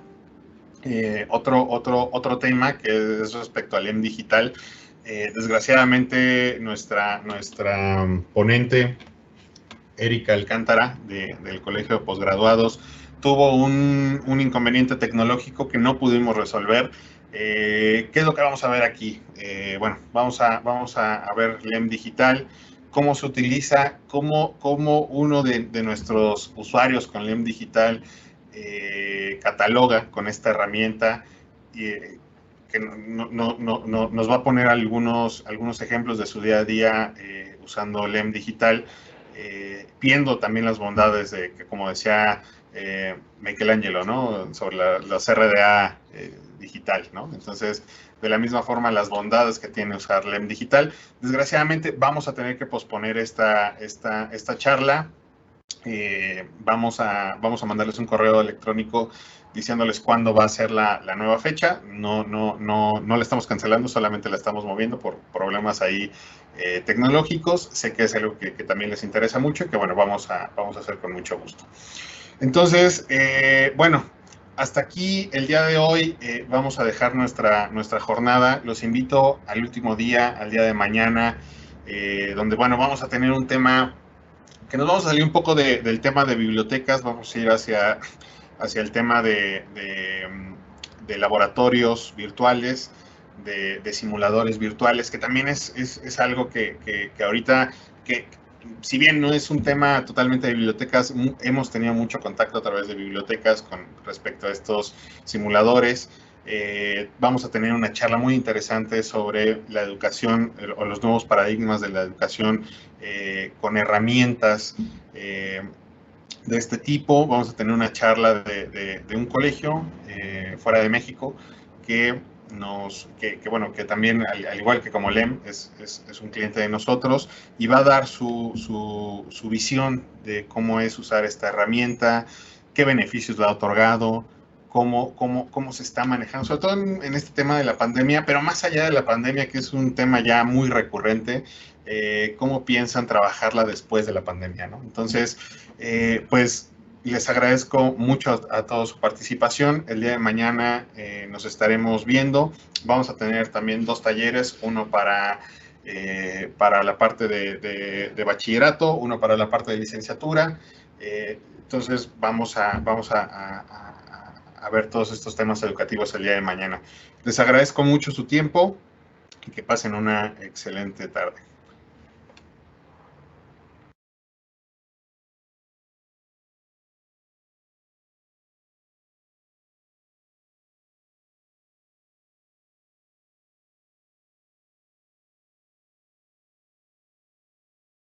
otro tema que es respecto al EM Digital. Desgraciadamente, nuestra ponente, Erika Alcántara, del Colegio de Posgraduados, tuvo un inconveniente tecnológico que no pudimos resolver. ¿Qué es lo que vamos a ver aquí? Bueno, vamos a ver LEM Digital, cómo se utiliza, cómo uno de nuestros usuarios con LEM Digital cataloga con esta herramienta, que nos va a poner algunos ejemplos de su día a día usando LEM Digital, viendo también las bondades de que, como decía Michelangelo, ¿no? Sobre los RDA digital, ¿no? Entonces, de la misma forma, las bondades que tiene usar LEM Digital. Desgraciadamente, vamos a tener que posponer esta charla. Vamos a mandarles un correo electrónico diciéndoles cuándo va a ser la nueva fecha. No la estamos cancelando, solamente la estamos moviendo por problemas ahí tecnológicos. Sé que es algo que también les interesa mucho y que, bueno, vamos a hacer con mucho gusto. Entonces, bueno, hasta aquí el día de hoy. Vamos a dejar nuestra jornada. Los invito al último día, al día de mañana, donde, bueno, vamos a tener un tema que nos vamos a salir un poco del tema de bibliotecas. Vamos a ir hacia el tema de laboratorios virtuales, de simuladores virtuales, que también es algo que ahorita, que si bien no es un tema totalmente de bibliotecas, hemos tenido mucho contacto a través de bibliotecas con respecto a estos simuladores. Vamos a tener una charla muy interesante sobre la educación o los nuevos paradigmas de la educación con herramientas de este tipo. Vamos a tener una charla de un colegio fuera de México que también, al igual que como LEM, es un cliente de nosotros, y va a dar su visión de cómo es usar esta herramienta, qué beneficios le ha otorgado, cómo se está manejando, sobre todo en este tema de la pandemia, pero más allá de la pandemia, que es un tema ya muy recurrente, cómo piensan trabajarla después de la pandemia, ¿no? Entonces, pues les agradezco mucho a todos su participación. El día de mañana nos estaremos viendo. Vamos a tener también 2 talleres, uno para la parte de bachillerato, uno para la parte de licenciatura. Entonces vamos a ver todos estos temas educativos el día de mañana. Les agradezco mucho su tiempo y que pasen una excelente tarde.